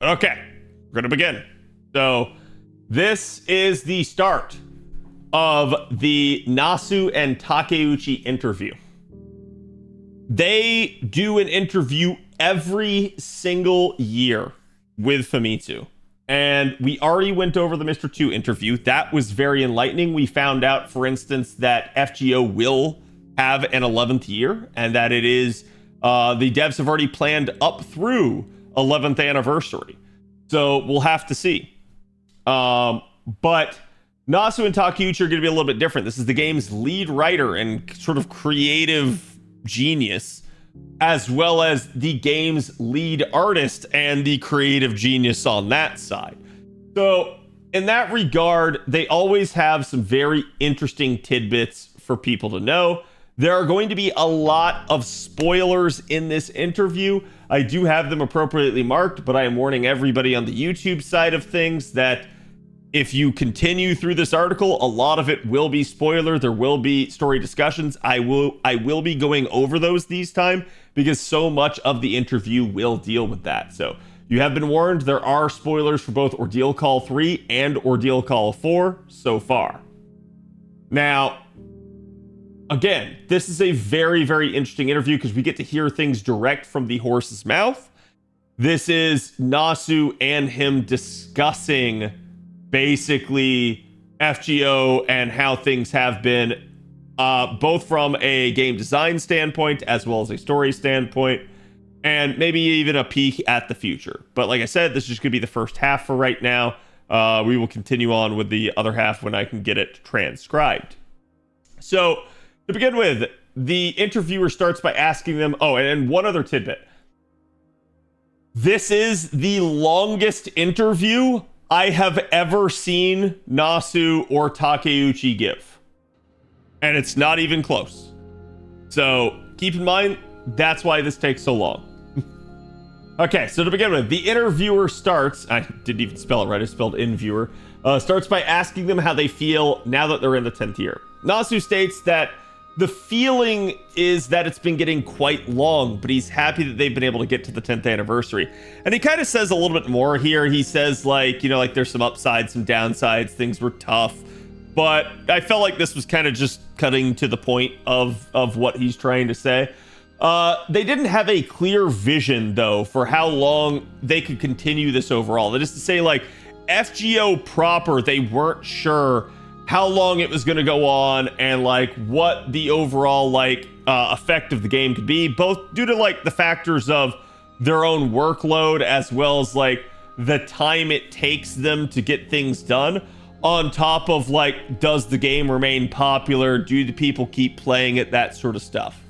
Okay, we're gonna begin. So this is the start of the Nasu and Takeuchi interview. They do an interview every single year with Famitsu. And we already went over the Mr. 2 interview. That was very enlightening. We found out, for instance, that FGO will have an 11th year, and that it is, the devs have already planned up through 11th anniversary. So we'll have to see. But Nasu and Takeuchi are going to be a little bit different. This is the game's lead writer and sort of creative genius, as well as the game's lead artist and the creative genius on that side. So in that regard, they always have some very interesting tidbits for people to know. There are going to be a lot of spoilers in this interview. I do have them appropriately marked, but I am warning everybody on the YouTube side of things that if you continue through this article, a lot of it will be spoiler. There will be story discussions. I will be going over those this time because so much of the interview will deal with that. So you have been warned. There are spoilers for both Ordeal Call 3 and Ordeal Call 4 so far. Now, again, this is a very, very interesting interview because we get to hear things direct from the horse's mouth. This is Nasu and him discussing basically FGO and how things have been, both from a game design standpoint as well as a story standpoint, and maybe even a peek at the future. But like I said, this is just going to be the first half for right now. We will continue on with the other half when I can get it transcribed. So to begin with, the interviewer starts by asking them, oh, and one other tidbit. This is the longest interview I have ever seen Nasu or Takeuchi give. And it's not even close. So keep in mind, that's why this takes so long. Okay, so to begin with, the interviewer starts, I didn't even spell it right, I spelled inviewer, starts by asking them how they feel now that they're in the 10th year. Nasu states that the feeling is that it's been getting quite long, but he's happy that they've been able to get to the 10th anniversary. And he kind of says a little bit more here. He says, like, you know, like there's some upsides, some downsides, things were tough. But I felt like this was kind of just cutting to the point of what he's trying to say. They didn't have a clear vision, though, for how long they could continue this overall. That is to say, like, FGO proper, they weren't sure how long it was going to go on and like what the overall like effect of the game could be, both due to like the factors of their own workload as well as like the time it takes them to get things done, on top of like, does the game remain popular, do the people keep playing it, that sort of stuff.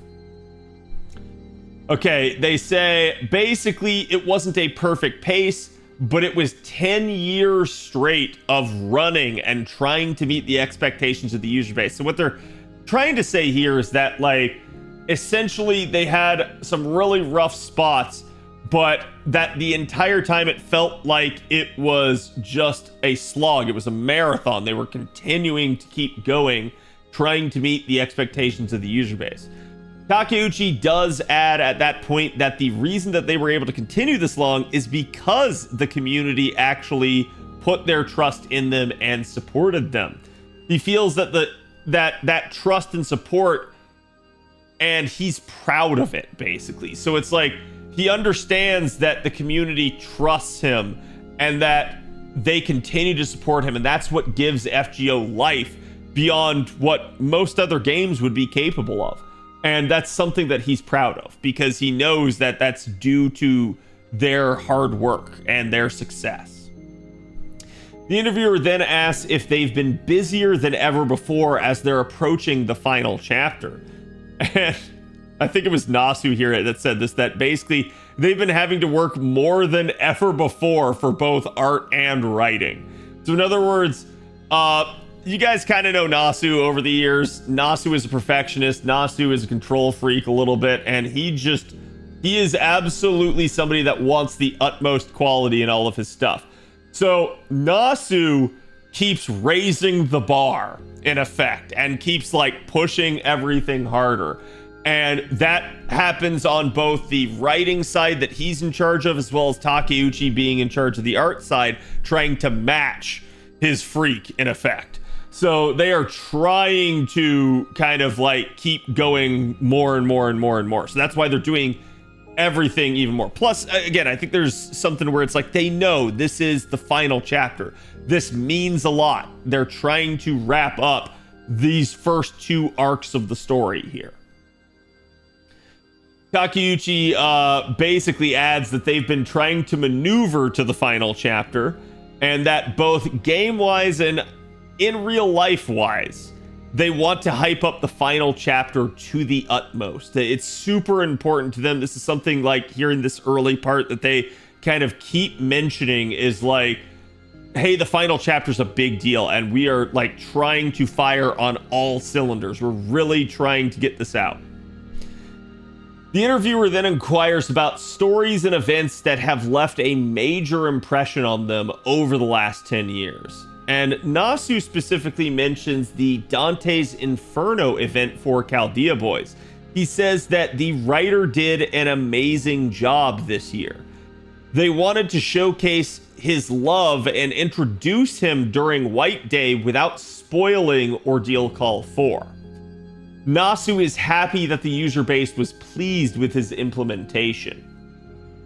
Okay, they say basically it wasn't a perfect pace, but it was 10 years straight of running and trying to meet the expectations of the user base. So what they're trying to say here is that, like, essentially they had some really rough spots, but that the entire time it felt like it was just a slog. It was a marathon. They were continuing to keep going, trying to meet the expectations of the user base. Takeuchi does add at that point that the reason that they were able to continue this long is because the community actually put their trust in them and supported them. He feels that that trust and support, and he's proud of it, basically. So it's like he understands that the community trusts him and that they continue to support him, and that's what gives FGO life beyond what most other games would be capable of. And that's something that he's proud of because he knows that that's due to their hard work and their success. The interviewer then asks if they've been busier than ever before as they're approaching the final chapter. And I think it was Nasu here that said this, that basically they've been having to work more than ever before for both art and writing. So in other words, you guys kind of know Nasu over the years. Nasu is a perfectionist. Nasu is a control freak a little bit. And he is absolutely somebody that wants the utmost quality in all of his stuff. So Nasu keeps raising the bar in effect and keeps like pushing everything harder. And that happens on both the writing side that he's in charge of, as well as Takeuchi being in charge of the art side, trying to match his freak in effect. So they are trying to kind of like keep going more and more and more and more. So that's why they're doing everything even more. Plus, again, I think there's something where it's like they know this is the final chapter. This means a lot. They're trying to wrap up these first 2 arcs of the story here. Takeuchi basically adds that they've been trying to maneuver to the final chapter, and that both game-wise and in real life-wise, they want to hype up the final chapter to the utmost. It's super important to them. This is something like here in this early part that they kind of keep mentioning is like, hey, the final chapter is a big deal, and we are like trying to fire on all cylinders. We're really trying to get this out. The interviewer then inquires about stories and events that have left a major impression on them over the last 10 years. And Nasu specifically mentions the Dante's Inferno event for Chaldea Boys. He says that the writer did an amazing job this year. They wanted to showcase his love and introduce him during White Day without spoiling Ordeal Call 4. Nasu is happy that the user base was pleased with his implementation.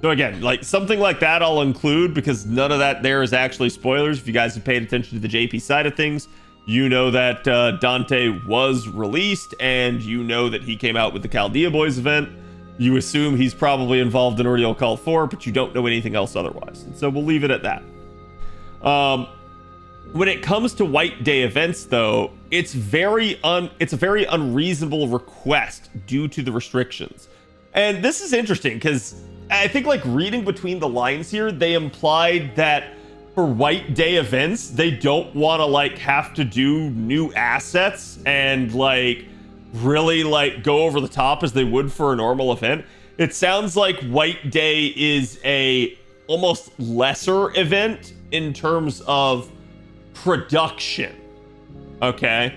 So again, like something like that I'll include because none of that there is actually spoilers. If you guys have paid attention to the JP side of things, you know that Dante was released and you know that he came out with the Chaldea Boys event. You assume he's probably involved in Ordeal Call 4, but you don't know anything else otherwise. And so we'll leave it at that. When it comes to White Day events, though, it's a very unreasonable request due to the restrictions. And this is interesting because I think like reading between the lines here, they implied that for White Day events, they don't want to like have to do new assets and like really like go over the top as they would for a normal event. It sounds like White Day is a almost lesser event in terms of production. Okay.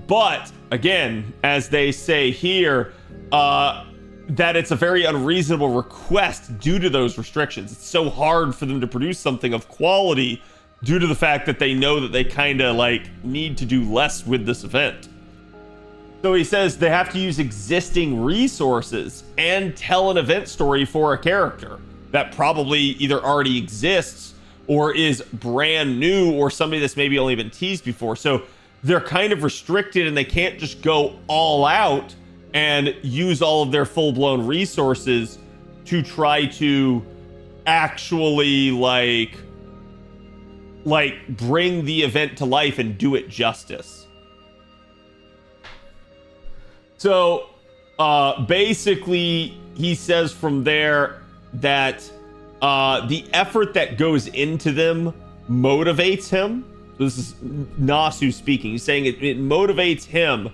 But again, as they say here, that it's a very unreasonable request due to those restrictions. It's so hard for them to produce something of quality due to the fact that they know that they kind of like need to do less with this event. So he says they have to use existing resources and tell an event story for a character that probably either already exists or is brand new or somebody that's maybe only been teased before. So they're kind of restricted and they can't just go all out and use all of their full-blown resources to try to actually like bring the event to life and do it justice. So basically he says from there that the effort that goes into them motivates him. So this is Nasu speaking. He's saying it motivates him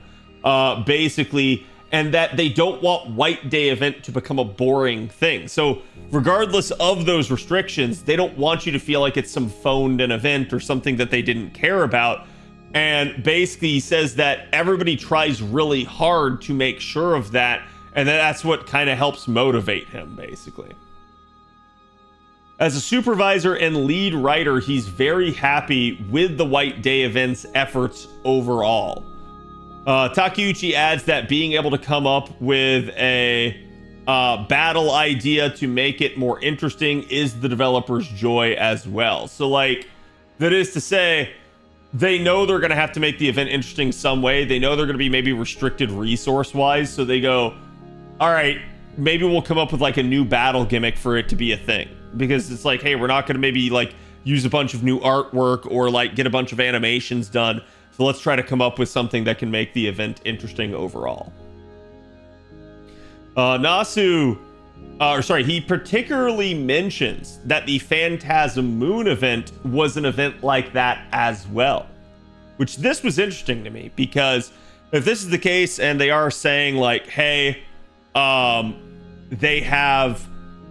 basically, and that they don't want White Day event to become a boring thing. So regardless of those restrictions, they don't want you to feel like it's some phoned in event or something that they didn't care about. And basically he says that everybody tries really hard to make sure of that, and that's what kind of helps motivate him basically. As a supervisor and lead writer, he's very happy with the White Day event's efforts overall. Takeuchi adds that being able to come up with a battle idea to make it more interesting is the developer's joy as well. So like, that is to say, they know they're going to have to make the event interesting some way. They know they're going to be maybe restricted resource-wise, so they go, all right, maybe we'll come up with like a new battle gimmick for it to be a thing. Because it's like, hey, we're not going to maybe like use a bunch of new artwork or like get a bunch of animations done. So let's try to come up with something that can make the event interesting overall. He particularly mentions that the Phantasm Moon event was an event like that as well. Which this was interesting to me, because if this is the case and they are saying like, hey, they have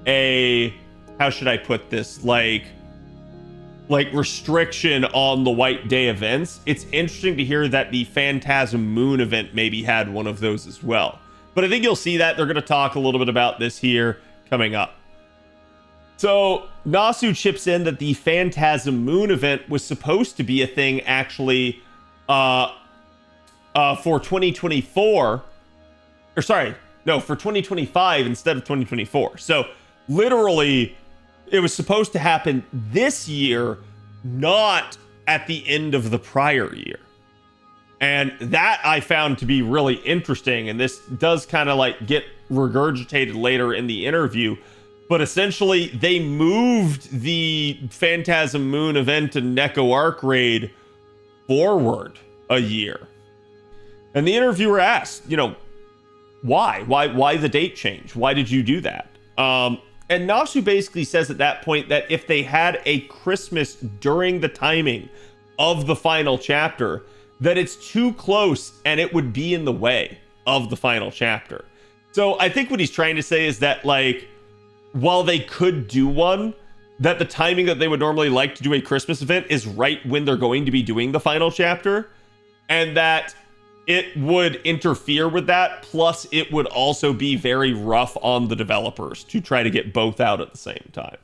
a, how should I put this? Like restriction on the White Day events. It's interesting to hear that the Phantasm Moon event maybe had one of those as well. But I think you'll see that they're going to talk a little bit about this here coming up. So Nasu chips in that the Phantasm Moon event was supposed to be a thing actually for 2024. Or sorry, no, for 2025 instead of 2024. So literally, it was supposed to happen this year, not at the end of the prior year. And that I found to be really interesting. And this does kind of like get regurgitated later in the interview. But essentially, they moved the Phantasm Moon event and Neko Arcueid forward a year. And the interviewer asked, you know, why the date change? Why did you do that? And Nasu basically says at that point that if they had a Christmas during the timing of the final chapter, that it's too close and it would be in the way of the final chapter. So I think what he's trying to say is that, like, while they could do one, that the timing that they would normally like to do a Christmas event is right when they're going to be doing the final chapter, and that it would interfere with that. Plus, it would also be very rough on the developers to try to get both out at the same time.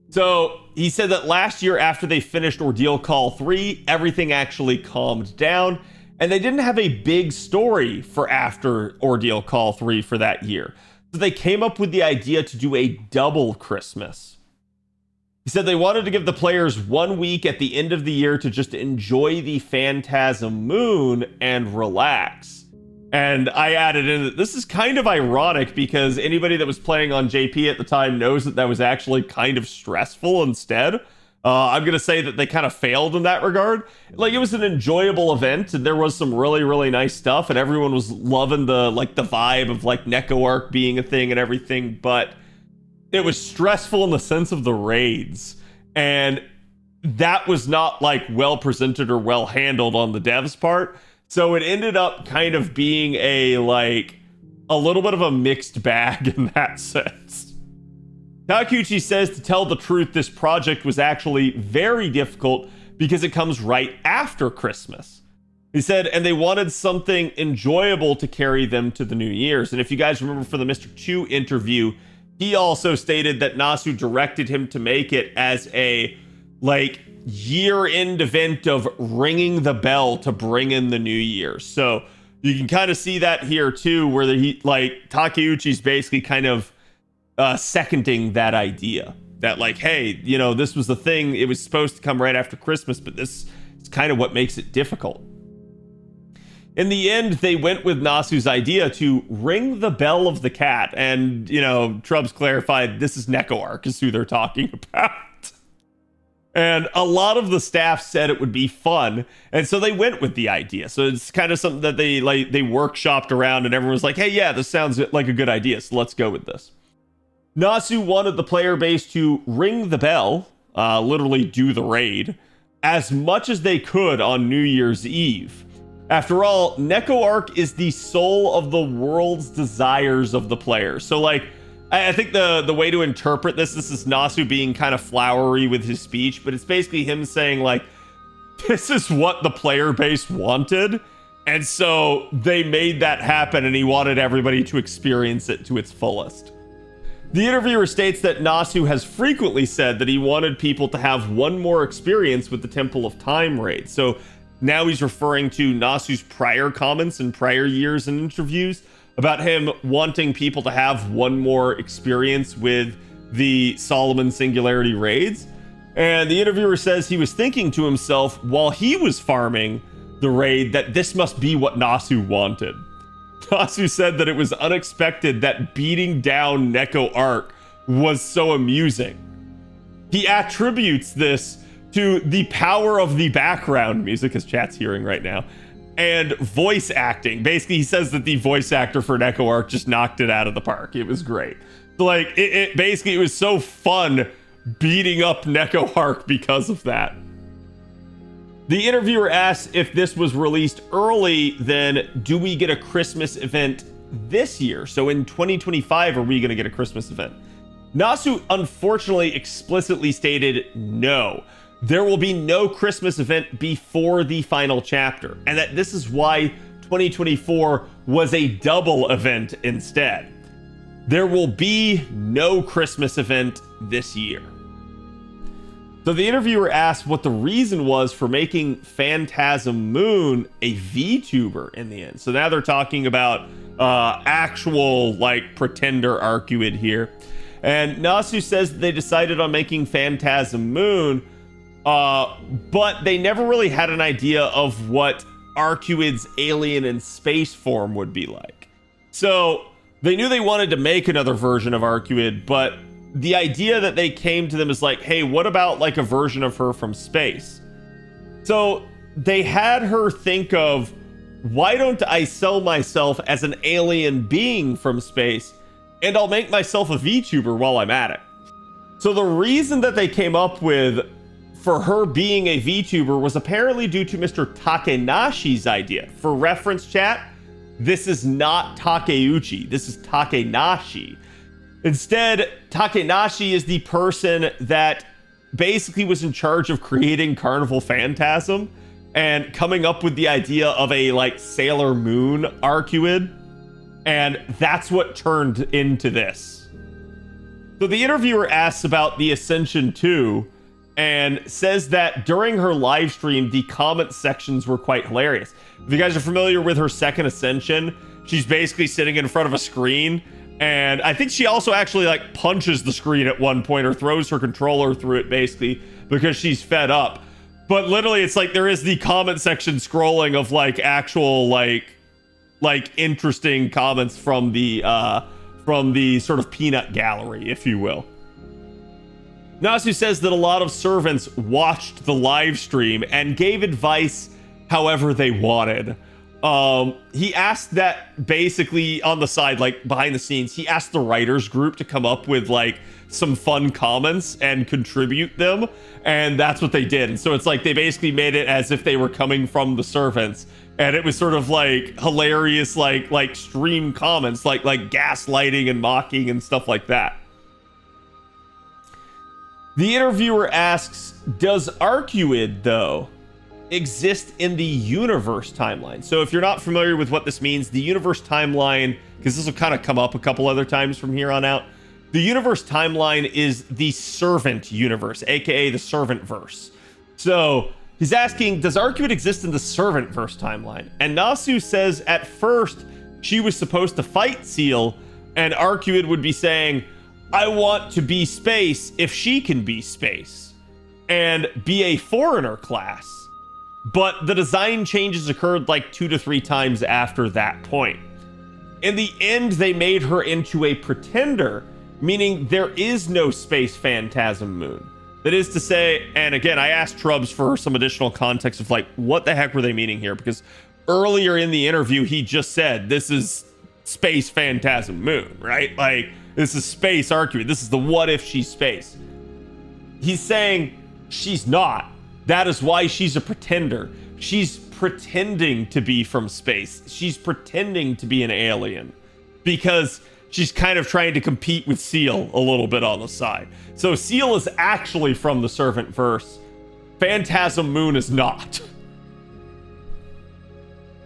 So he said that last year, after they finished Ordeal Call 3, everything actually calmed down, and they didn't have a big story for after Ordeal Call 3 for that year. So they came up with the idea to do a double Christmas. He said they wanted to give the players 1 week at the end of the year to just enjoy the Phantasm Moon and relax. And I added in that this is kind of ironic because anybody that was playing on JP at the time knows that that was actually kind of stressful instead. I'm going to say that they kind of failed in that regard. Like, it was an enjoyable event and there was some really, really nice stuff and everyone was loving the vibe of like Neko Arc being a thing and everything, but it was stressful in the sense of the raids, and that was not like well presented or well handled on the devs part. So it ended up kind of being a little bit of a mixed bag in that sense. Takeuchi says, to tell the truth, this project was actually very difficult because it comes right after Christmas. He said, and they wanted something enjoyable to carry them to the New Year's. And if you guys remember for the Mr. Chu interview, he also stated that Nasu directed him to make it as a year-end event of ringing the bell to bring in the New Year. So you can kind of see that here too, where Takeuchi's basically kind of seconding that idea that hey, you know, this was the thing, it was supposed to come right after Christmas, but this is kind of what makes it difficult. In the end, they went with Nasu's idea to ring the bell of the cat, and, you know, Trubs clarified this is Neko Arc is who they're talking about. And a lot of the staff said it would be fun, and so they went with the idea. So it's kind of something that they workshopped around, and everyone was like, hey, yeah, this sounds like a good idea, so let's go with this. Nasu wanted the player base to ring the bell, literally do the raid, as much as they could on New Year's Eve. After all, Neko Arc is the soul of the world's desires of the player. So I think the way to interpret this is Nasu being kind of flowery with his speech, but it's basically him saying this is what the player base wanted. And so they made that happen, and he wanted everybody to experience it to its fullest. The interviewer states that Nasu has frequently said that he wanted people to have one more experience with the Temple of Time raid. So now he's referring to Nasu's prior comments in prior years and interviews about him wanting people to have one more experience with the Solomon Singularity raids. And the interviewer says he was thinking to himself while he was farming the raid that this must be what Nasu wanted. Nasu said that it was unexpected that beating down Neko Arc was so amusing. He attributes this to the power of the background music, as chat's hearing right now, and voice acting. Basically, he says that the voice actor for Neko Arc just knocked it out of the park. It was great. So it was so fun beating up Neko Arc because of that. The interviewer asks if this was released early, then do we get a Christmas event this year? So in 2025, are we going to get a Christmas event? Nasu unfortunately explicitly stated no. There will be no Christmas event before the final chapter, and that this is why 2024 was a double event instead. There will be no Christmas event this year. So the interviewer asked what the reason was for making Phantasm Moon a VTuber in the end. So now they're talking about actual like pretender Arcueid here. And Nasu says they decided on making Phantasm Moon, but they never really had an idea of what Arcueid's alien in space form would be like. So they knew they wanted to make another version of Arcueid, but the idea that they came to them is like, hey, what about like a version of her from space? So they had her think of, why don't I sell myself as an alien being from space, and I'll make myself a VTuber while I'm at it. So the reason that they came up with for her being a VTuber was apparently due to Mr. Takenashi's idea. For reference, chat, this is not Takeuchi, this is Takenashi. Instead, Takenashi is the person that basically was in charge of creating Carnival Phantasm and coming up with the idea of a like Sailor Moon Arcueid, and that's what turned into this. So the interviewer asks about the Ascension 2 and says that during her live stream, the comment sections were quite hilarious. If you guys are familiar with her second Ascension, she's basically sitting in front of a screen, and I think she also actually like punches the screen at one point or throws her controller through it basically because she's fed up. But literally it's like there is the comment section scrolling of like actual like interesting comments from the sort of peanut gallery, if you will. Nasu says that a lot of servants watched the live stream and gave advice however they wanted. He asked that basically on the side, like behind the scenes, he asked the writers group to come up with like some fun comments and contribute them, and that's what they did. And so it's like they basically made it as if they were coming from the servants, and it was sort of like hilarious, like stream comments, like gaslighting and mocking and stuff like that. The interviewer asks, does Arcueid though exist in the universe timeline? So if you're not familiar with what this means, the universe timeline, because this will kind of come up a couple other times from here on out, the universe timeline is the servant universe, aka the servant verse. So he's asking, does Arcueid exist in the servant verse timeline? And Nasu says at first she was supposed to fight Seal, and Arcueid would be saying, I want to be space if she can be space and be a foreigner class. But the design changes occurred like 2 to 3 times after that point. In the end, they made her into a pretender, meaning there is no space Phantasm Moon. That is to say, and again, I asked Trubs for some additional context of like, what the heck were they meaning here? Because earlier in the interview, he just said, this is space Phantasm Moon, right? Like, this is space Arcueid. This is the what if she's space. He's saying she's not. That is why she's a pretender. She's pretending to be from space. She's pretending to be an alien because she's kind of trying to compete with Seal a little bit on the side. So Seal is actually from the servant verse. Phantasm Moon is not.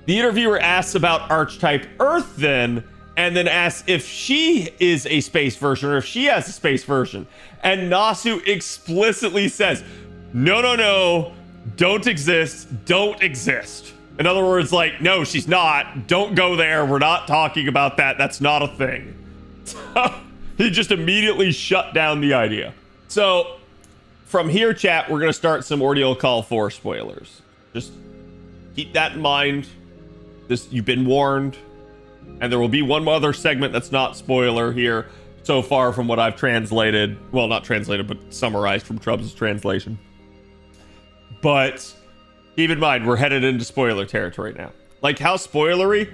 The interviewer asks about Archetype Earth then, and then asks if she is a space version or if she has a space version. And Nasu explicitly says, no, don't exist, don't exist. In other words, like, no, she's not, don't go there, we're not talking about that, that's not a thing. So he just immediately shut down the idea. So from here, chat, we're gonna start some Ordeal Call 4 spoilers. Just keep that in mind. You've been warned. And there will be one other segment that's not spoiler here so far from what I've translated. Well, not translated, but summarized from Trubs' translation. But keep in mind, we're headed into spoiler territory now. Like, how spoilery?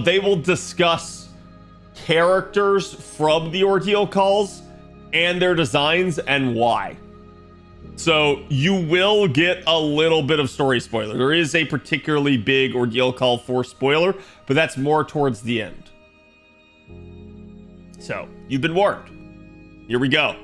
They will discuss characters from the Ordeal Calls and their designs and why. So you will get a little bit of story spoiler. There is a particularly big Ordeal Call 4 spoiler, but that's more towards the end. So you've been warned. Here we go.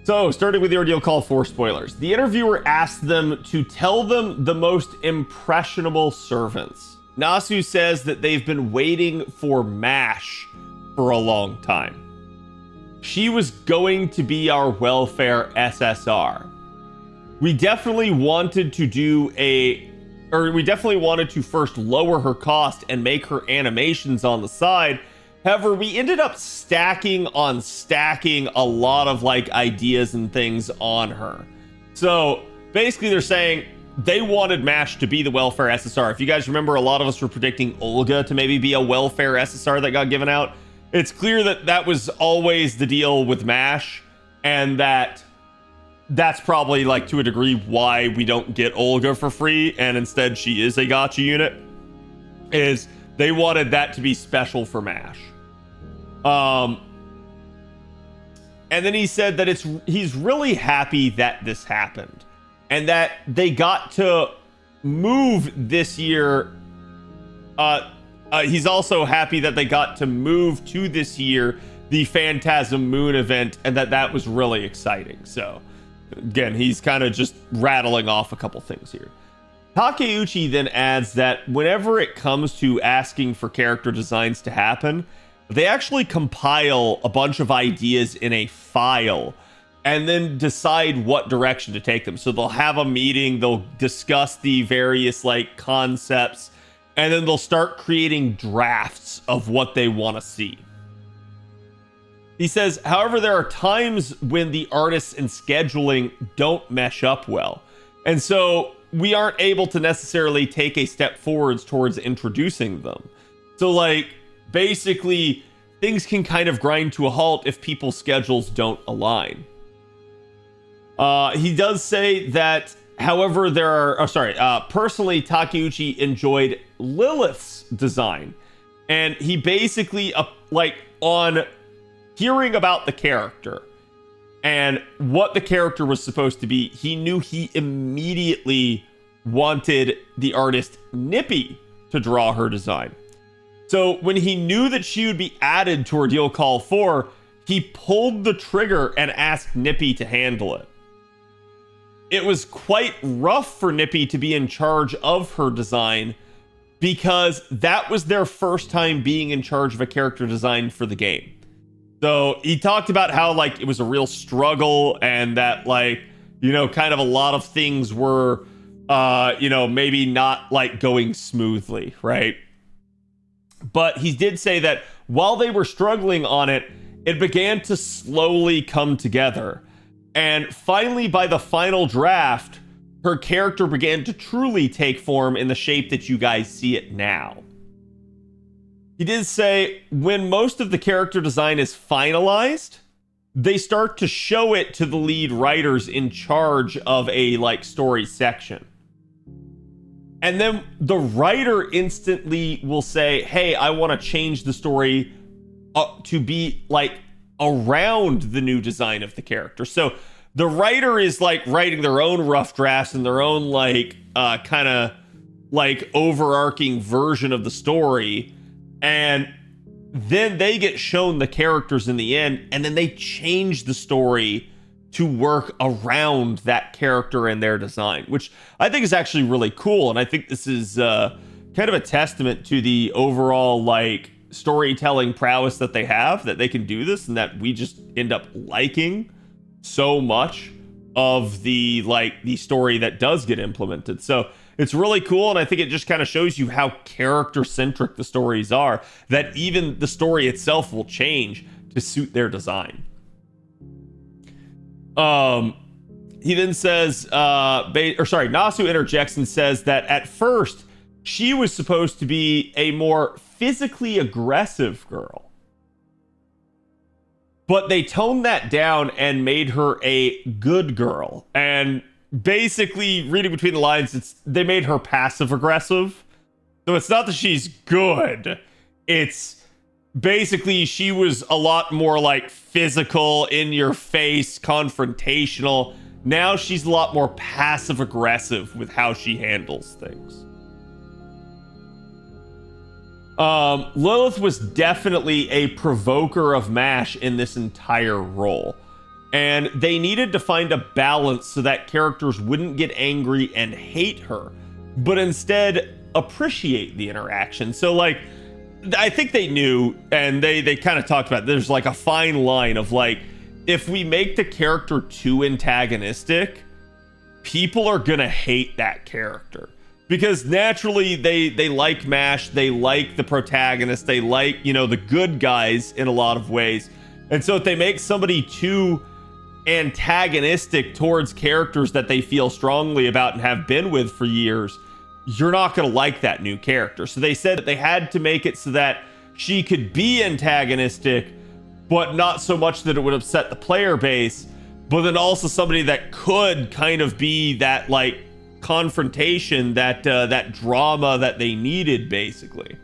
So, starting with the Ordeal Call 4 spoilers. The interviewer asked them to tell them the most impressionable servants. Nasu says that they've been waiting for MASH for a long time. She was going to be our welfare SSR. We definitely wanted to first lower her cost and make her animations on the side. However, we ended up stacking a lot of like ideas and things on her. So basically they're saying they wanted MASH to be the welfare SSR. If you guys remember, a lot of us were predicting Olga to maybe be a welfare SSR that got given out. It's clear that that was always the deal with MASH, and that's probably like to a degree why we don't get Olga for free and instead she is a gacha unit, is they wanted that to be special for MASH. And then he said that he's really happy that this happened and that they got to move this year. He's also happy that they got to move to this year the Phantasm Moon event and that was really exciting. So again, he's kind of just rattling off a couple things here. Takeuchi then adds that whenever it comes to asking for character designs to happen, they actually compile a bunch of ideas in a file and then decide what direction to take them. So they'll have a meeting, they'll discuss the various like concepts, and then they'll start creating drafts of what they want to see. He says, however, there are times when the artists and scheduling don't mesh up well. And so we aren't able to necessarily take a step forwards towards introducing them. So like, basically, things can kind of grind to a halt if people's schedules don't align. He does say that, however, personally, Takeuchi enjoyed Lilith's design. And he basically, on hearing about the character and what the character was supposed to be, he knew he immediately wanted the artist Nippy to draw her design. So when he knew that she would be added to Ordeal Call 4, he pulled the trigger and asked Nippy to handle it. It was quite rough for Nippy to be in charge of her design because that was their first time being in charge of a character design for the game. So he talked about how like it was a real struggle and that like, you know, kind of a lot of things were, maybe not like going smoothly, right? But he did say that while they were struggling on it, it began to slowly come together. And finally, by the final draft, her character began to truly take form in the shape that you guys see it now. He did say when most of the character design is finalized, they start to show it to the lead writers in charge of a like story section. And then the writer instantly will say, hey, I want to change the story to be like around the new design of the character. So the writer is like writing their own rough drafts and their own like kind of like overarching version of the story. And then they get shown the characters in the end, and then they change the story to work around that character and their design, which I think is actually really cool. And I think this is kind of a testament to the overall like storytelling prowess that they have, that they can do this and that we just end up liking so much of the story that does get implemented. So it's really cool. And I think it just kind of shows you how character centric the stories are, that even the story itself will change to suit their design. He then says, Nasu interjects and says that at first she was supposed to be a more physically aggressive girl, but they toned that down and made her a good girl. And basically, reading between the lines, they made her passive aggressive. So it's not that she's good. It's basically she was a lot more like physical, in your face, confrontational. Now she's a lot more passive aggressive with how she handles things. Lilith was definitely a provoker of MASH in this entire role. And they needed to find a balance so that characters wouldn't get angry and hate her, but instead appreciate the interaction. So like, I think they knew, and they kind of talked about it. There's like a fine line of like, if we make the character too antagonistic, people are gonna hate that character. Because naturally they like MASH, they like the protagonist, they like, you know, the good guys in a lot of ways. And so if they make somebody too antagonistic towards characters that they feel strongly about and have been with for years, you're not going to like that new character. So they said that they had to make it so that she could be antagonistic, but not so much that it would upset the player base, but then also somebody that could kind of be that like confrontation, that that drama that they needed, basically.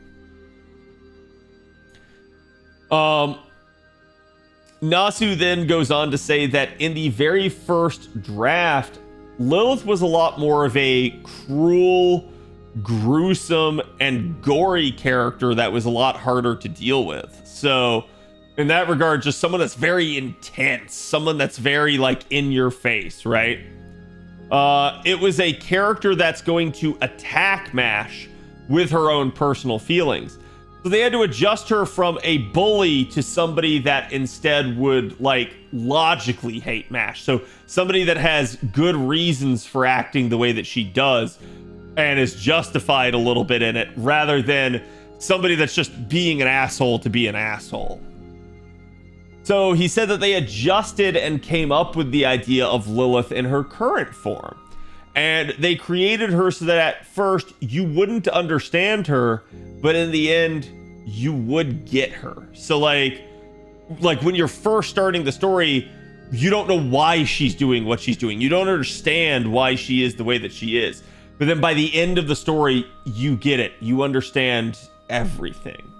Nasu then goes on to say that in the very first draft, Lilith was a lot more of a cruel, gruesome, and gory character that was a lot harder to deal with. So in that regard, just someone that's very intense, someone that's very like in your face, right? It was a character that's going to attack MASH with her own personal feelings. So they had to adjust her from a bully to somebody that instead would like logically hate MASH. So somebody that has good reasons for acting the way that she does and is justified a little bit in it, rather than somebody that's just being an asshole to be an asshole. So he said that they adjusted and came up with the idea of Lilith in her current form. And they created her so that at first you wouldn't understand her, but in the end, you would get her. So like when you're first starting the story, you don't know why she's doing what she's doing. You don't understand why she is the way that she is. But then by the end of the story, you get it. You understand everything.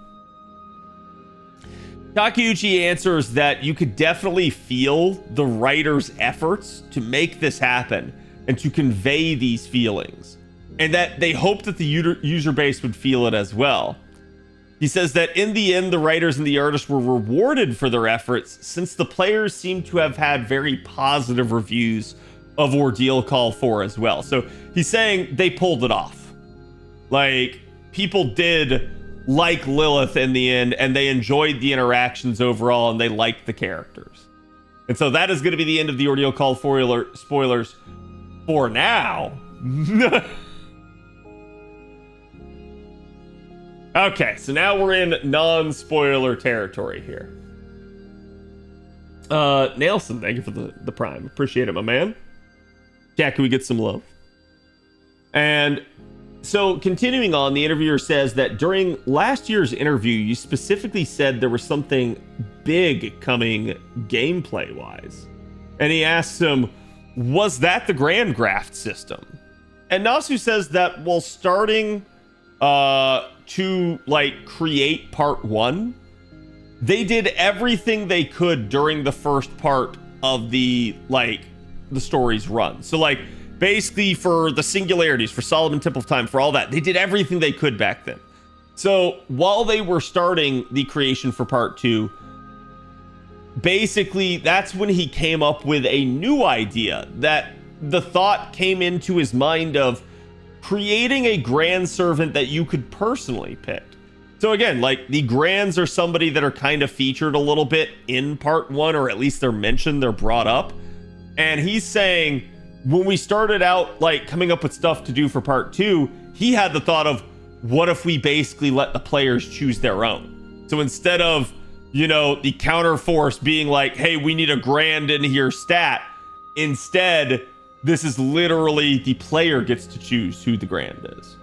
Takeuchi answers that you could definitely feel the writer's efforts to make this happen and to convey these feelings, and that they hoped that the user base would feel it as well. He says that in the end, the writers and the artists were rewarded for their efforts, since the players seem to have had very positive reviews of Ordeal Call 4 as well. So he's saying they pulled it off. Like, people did like Lilith in the end, and they enjoyed the interactions overall, and they liked the characters. And so that is going to be the end of the Ordeal Call spoilers for now. Okay, so now we're in non-spoiler territory here. Nelson, thank you for the prime. Appreciate it, my man. Yeah, can we get some love? And so continuing on, the interviewer says that during last year's interview, you specifically said there was something big coming gameplay-wise. And he asks him, was that the Grand Graft system? And Nasu says that while starting to like create part 1, they did everything they could during the first part of the story's run. So like basically for the singularities, for Solomon Temple of Time, for all that, they did everything they could back then. So while they were starting the creation for part 2, basically that's when he came up with a new idea, that the thought came into his mind of creating a Grand Servant that you could personally pick. So again, like the Grands are somebody that are kind of featured a little bit in part 1, or at least they're mentioned, they're brought up. And he's saying, when we started out like coming up with stuff to do for part 2, he had the thought of, what if we basically let the players choose their own? So instead of, you know, the counter force being like, hey, we need a Grand in here stat, instead, this is literally the player gets to choose who the Grand is.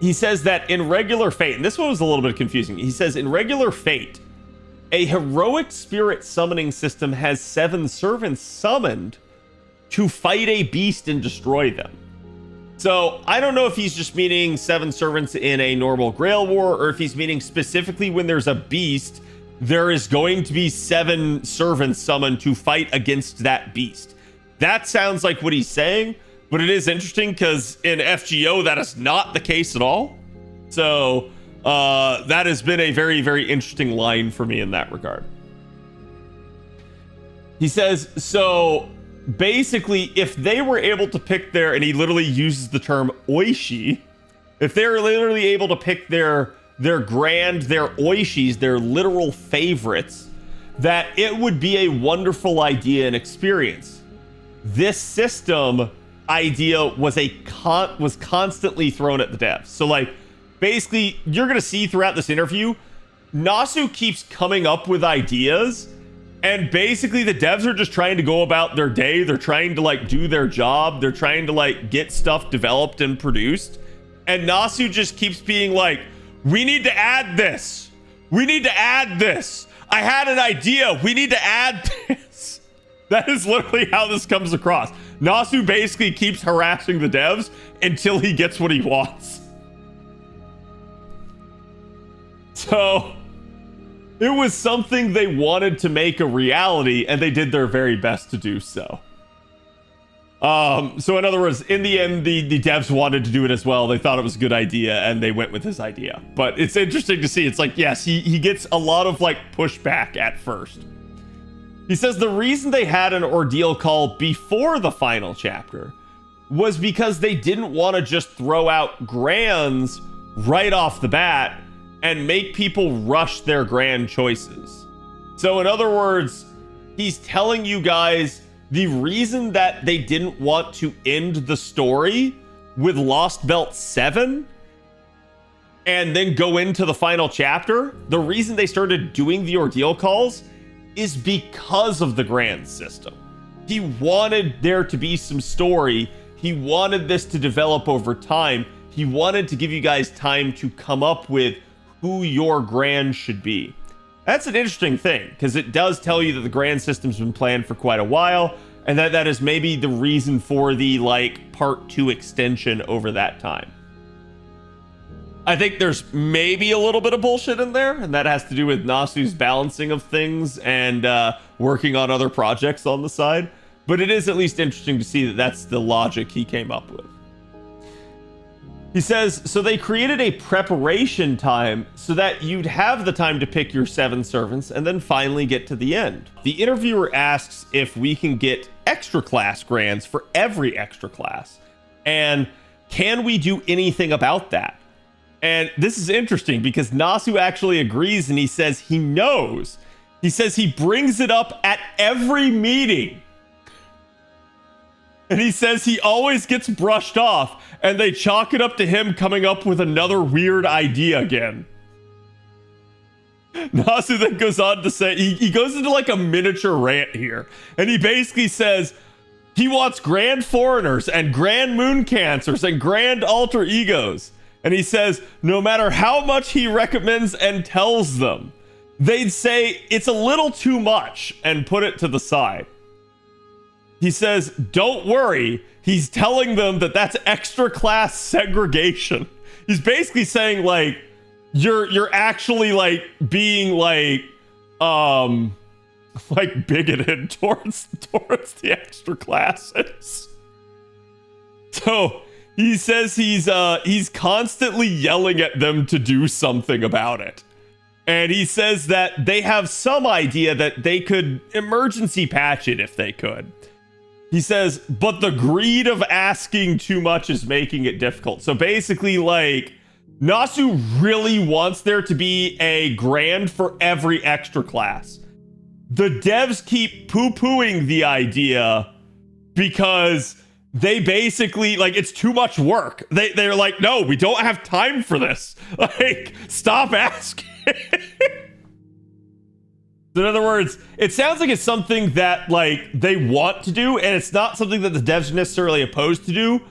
He says that in regular Fate, and this one was a little bit confusing. He says in regular Fate, a heroic spirit summoning system has 7 servants summoned to fight a beast and destroy them. So I don't know if he's just meaning 7 servants in a normal Grail War, or if he's meaning specifically when there's a beast, there is going to be 7 servants summoned to fight against that beast. That sounds like what he's saying, but it is interesting because in FGO, that is not the case at all. So That has been a very, very interesting line for me in that regard. He says, so basically, if they were able to pick their, and he literally uses the term oishi, if they're literally able to pick their grand, their oishis, their literal favorites, that it would be a wonderful idea and experience. This system idea was constantly thrown at the devs. So like, basically, you're gonna see throughout this interview, Nasu keeps coming up with ideas, and basically the devs are just trying to go about their day. They're trying to like do their job. They're trying to like get stuff developed and produced. And Nasu just keeps being like, we need to add this. We need to add this. I had an idea. We need to add this. That is literally how this comes across. Nasu basically keeps harassing the devs until he gets what he wants. So it was something they wanted to make a reality, and they did their very best to do so. So in other words, in the end, the devs wanted to do it as well. They thought it was a good idea, and they went with his idea. But it's interesting to see. It's like, yes, he gets a lot of like pushback at first. He says the reason they had an ordeal call before the final chapter was because they didn't want to just throw out grands right off the bat and make people rush their grand choices. So in other words, he's telling you guys the reason that they didn't want to end the story with Lost Belt 7 and then go into the final chapter, the reason they started doing the ordeal calls is because of the grand system. He wanted there to be some story. He wanted this to develop over time. He wanted to give you guys time to come up with who your grand should be. That's an interesting thing, because it does tell you that the grand system's been planned for quite a while, and that is maybe the reason for the like part 2 extension over that time. I think there's maybe a little bit of bullshit in there, and that has to do with Nasu's balancing of things and working on other projects on the side. But it is at least interesting to see that that's the logic he came up with. He says, so they created a preparation time so that you'd have the time to pick your 7 servants and then finally get to the end. The interviewer asks if we can get extra class grands for every extra class, and can we do anything about that? And this is interesting because Nasu actually agrees, and he says he knows. He says he brings it up at every meeting. And he says he always gets brushed off, and they chalk it up to him coming up with another weird idea again. Nasu then goes on to say, he goes into like a miniature rant here, and he basically says he wants grand foreigners and grand moon cancers and grand alter egos. And he says no matter how much he recommends and tells them, they'd say it's a little too much and put it to the side. He says, don't worry. He's telling them that that's extra class segregation. He's basically saying like, you're actually like being like bigoted towards the extra classes. So he says he's constantly yelling at them to do something about it. And he says that they have some idea that they could emergency patch it if they could. He says, but the greed of asking too much is making it difficult. So basically, like, Nasu really wants there to be a grand for every extra class. The devs keep poo-pooing the idea because they basically, like, it's too much work. They're like, no, we don't have time for this. Like, stop asking. In other words, it sounds like it's something that like they want to do, and it's not something that the devs are necessarily opposed to do,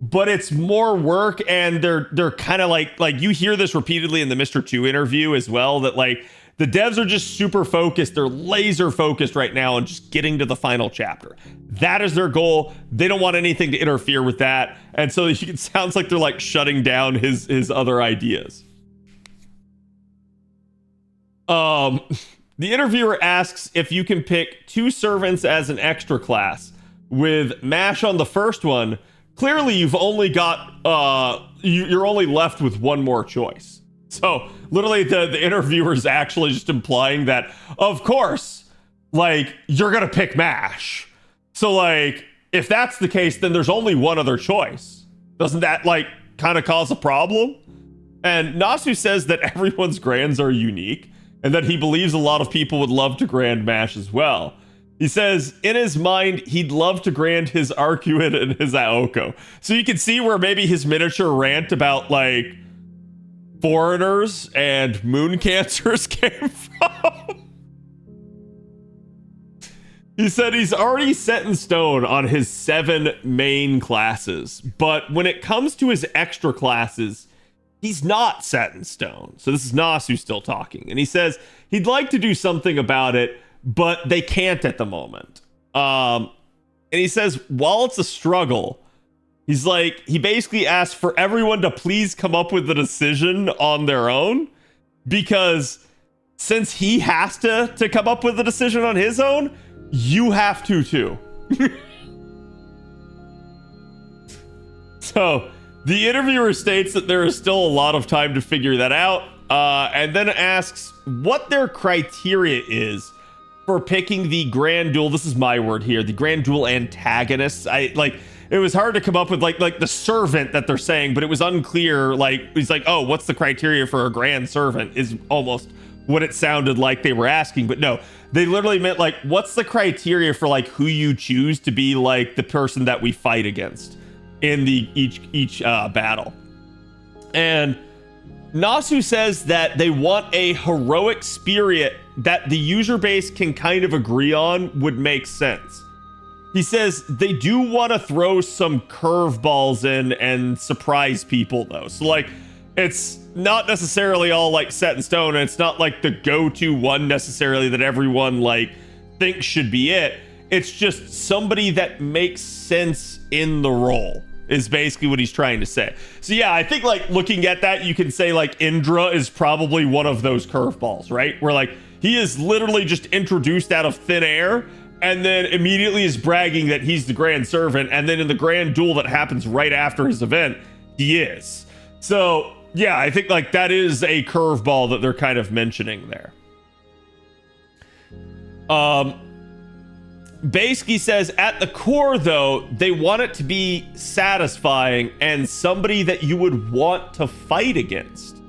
but it's more work, and they're kind of like you hear this repeatedly in the Mr. 2 interview as well, that like the devs are just super focused. They're laser focused right now on just getting to the final chapter. That is their goal. They don't want anything to interfere with that. And so it sounds like they're like shutting down his other ideas. The interviewer asks if you can pick 2 servants as an extra class. With MASH on the first one, clearly you've only got, you're only left with one more choice. So literally the interviewer's actually just implying that, of course, like, you're going to pick MASH. So like, if that's the case, then there's only one other choice. Doesn't that like kind of cause a problem? And Nasu says that everyone's grands are unique and that he believes a lot of people would love to grand MASH as well. He says in his mind, he'd love to grand his Arcueid and his Aoko. So you can see where maybe his miniature rant about like foreigners and moon cancers came from. He said he's already set in stone on his 7 main classes, but when it comes to his extra classes, he's not set in stone. So this is Nasu still talking. And he says he'd like to do something about it, but they can't at the moment. And he says, while it's a struggle, he's like, he basically asked for everyone to please come up with a decision on their own, because since he has to come up with a decision on his own, you have to too. So the interviewer states that there is still a lot of time to figure that out, and then asks what their criteria is for picking the grand duel. This is my word here, the grand duel antagonists. It was hard to come up with like the servant that they're saying, but it was unclear. Like, he's like, oh, what's the criteria for a grand servant is almost what it sounded like they were asking. But no, they literally meant like, what's the criteria for like who you choose to be like the person that we fight against in the each battle. And Nasu says that they want a heroic spirit that the user base can kind of agree on would make sense. He says they do want to throw some curveballs in and surprise people though. So like, it's not necessarily all like set in stone, and it's not like the go-to one necessarily that everyone like thinks should be it. It's just somebody that makes sense in the role is basically what he's trying to say. So yeah, I think like looking at that, you can say like Indra is probably one of those curveballs, right? Where like he is literally just introduced out of thin air and then immediately is bragging that he's the grand servant, and then in the grand duel that happens right after his event, he is. So yeah, I think like that is a curveball that they're kind of mentioning there. Basically says at the core though, they want it to be satisfying and somebody that you would want to fight against.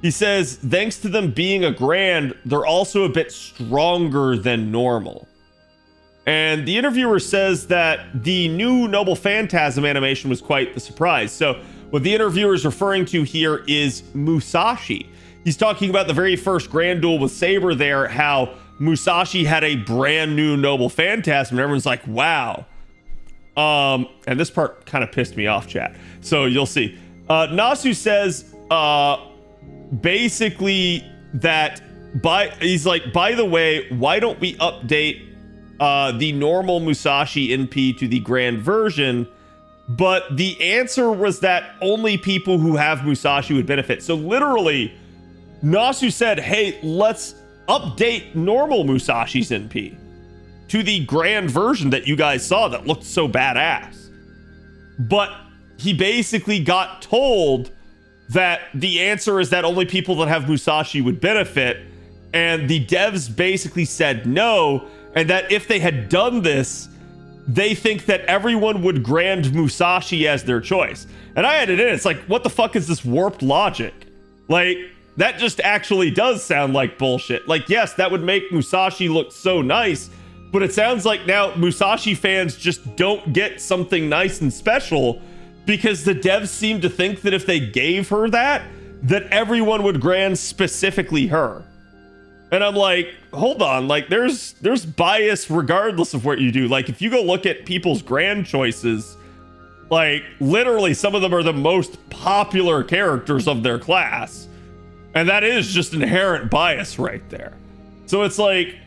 He says thanks to them being a grand, they're also a bit stronger than normal. And the interviewer says that the new Noble Phantasm animation was quite the surprise. So what the interviewer is referring to here is Musashi. He's talking about the very first grand duel with Saber there, how Musashi had a brand new Noble Phantasm, and everyone's like, wow. And this part kind of pissed me off, chat. So you'll see. Nasu says, basically that he's like, by the way, why don't we update the normal Musashi NP to the grand version? But the answer was that only people who have Musashi would benefit. So literally, Nasu said, hey, let's update normal Musashi's NP to the grand version that you guys saw that looked so badass. But he basically got told that the answer is that only people that have Musashi would benefit. And the devs basically said no, and that if they had done this, they think that everyone would grand Musashi as their choice. And I added in, it's like, what the fuck is this warped logic? Like, that just actually does sound like bullshit. Like, yes, that would make Musashi look so nice, but it sounds like now Musashi fans just don't get something nice and special because the devs seem to think that if they gave her that everyone would grand specifically her. And I'm like, hold on, like there's bias regardless of what you do. Like if you go look at people's grand choices, like literally some of them are the most popular characters of their class. And that is just inherent bias right there. So it's like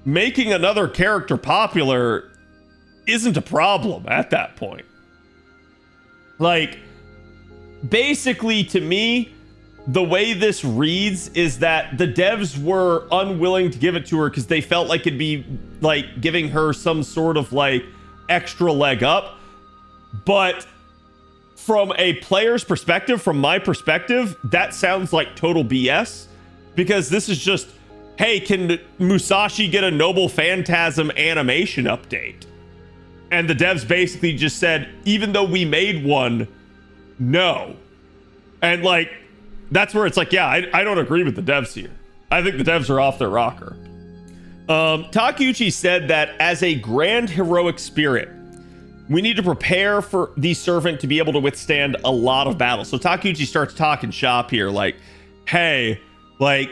making another character popular isn't a problem at that point. Like basically to me, the way this reads is that the devs were unwilling to give it to her because they felt like it'd be like giving her some sort of like extra leg up. But from a player's perspective, from my perspective, that sounds like total BS, because this is just, hey, can Musashi get a Noble Phantasm animation update? And the devs basically just said, even though we made one, no. And like, that's where it's like, yeah, I don't agree with the devs here. I think the devs are off their rocker. Takeuchi said that as a grand heroic spirit, we need to prepare for the servant to be able to withstand a lot of battles. So Takeuchi starts talking shop here, like, hey, like,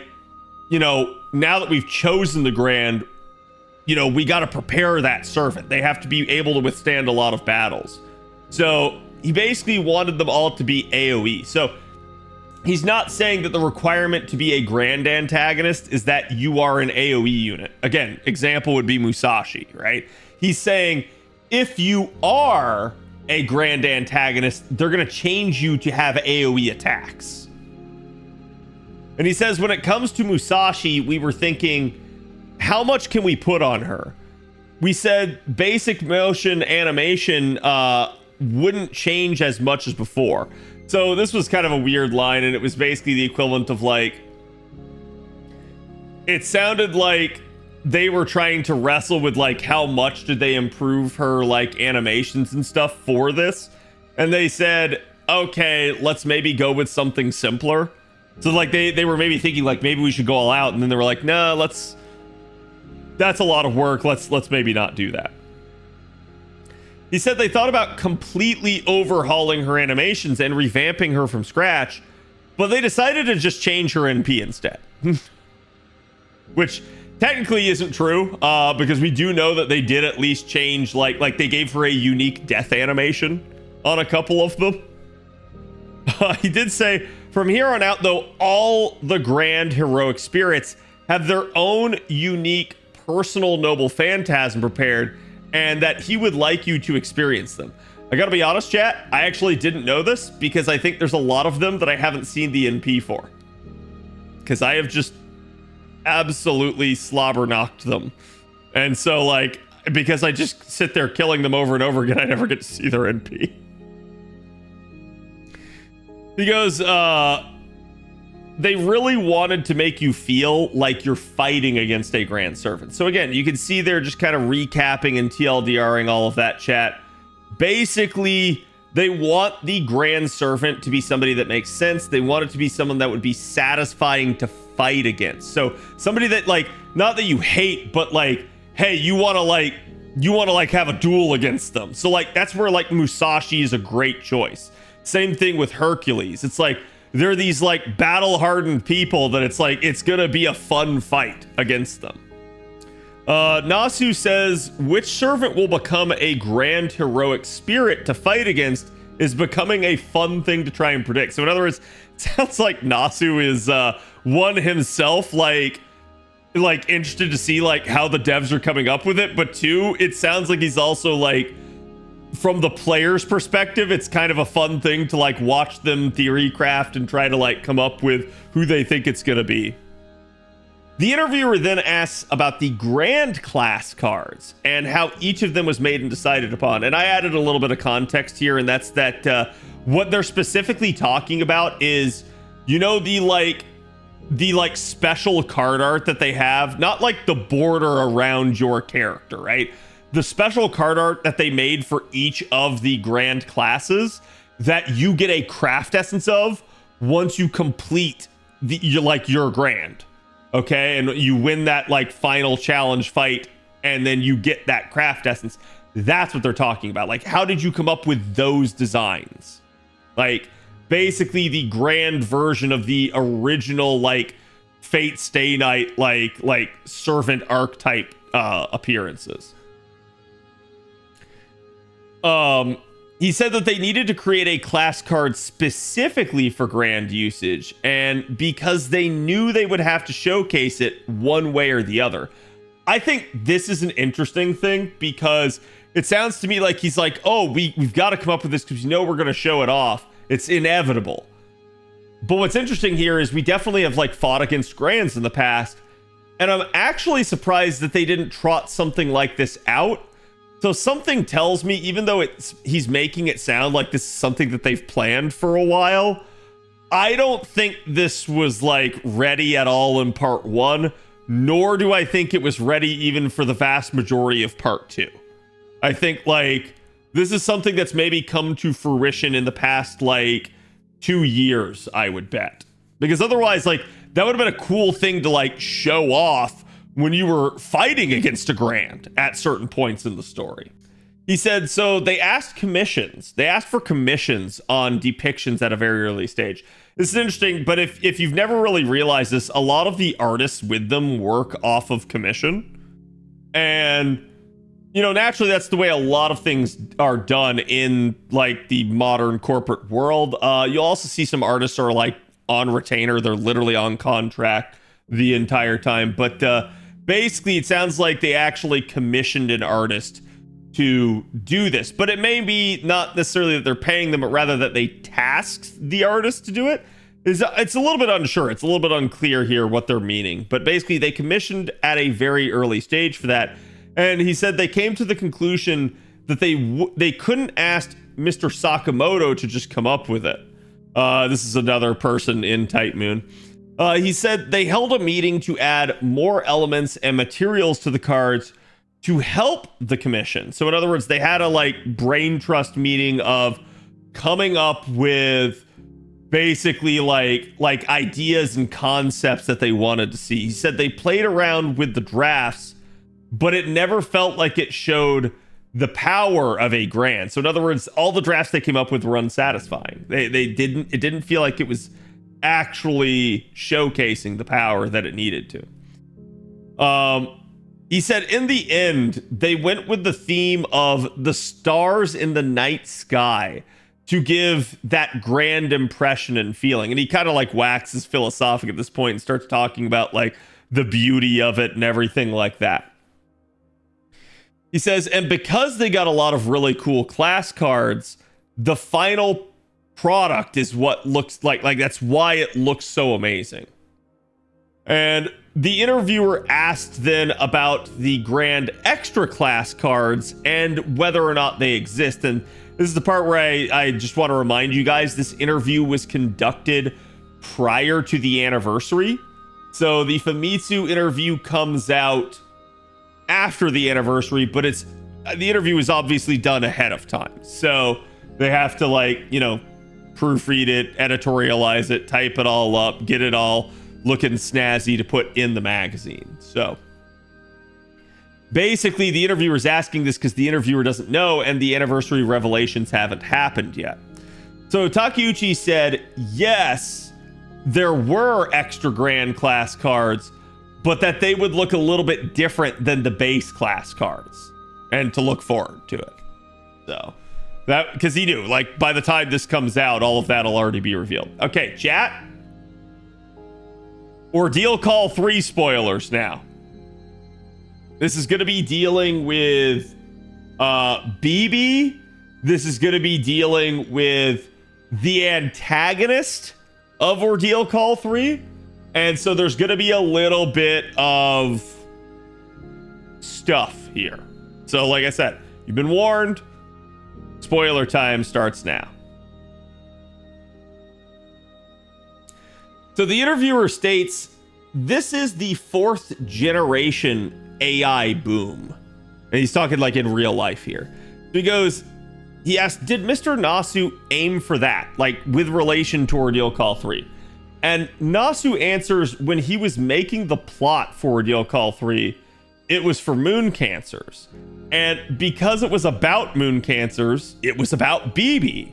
you know, now that we've chosen the grand, you know, we got to prepare that servant. They have to be able to withstand a lot of battles. So he basically wanted them all to be AoE. So he's not saying that the requirement to be a grand antagonist is that you are an AoE unit. Again, example would be Musashi, right? He's saying if you are a grand antagonist, they're going to change you to have AoE attacks. And he says when it comes to Musashi, we were thinking, how much can we put on her? We said basic motion animation wouldn't change as much as before. So this was kind of a weird line, and it was basically the equivalent of like, it sounded like they were trying to wrestle with like how much did they improve her like animations and stuff for this, and they said, okay, let's maybe go with something simpler. So like they were maybe thinking like maybe we should go all out, and then they were like, no, that's a lot of work, let's maybe not do that. He said they thought about completely overhauling her animations and revamping her from scratch, but they decided to just change her NP instead. Which technically isn't true, because we do know that they did at least change, like they gave her a unique death animation on a couple of them. He did say, from here on out, though, all the grand heroic spirits have their own unique personal noble phantasm prepared, and that he would like you to experience them. I gotta be honest, chat, I actually didn't know this because I think there's a lot of them that I haven't seen the NP for. Because I have just absolutely slobber knocked them. And so, like, because I just sit there killing them over and over again, I never get to see their NP. He goes, they really wanted to make you feel like you're fighting against a grand servant. So again, you can see they're just kind of recapping and TLDRing all of that, chat. Basically, they want the grand servant to be somebody that makes sense. They want it to be someone that would be satisfying to fight against. So somebody that, like, not that you hate, but like, hey, you want to like have a duel against them. So like, that's where like Musashi is a great choice. Same thing with Hercules. It's like, they're these like battle-hardened people that it's like, it's gonna be a fun fight against them. Nasu says, which servant will become a grand heroic spirit to fight against is becoming a fun thing to try and predict. So in other words, it sounds like Nasu is one himself, like interested to see like how the devs are coming up with it, but two, it sounds like he's also like, from the player's perspective, it's kind of a fun thing to like watch them theory craft and try to like come up with who they think it's gonna be. The interviewer then asks about the grand class cards and how each of them was made and decided upon. And I added a little bit of context here, and that's that what they're specifically talking about is, you know, the special card art that they have, not like the border around your character, right? The special card art that they made for each of the grand classes that you get a craft essence of once you complete your grand, okay? And you win that like final challenge fight, and then you get that craft essence. That's what they're talking about. Like, how did you come up with those designs? Like, basically the grand version of the original like Fate Stay Night like servant archetype appearances. He said that they needed to create a class card specifically for grand usage, and because they knew they would have to showcase it one way or the other. I think this is an interesting thing because it sounds to me like he's like, oh, we've got to come up with this because we're going to show it off. It's inevitable. But what's interesting here is we definitely have like fought against grands in the past, and I'm actually surprised that they didn't trot something like this out So something tells me, even though he's making it sound like this is something that they've planned for a while, I don't think this was like ready at all in part 1, nor do I think it was ready even for the vast majority of part 2. I think like this is something that's maybe come to fruition in the past like 2 years, I would bet. Because otherwise, like, that would have been a cool thing to like show off when you were fighting against a Grand at certain points in the story. He said, so they asked for commissions on depictions at a very early stage. This is interesting, but if you've never really realized this, a lot of the artists with them work off of commission. And, you know, naturally, that's the way a lot of things are done in like the modern corporate world. You'll also see some artists are like on retainer. They're literally on contract the entire time. But basically, it sounds like they actually commissioned an artist to do this. But it may be not necessarily that they're paying them, but rather that they tasked the artist to do it. It's a little bit unsure. It's a little bit unclear here what they're meaning. But basically, they commissioned at a very early stage for that. And he said they came to the conclusion that they couldn't ask Mr. Sakamoto to just come up with it. This is another person in Type Moon. He said they held a meeting to add more elements and materials to the cards to help the commission. So in other words, they had a like brain trust meeting of coming up with basically like ideas and concepts that they wanted to see. He said they played around with the drafts, but it never felt like it showed the power of a Grand. So in other words, all the drafts they came up with were unsatisfying. It didn't feel like it was actually showcasing the power that it needed to. He said in the end, they went with the theme of the stars in the night sky to give that grand impression and feeling. And he kind of like waxes philosophic at this point and starts talking about like the beauty of it and everything like that. He says, and because they got a lot of really cool class cards, the final product is what looks like that's why it looks so amazing. And the interviewer asked then about the Grand Extra class cards and whether or not they exist. And this is the part where I just want to remind you guys, this interview was conducted prior to the anniversary. So the Famitsu interview comes out after the anniversary, but the interview is obviously done ahead of time. So they have to like, you know, proofread it, editorialize it, type it all up, get it all looking snazzy to put in the magazine. So basically the interviewer is asking this because the interviewer doesn't know and the anniversary revelations haven't happened yet. So Takeuchi said, yes, there were extra Grand class cards, but that they would look a little bit different than the base class cards and to look forward to it. So that, because he knew, like, by the time this comes out, all of that'll already be revealed. Okay, chat. Ordeal Call 3 spoilers now. This is going to be dealing with BB. This is going to be dealing with the antagonist of Ordeal Call 3. And so there's going to be a little bit of stuff here. So like I said, you've been warned. Spoiler time starts now. So the interviewer states, this is the 4th generation AI boom. And he's talking like in real life here. So he asked, did Mr. Nasu aim for that? Like with relation to Ordeal Call 3? And Nasu answers, when he was making the plot for Ordeal Call 3, it was for moon cancers. And because it was about moon cancers, it was about BB.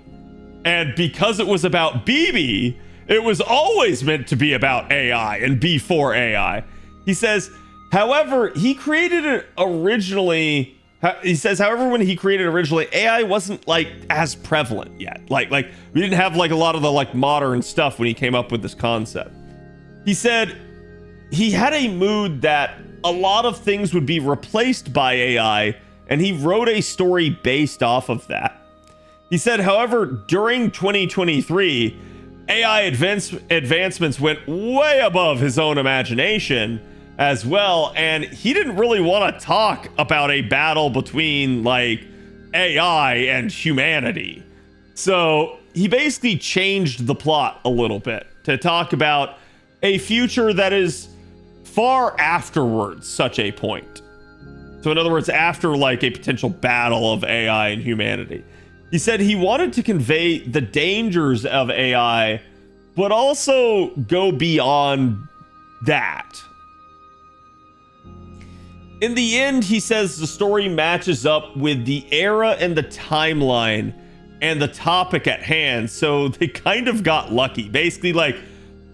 And because it was about BB, it was always meant to be about AI and be for AI. He says, however, he created it originally. He says, however, when he created originally, AI wasn't like as prevalent yet. Like we didn't have like a lot of the like modern stuff when he came up with this concept. He said he had a mood that a lot of things would be replaced by AI, and he wrote a story based off of that. He said, however, during 2023, AI advancements went way above his own imagination, as well. And he didn't really want to talk about a battle between like AI and humanity. So he basically changed the plot a little bit to talk about a future that is far afterwards such a point. So in other words, after like a potential battle of AI and humanity. He said he wanted to convey the dangers of AI, but also go beyond that. In the end, he says the story matches up with the era and the timeline and the topic at hand, so they kind of got lucky. Basically, like,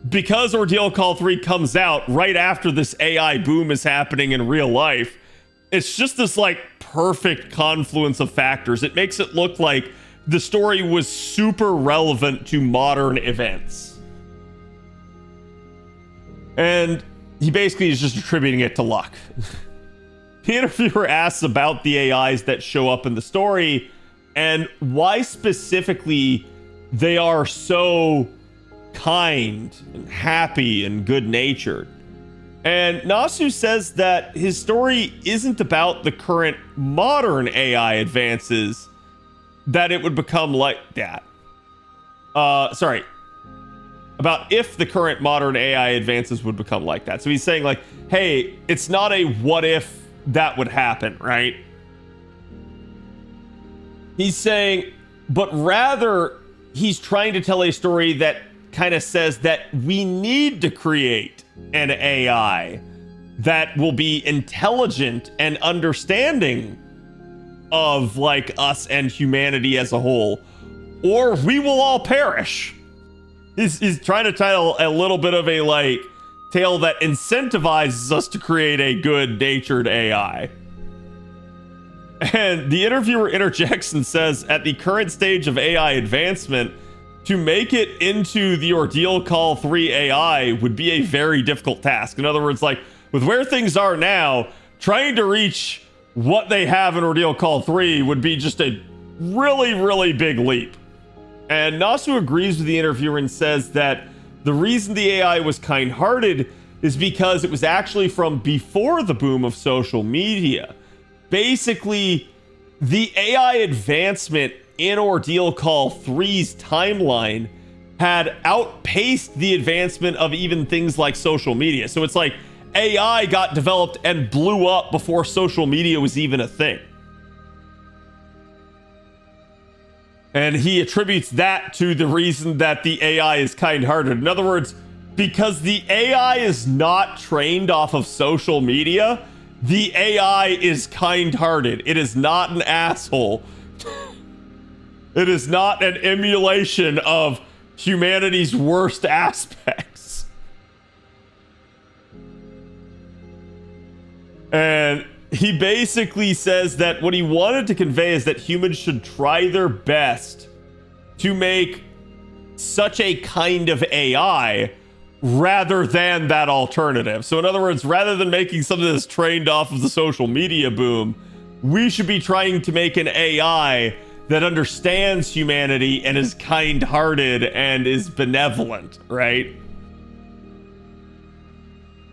because Ordeal Call 3 comes out right after this AI boom is happening in real life, it's just this, like, perfect confluence of factors. It makes it look like the story was super relevant to modern events. And he basically is just attributing it to luck. The interviewer asks about the AIs that show up in the story and why specifically they are so kind and happy and good-natured. And Nasu says that his story isn't about the current modern AI advances, that it would become like that. About if the current modern AI advances would become like that. So he's saying like, hey, it's not a what if that would happen, right? He's saying, but rather he's trying to tell a story that kind of says that we need to create an AI that will be intelligent and understanding of like us and humanity as a whole, or we will all perish. He's trying to tell a little bit of a like tale that incentivizes us to create a good-natured AI. And the interviewer interjects and says, at the current stage of AI advancement, to make it into the Ordeal Call 3 AI would be a very difficult task. In other words, like, with where things are now, trying to reach what they have in Ordeal Call 3 would be just a really, really big leap. And Nasu agrees with the interviewer and says that the reason the AI was kind-hearted is because it was actually from before the boom of social media. Basically, the AI advancement in Ordeal Call 3's timeline had outpaced the advancement of even things like social media. So it's like AI got developed and blew up before social media was even a thing. And he attributes that to the reason that the AI is kind-hearted. In other words, because the AI is not trained off of social media, the AI is kind-hearted. It is not an asshole. It is not an emulation of humanity's worst aspects. And he basically says that what he wanted to convey is that humans should try their best to make such a kind of AI rather than that alternative. So in other words, rather than making something that's trained off of the social media boom, we should be trying to make an AI that understands humanity and is kind-hearted and is benevolent, right?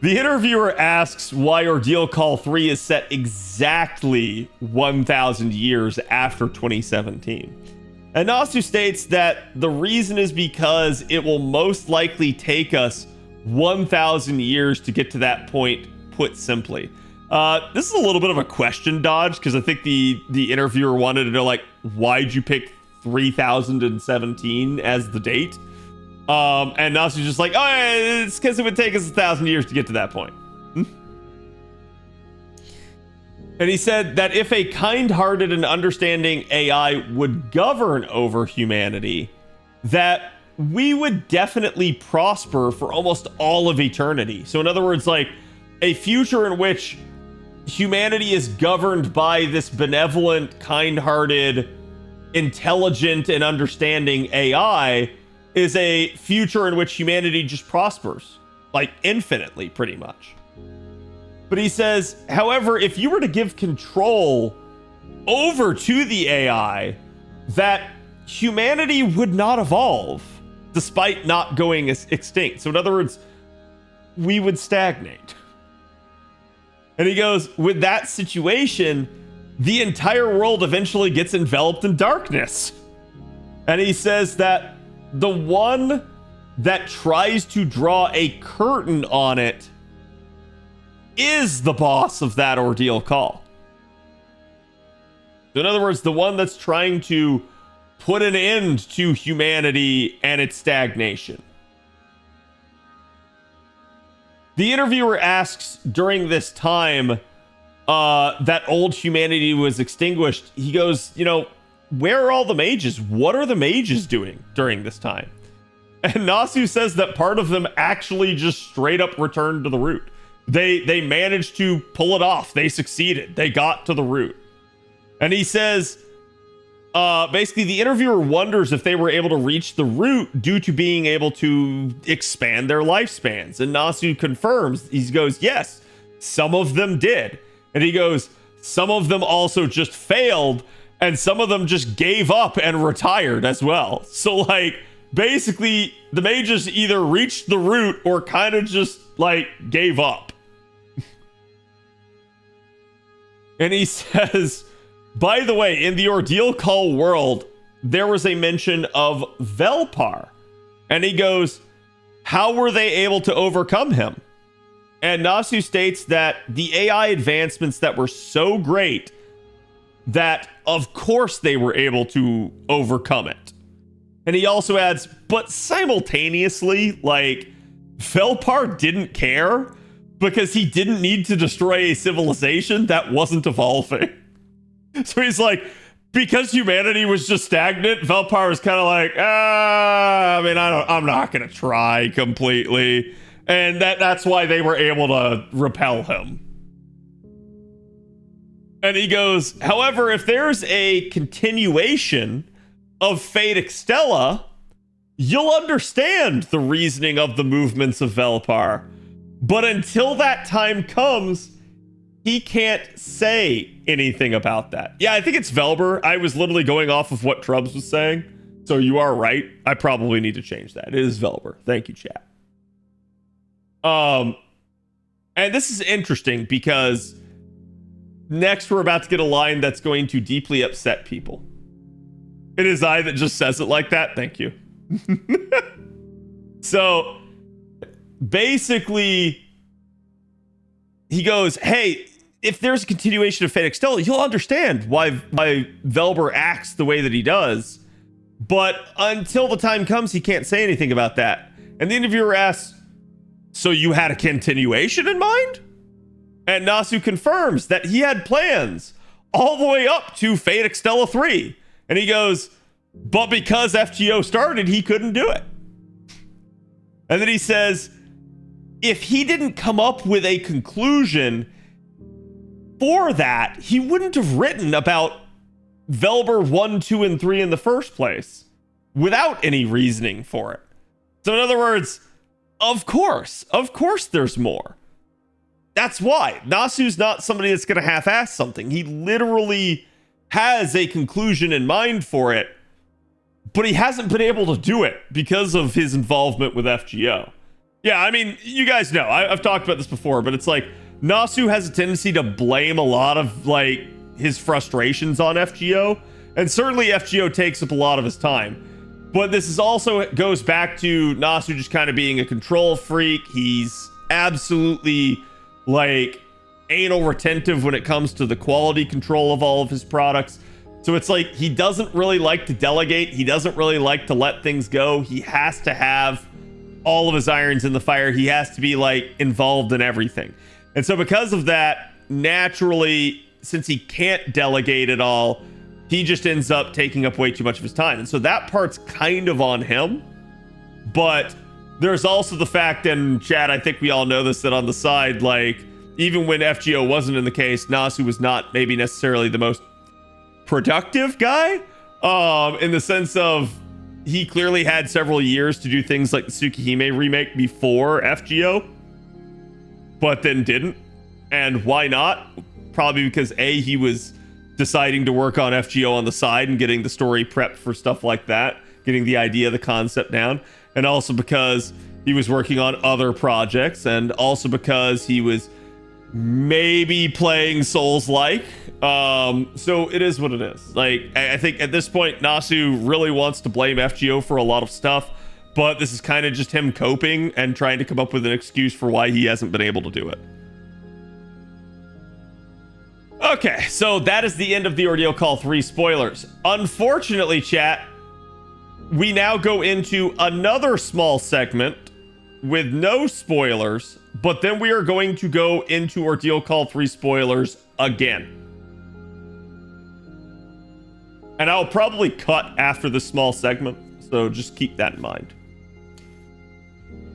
The interviewer asks why Ordeal Call 3 is set exactly 1,000 years after 2017. And Nasu states that the reason is because it will most likely take us 1,000 years to get to that point, put simply. This is a little bit of a question dodge, because I think the interviewer wanted to know, like, why'd you pick 3017 as the date? And Nasu's just like, oh, it's because it would take us 1,000 years to get to that point. And he said that if a kind-hearted and understanding AI would govern over humanity, that we would definitely prosper for almost all of eternity. So in other words, like, a future in which humanity is governed by this benevolent, kind-hearted, intelligent, and understanding AI is a future in which humanity just prospers, like infinitely, pretty much. But he says, however, if you were to give control over to the AI, that humanity would not evolve despite not going extinct. So in other words, we would stagnate. And he goes, with that situation, the entire world eventually gets enveloped in darkness. And he says that the one that tries to draw a curtain on it is the boss of that ordeal call. In other words, the one that's trying to put an end to humanity and its stagnation. The interviewer asks during this time that old humanity was extinguished. He goes, you know, where are all the mages? What are the mages doing during this time? And Nasu says that part of them actually just straight up returned to the root. They managed to pull it off. They succeeded. They got to the root. And he says, basically, the interviewer wonders if they were able to reach the root due to being able to expand their lifespans. And Nasu confirms. He goes, yes, some of them did. And he goes, some of them also just failed, and some of them just gave up and retired as well. So, like, basically, the mages either reached the root or kind of just, like, gave up. And he says, by the way, in the Ordeal Call world, there was a mention of Velpar. And he goes, how were they able to overcome him? And Nasu states that the AI advancements that were so great that, of course, they were able to overcome it. And he also adds, but simultaneously, like, Velpar didn't care because he didn't need to destroy a civilization that wasn't evolving. So he's like, because humanity was just stagnant, Velpar was kind of like, I'm not going to try completely. And that's why they were able to repel him. And he goes, however, if there's a continuation of Fate Extella, you'll understand the reasoning of the movements of Velpar. But until that time comes, he can't say anything about that. Yeah, I think it's Velber. I was literally going off of what Trubs was saying. So you are right. I probably need to change that. It is Velber. Thank you, chat. And this is interesting because next we're about to get a line that's going to deeply upset people. It is I that just says it like that. Thank you. So basically, he goes, hey, if there's a continuation of Fate Extella, you'll understand why Velber acts the way that he does. But until the time comes, he can't say anything about that. And the interviewer asks, so you had a continuation in mind? And Nasu confirms that he had plans all the way up to Fate Extella 3. And he goes, but because FGO started, he couldn't do it. And then he says, if he didn't come up with a conclusion for that, he wouldn't have written about Velber 1, 2, and 3 in the first place without any reasoning for it. So in other words, of course there's more. That's why Nasu's not somebody that's going to half-ass something. He literally has a conclusion in mind for it, but he hasn't been able to do it because of his involvement with FGO. Yeah, I mean, you guys know, I've talked about this before, but it's like Nasu has a tendency to blame a lot of like his frustrations on FGO, and certainly FGO takes up a lot of his time. But this is also goes back to Nasu just kind of being a control freak. He's absolutely like anal retentive when it comes to the quality control of all of his products. So it's like he doesn't really like to delegate. He doesn't really like to let things go. He has to have all of his irons in the fire. He has to be like involved in everything. And so because of that, naturally, since he can't delegate at all, he just ends up taking up way too much of his time. And so that part's kind of on him. But there's also the fact, and Chad, I think we all know this, that on the side, like, even when FGO wasn't in the case, Nasu was not maybe necessarily the most productive guy, in the sense of he clearly had several years to do things like the Tsukihime remake before FGO, but then didn't. And why not? Probably because A, he was deciding to work on FGO on the side and getting the story prepped for stuff like that, getting the idea, the concept down, and also because he was working on other projects, and also because he was maybe playing Souls-like. So it is what it is. Like, I think at this point, Nasu really wants to blame FGO for a lot of stuff, but this is kind of just him coping and trying to come up with an excuse for why he hasn't been able to do it. Okay, so that is the end of the Ordeal Call 3 spoilers. Unfortunately, chat, we now go into another small segment with no spoilers, but then we are going to go into Ordeal Call 3 spoilers again. And I'll probably cut after this small segment, so just keep that in mind.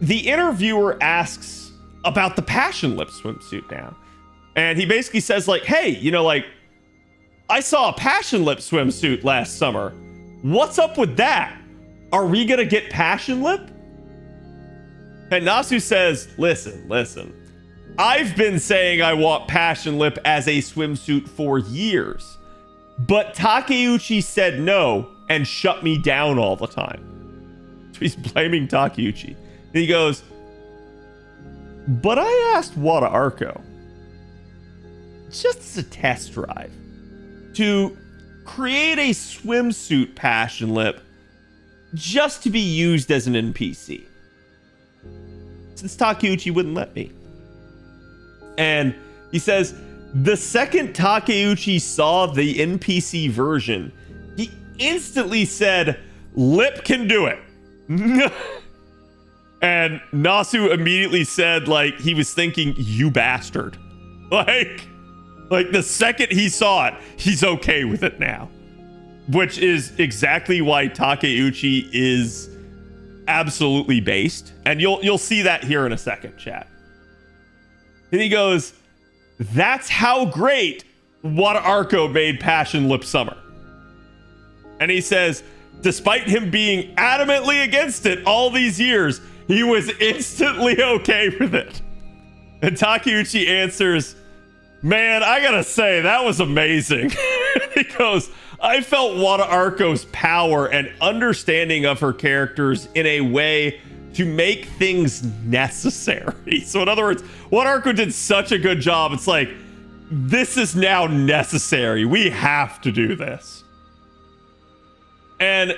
The interviewer asks about the Passion Lip swimsuit now. And he basically says, like, hey, you know, like, I saw a Passion Lip swimsuit last summer. What's up with that? Are we gonna get Passion Lip? And Nasu says, listen. I've been saying I want Passion Lip as a swimsuit for years. But Takeuchi said no and shut me down all the time. So he's blaming Takeuchi. And he goes, but I asked Wada Arco, just as a test drive, to create a swimsuit Passion Lip just to be used as an NPC. Since Takeuchi wouldn't let me. And he says, the second Takeuchi saw the NPC version, he instantly said, Lip can do it. And Nasu immediately said, like, he was thinking, you bastard. Like the second he saw it, he's okay with it now. Which is exactly why Takeuchi is absolutely based. And you'll see that here in a second, chat. And he goes, that's how great Wada Arco made Passion Lip Summer. And he says, despite him being adamantly against it all these years, he was instantly okay with it. And Takeuchi answers, man, I gotta say, that was amazing. He goes, I felt Wada Arco's power and understanding of her characters in a way to make things necessary. So in other words, Wada Arco did such a good job. It's like, this is now necessary. We have to do this. And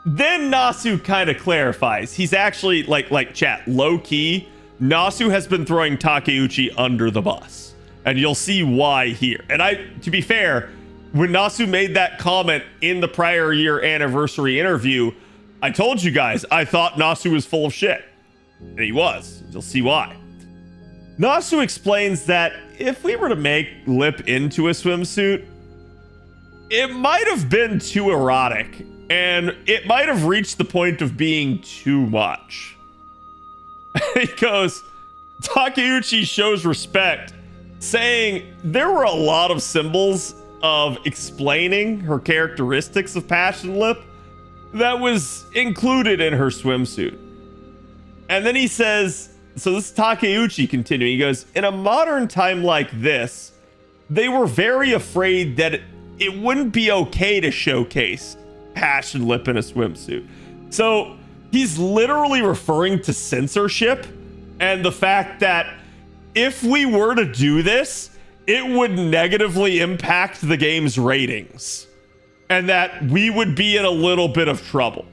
then Nasu kind of clarifies. He's actually, like chat, low-key, Nasu has been throwing Takeuchi under the bus. And you'll see why here. And to be fair, when Nasu made that comment in the prior year anniversary interview, I told you guys, I thought Nasu was full of shit. And he was. You'll see why. Nasu explains that if we were to make Lip into a swimsuit, it might have been too erotic. And it might have reached the point of being too much. He goes, Takeuchi shows respect, saying there were a lot of symbols of explaining her characteristics of Passion Lip that was included in her swimsuit. And then he says, so this is Takeuchi continuing, he goes, in a modern time like this, they were very afraid that it wouldn't be okay to showcase Passion Lip in a swimsuit. So he's literally referring to censorship and the fact that if we were to do this, it would negatively impact the game's ratings and that we would be in a little bit of trouble.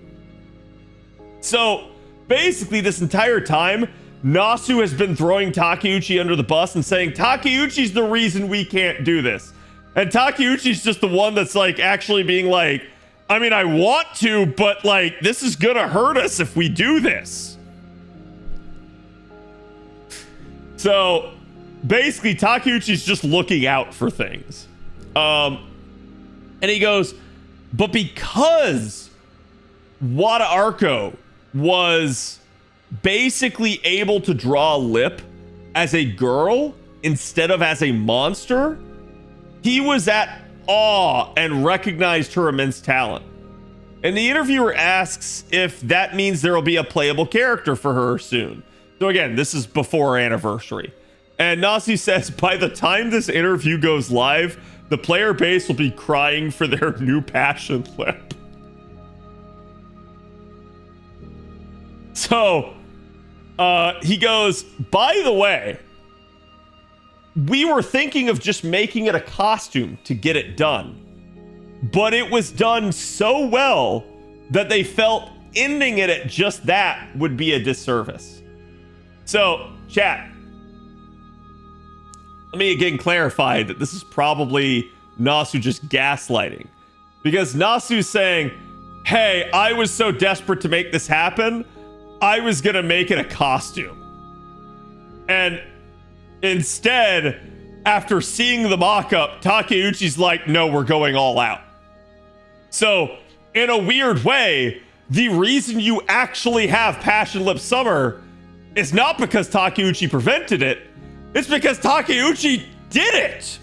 So basically this entire time, Nasu has been throwing Takeuchi under the bus and saying, Takeuchi's the reason we can't do this. And Takeuchi's just the one that's like actually being like, I mean, I want to, but like, this is gonna hurt us if we do this. So basically Takeuchi's just looking out for things. And he goes, but because Wada Arco was basically able to draw Lip as a girl instead of as a monster, he was at awe and recognized her immense talent. And the interviewer asks if that means there will be a playable character for her soon. So again, this is before anniversary. And Nasu says by the time this interview goes live, the player base will be crying for their new Passion Lip. So he goes, by the way, we were thinking of just making it a costume to get it done. But it was done so well that they felt ending it at just that would be a disservice. So, chat, let me again clarify that this is probably Nasu just gaslighting. Because Nasu's saying, hey, I was so desperate to make this happen, I was gonna make it a costume. And instead, after seeing the mock-up, Takeuchi's like, no, we're going all out. So, in a weird way, the reason you actually have Passion Lip Summer is not because Takeuchi prevented it, it's because Takeuchi did it.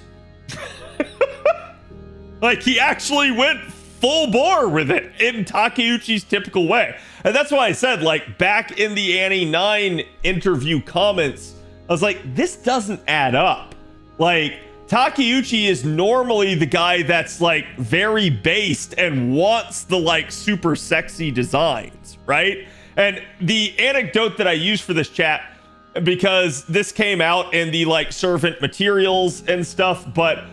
Like, he actually went full bore with it in Takeuchi's typical way. And that's why I said, like, back in the Annie 9 interview comments, I was like, this doesn't add up. Like, Takeuchi is normally the guy that's, like, very based and wants the, like, super sexy designs, right? And the anecdote that I use for this chat, because this came out in the, like, servant materials and stuff, but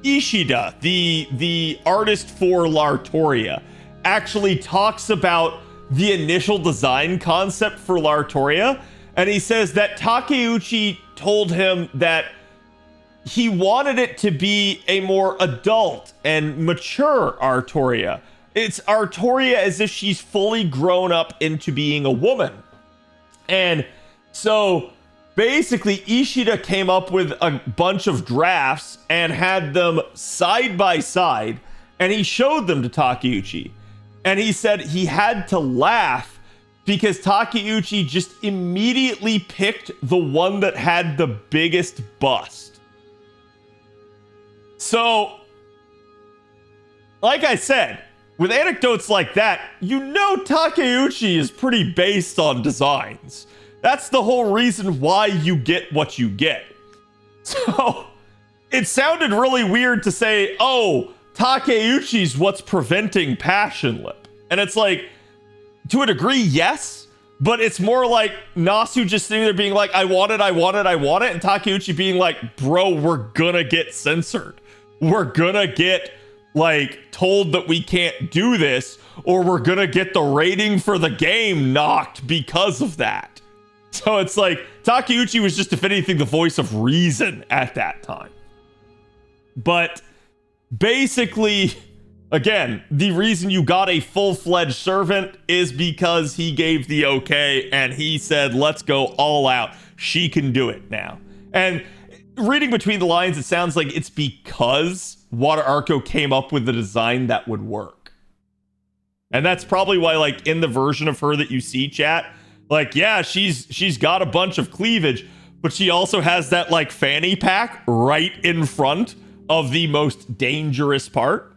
Ishida, the artist for Lartoria, actually talks about the initial design concept for Lartoria, and he says that Takeuchi told him that he wanted it to be a more adult and mature Artoria. It's Artoria as if she's fully grown up into being a woman. And so basically Ishida came up with a bunch of drafts and had them side by side, and he showed them to Takeuchi. And he said he had to laugh because Takeuchi just immediately picked the one that had the biggest bust. So, like I said, with anecdotes like that, you know Takeuchi is pretty based on designs. That's the whole reason why you get what you get. So, it sounded really weird to say, oh, Takeuchi's what's preventing Passion Lip. And it's like, to a degree, yes, but it's more like Nasu just sitting there being like, I want it, and Takeuchi being like, bro, we're gonna get censored. We're gonna get, like, told that we can't do this, or we're gonna get the rating for the game knocked because of that. So it's like, Takeuchi was just, if anything, the voice of reason at that time. But basically, again, the reason you got a full-fledged servant is because he gave the okay and he said, let's go all out. She can do it now. And reading between the lines, it sounds like it's because Water Arco came up with the design that would work. And that's probably why, like, in the version of her that you see, chat, like, yeah, she's got a bunch of cleavage, but she also has that, like, fanny pack right in front of the most dangerous part.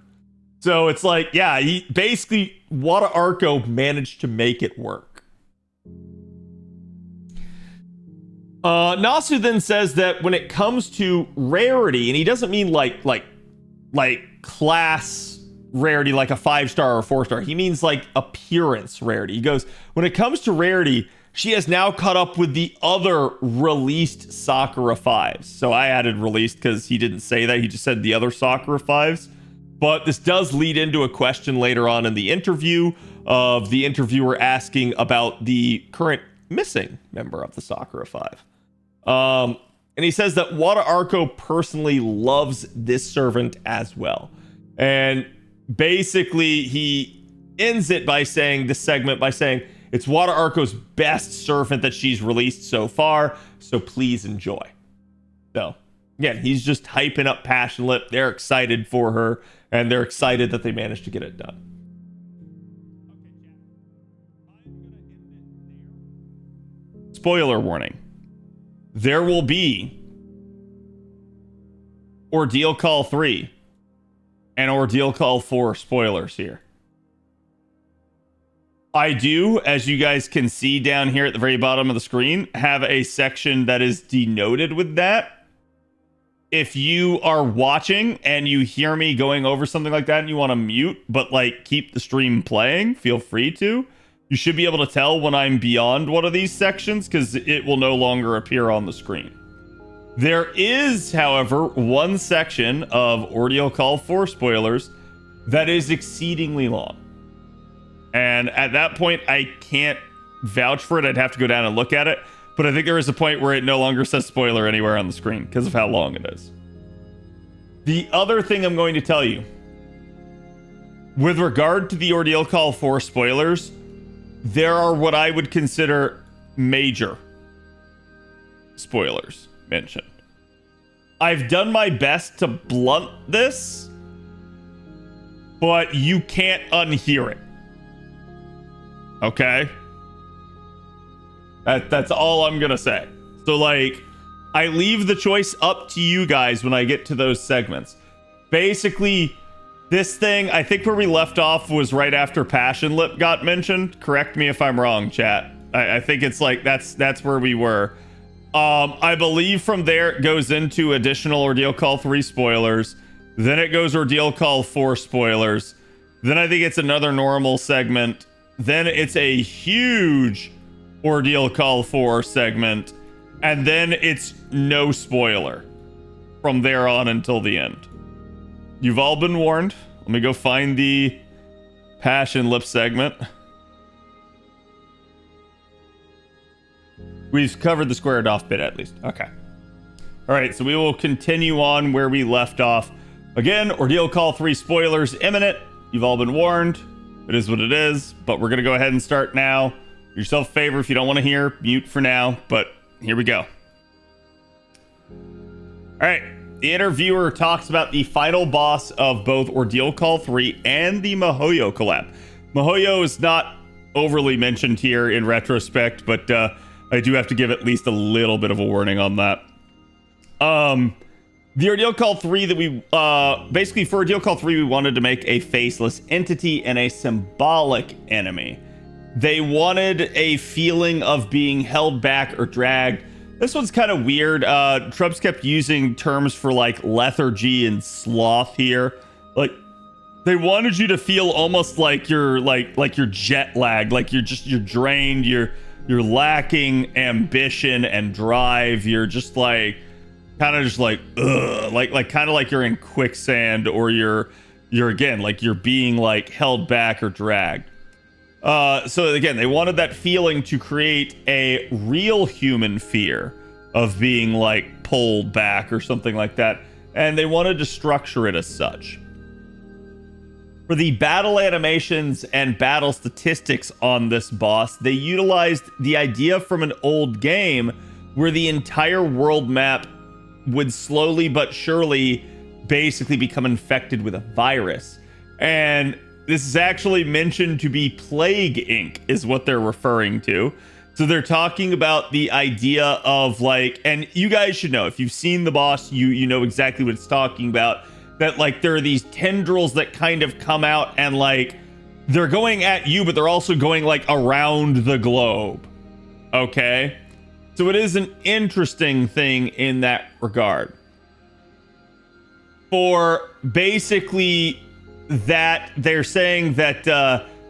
So it's like, yeah, he basically, Water Arco managed to make it work. Nasu then says that when it comes to rarity, and he doesn't mean like class rarity, like a 5-star or 4-star. He means like appearance rarity. He goes, when it comes to rarity, she has now caught up with the other released Sakura 5s. So I added released because he didn't say that. He just said the other Sakura 5s. But this does lead into a question later on in the interview of the interviewer asking about the current missing member of the Sakura 5. And he says that Wada Arco personally loves this servant as well. And basically, he ends it by saying, this segment by saying, it's Wada Arco's best servant that she's released so far, so please enjoy. So, again, he's just hyping up Passion Lip. They're excited for her, and they're excited that they managed to get it done. Spoiler warning. There will be Ordeal Call 3 and Ordeal Call 4 spoilers here. I do, as you guys can see down here at the very bottom of the screen, have a section that is denoted with that. If you are watching and you hear me going over something like that and you want to mute, but like keep the stream playing, feel free to. You should be able to tell when I'm beyond one of these sections because it will no longer appear on the screen. There is, however, one section of Ordeal Call 4 spoilers that is exceedingly long. And at that point, I can't vouch for it. I'd have to go down and look at it. But I think there is a point where it no longer says spoiler anywhere on the screen because of how long it is. The other thing I'm going to tell you, with regard to the Ordeal Call 4 spoilers, there are what I would consider major spoilers mentioned. I've done my best to blunt this, but you can't unhear it. Okay? That's all I'm gonna say. So, like, I leave the choice up to you guys when I get to those segments. Basically, this thing, I think where we left off was right after Passion Lip got mentioned. Correct me if I'm wrong, chat. I think it's like that's where we were. I believe from there it goes into additional Ordeal Call 3 spoilers. Then it goes Ordeal Call 4 spoilers. Then I think it's another normal segment. Then it's a huge Ordeal Call 4 segment. And then it's no spoiler from there on until the end. You've all been warned. Let me go find the Passion Lip segment. We've covered the squared off bit at least. Okay. All right, so we will continue on where we left off. Again, Ordeal Call 3 spoilers imminent. You've all been warned. It is what it is, but we're going to go ahead and start now. Do yourself a favor if you don't want to hear, mute for now, but here we go. All right. The interviewer talks about the final boss of both Ordeal Call 3 and the MiHoYo collab. MiHoYo is not overly mentioned here in retrospect, but I do have to give at least a little bit of a warning on that. The Ordeal Call 3 that we basically for Ordeal Call 3 we wanted to make a faceless entity and a symbolic enemy. They wanted a feeling of being held back or dragged. This one's kind of weird. Trubs kept using terms for like lethargy and sloth here. Like they wanted you to feel almost like you're like you're jet lagged, like you're drained, you're lacking ambition and drive. You're just like kind of just like ugh, like kind of like you're in quicksand, or you're again like you're being like held back or dragged. So again, they wanted that feeling to create a real human fear of being like pulled back or something like that, and they wanted to structure it as such. For the battle animations and battle statistics on this boss, they utilized the idea from an old game where the entire world map would slowly but surely basically become infected with a virus. And this is actually mentioned to be Plague Inc. is what they're referring to. So they're talking about the idea of like, and you guys should know, if you've seen the boss, you know exactly what it's talking about. That like there are these tendrils that kind of come out and like they're going at you, but they're also going like around the globe. Okay? So it is an interesting thing in that regard. For basically that, they're saying that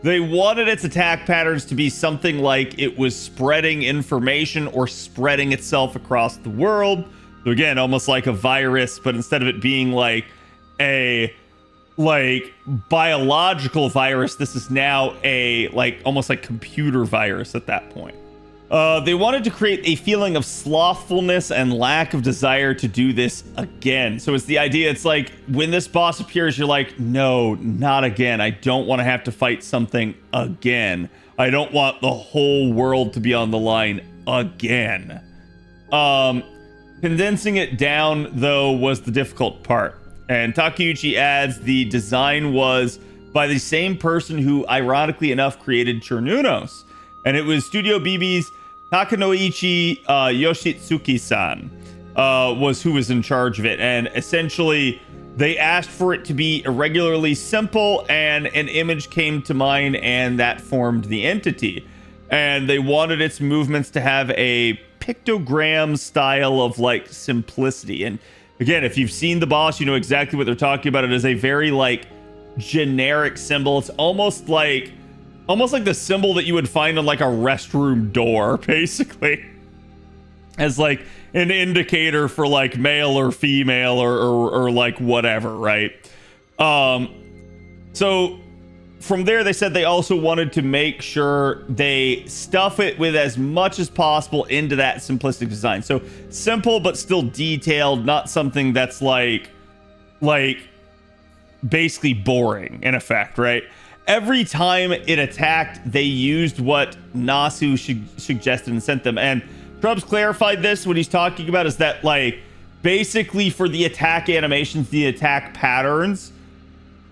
they wanted its attack patterns to be something like it was spreading information or spreading itself across the world. So again, almost like a virus, but instead of it being like a like biological virus, this is now a like almost like computer virus at that point. They wanted to create a feeling of slothfulness and lack of desire to do this again. So it's the idea, it's like when this boss appears, you're like, no, not again. I don't want to have to fight something again. I don't want the whole world to be on the line again. Condensing it down, though, was the difficult part. And Takeuchi adds the design was by the same person who, ironically enough, created Chernunos. And it was Studio BB's Takanoichi Yoshitsuki-san was who was in charge of it. And essentially, they asked for it to be irregularly simple, and an image came to mind, and that formed the entity. And they wanted its movements to have a pictogram style of like simplicity. And again, if you've seen the boss, you know exactly what they're talking about. It is a very like generic symbol. It's almost like the symbol that you would find on like a restroom door, basically. as like an indicator for like male or female or like whatever, right? So from there, they said they also wanted to make sure they stuff it with as much as possible into that simplistic design. So simple, but still detailed, not something that's like basically boring in effect, right? Every time it attacked, they used what Nasu suggested and sent them. And Trubs clarified this. What he's talking about is that, like, basically for the attack animations, the attack patterns,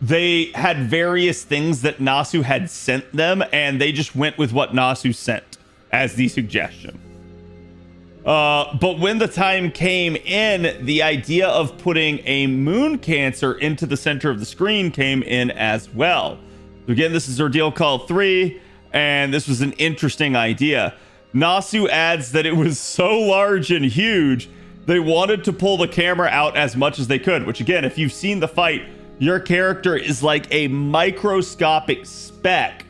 they had various things that Nasu had sent them, and they just went with what Nasu sent as the suggestion. But when the time came in, the idea of putting a moon cancer into the center of the screen came in as well. So again, this is Ordeal Call 3, and this was an interesting idea. Nasu adds that it was so large and huge, they wanted to pull the camera out as much as they could, which again, if you've seen the fight, your character is like a microscopic speck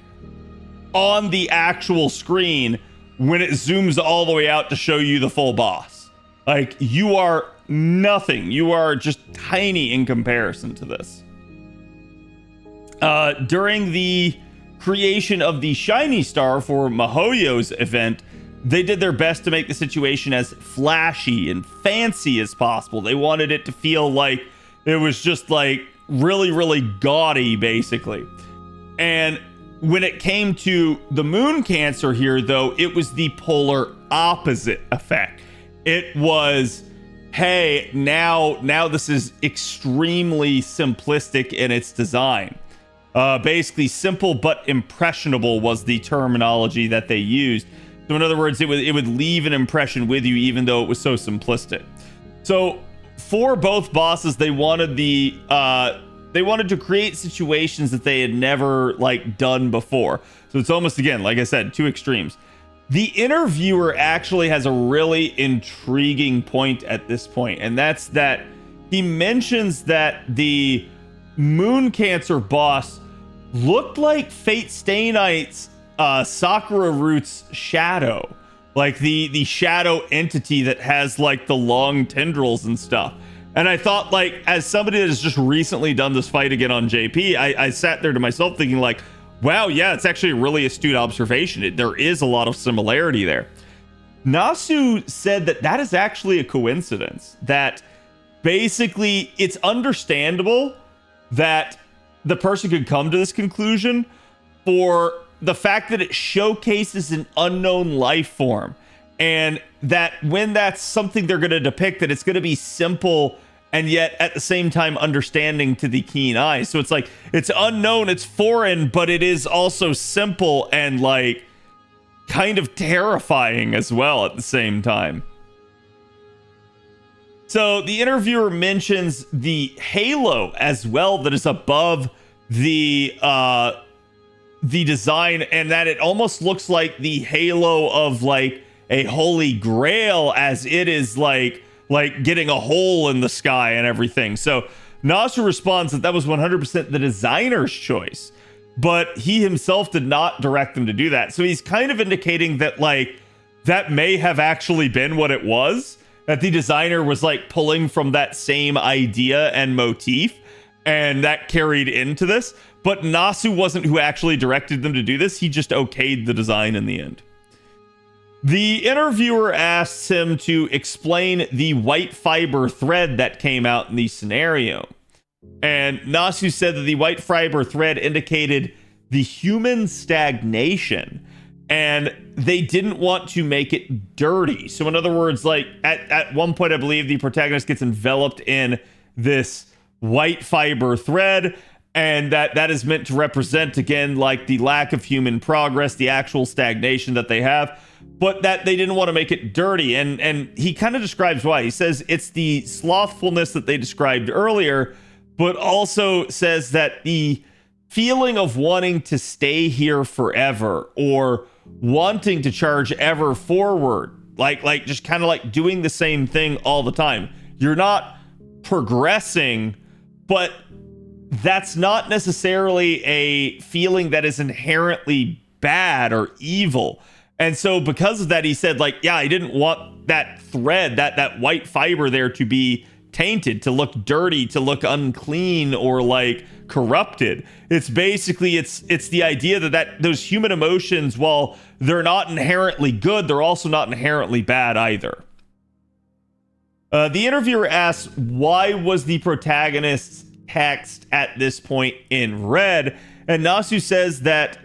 on the actual screen when it zooms all the way out to show you the full boss. Like, you are nothing. You are just tiny in comparison to this. During the creation of the shiny star for Mihoyo's event, they did their best to make the situation as flashy and fancy as possible. They wanted it to feel like it was just like really, really gaudy, basically. And when it came to the moon cancer here, though, it was the polar opposite effect. It was, hey, now this is extremely simplistic in its design. Basically, simple but impressionable was the terminology that they used. So in other words, it would leave an impression with you, even though it was so simplistic. So for both bosses, they wanted to create situations that they had never like done before. So it's almost, again, like I said, two extremes. The interviewer actually has a really intriguing point at this point, and that's that he mentions that the moon cancer boss looked like Fate Stay Night's Sakura Root's shadow, like the shadow entity that has like the long tendrils and stuff. And I thought, like, as somebody that has just recently done this fight again on JP, I sat there to myself thinking like, wow, yeah, it's actually a really astute observation. There is a lot of similarity there. Nasu said that is actually a coincidence, that basically it's understandable that the person could come to this conclusion for the fact that it showcases an unknown life form, and that when that's something they're going to depict, that it's going to be simple and yet at the same time understanding to the keen eye. So it's like, it's unknown, it's foreign, but it is also simple and like kind of terrifying as well at the same time. So the interviewer mentions the halo as well that is above the design, and that it almost looks like the halo of like a holy grail, as it is like getting a hole in the sky and everything. So Nasu responds that was 100% the designer's choice, but he himself did not direct them to do that. So he's kind of indicating that like that may have actually been what it was, that the designer was like pulling from that same idea and motif, and that carried into this. But Nasu wasn't who actually directed them to do this. He just okayed the design in the end. The interviewer asks him to explain the white fiber thread that came out in the scenario. And Nasu said that the white fiber thread indicated the human stagnation, and they didn't want to make it dirty. So in other words, like at one point, I believe the protagonist gets enveloped in this white fiber thread, and that is meant to represent, again, like the lack of human progress, the actual stagnation that they have, but that they didn't want to make it dirty. And he kind of describes why. He says it's the slothfulness that they described earlier, but also says that the feeling of wanting to stay here forever, or wanting to charge ever forward, like just kind of like doing the same thing all the time. You're not progressing, but that's not necessarily a feeling that is inherently bad or evil. And so because of that, he said, like, yeah, I didn't want that thread, that white fiber there to be tainted, to look dirty, to look unclean or like corrupted. It's basically it's the idea that those human emotions, while they're not inherently good, they're also not inherently bad either. The interviewer asks, why was the protagonist's text at this point in red? And Nasu says that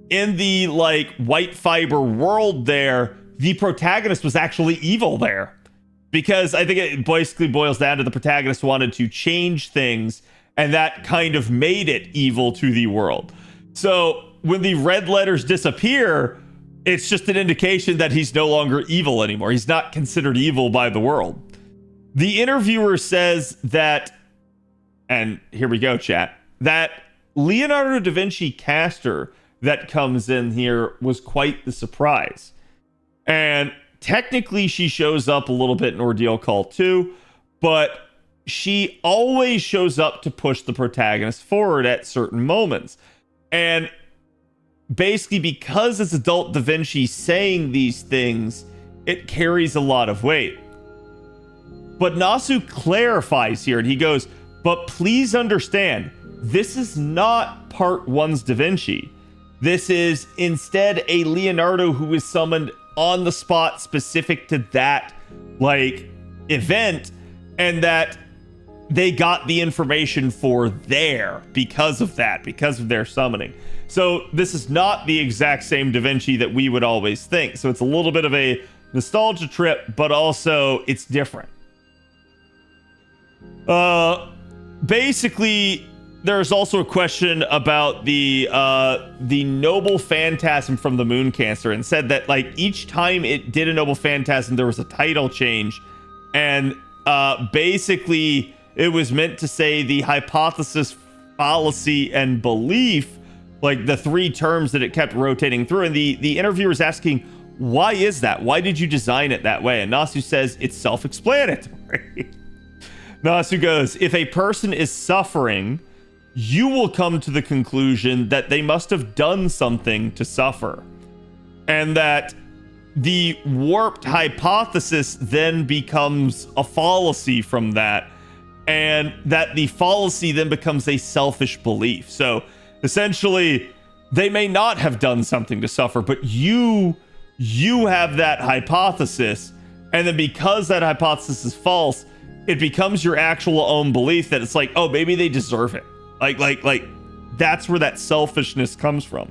in the like white fiber world there, the protagonist was actually evil there. Because I think it basically boils down to the protagonist wanted to change things, and that kind of made it evil to the world. So when the red letters disappear, it's just an indication that he's no longer evil anymore. He's not considered evil by the world. The interviewer says that, and here we go, chat, that Leonardo da Vinci caster that comes in here was quite the surprise. And technically she shows up a little bit in Ordeal Call 2, but she always shows up to push the protagonist forward at certain moments. And basically because it's adult Da Vinci saying these things, it carries a lot of weight. But Nasu clarifies here, and he goes, but please understand, this is not part 1's Da Vinci. This is instead a Leonardo who is summoned on the spot specific to that like event, and that they got the information for there because of that, because of their summoning. So this is not the exact same Da Vinci that we would always think. So it's a little bit of a nostalgia trip, but also it's different. Basically, there's also a question about the noble phantasm from the Moon Cancer, and said that like each time it did a noble phantasm, there was a title change, and basically it was meant to say the hypothesis, fallacy, and belief, like the three terms that it kept rotating through. And the interviewer is asking, why is that? Why did you design it that way? And Nasu says it's self-explanatory. Nasu goes, if a person is suffering, you will come to the conclusion that they must have done something to suffer. And that the warped hypothesis then becomes a fallacy from that. And that the fallacy then becomes a selfish belief. So essentially, they may not have done something to suffer, but you have that hypothesis. And then because that hypothesis is false, it becomes your actual own belief that it's like, oh, maybe they deserve it. Like that's where that selfishness comes from.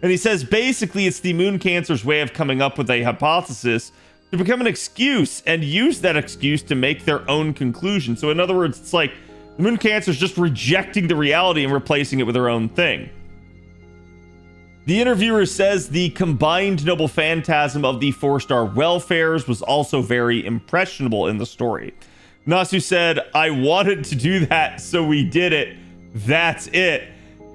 And he says, basically, it's the Moon Cancer's way of coming up with a hypothesis to become an excuse and use that excuse to make their own conclusion. So in other words, it's like the Moon Cancer's just rejecting the reality and replacing it with their own thing. The interviewer says the combined noble phantasm of the 4-star welfares was also very impressionable in the story. Nasu said, I wanted to do that, so we did it. That's it.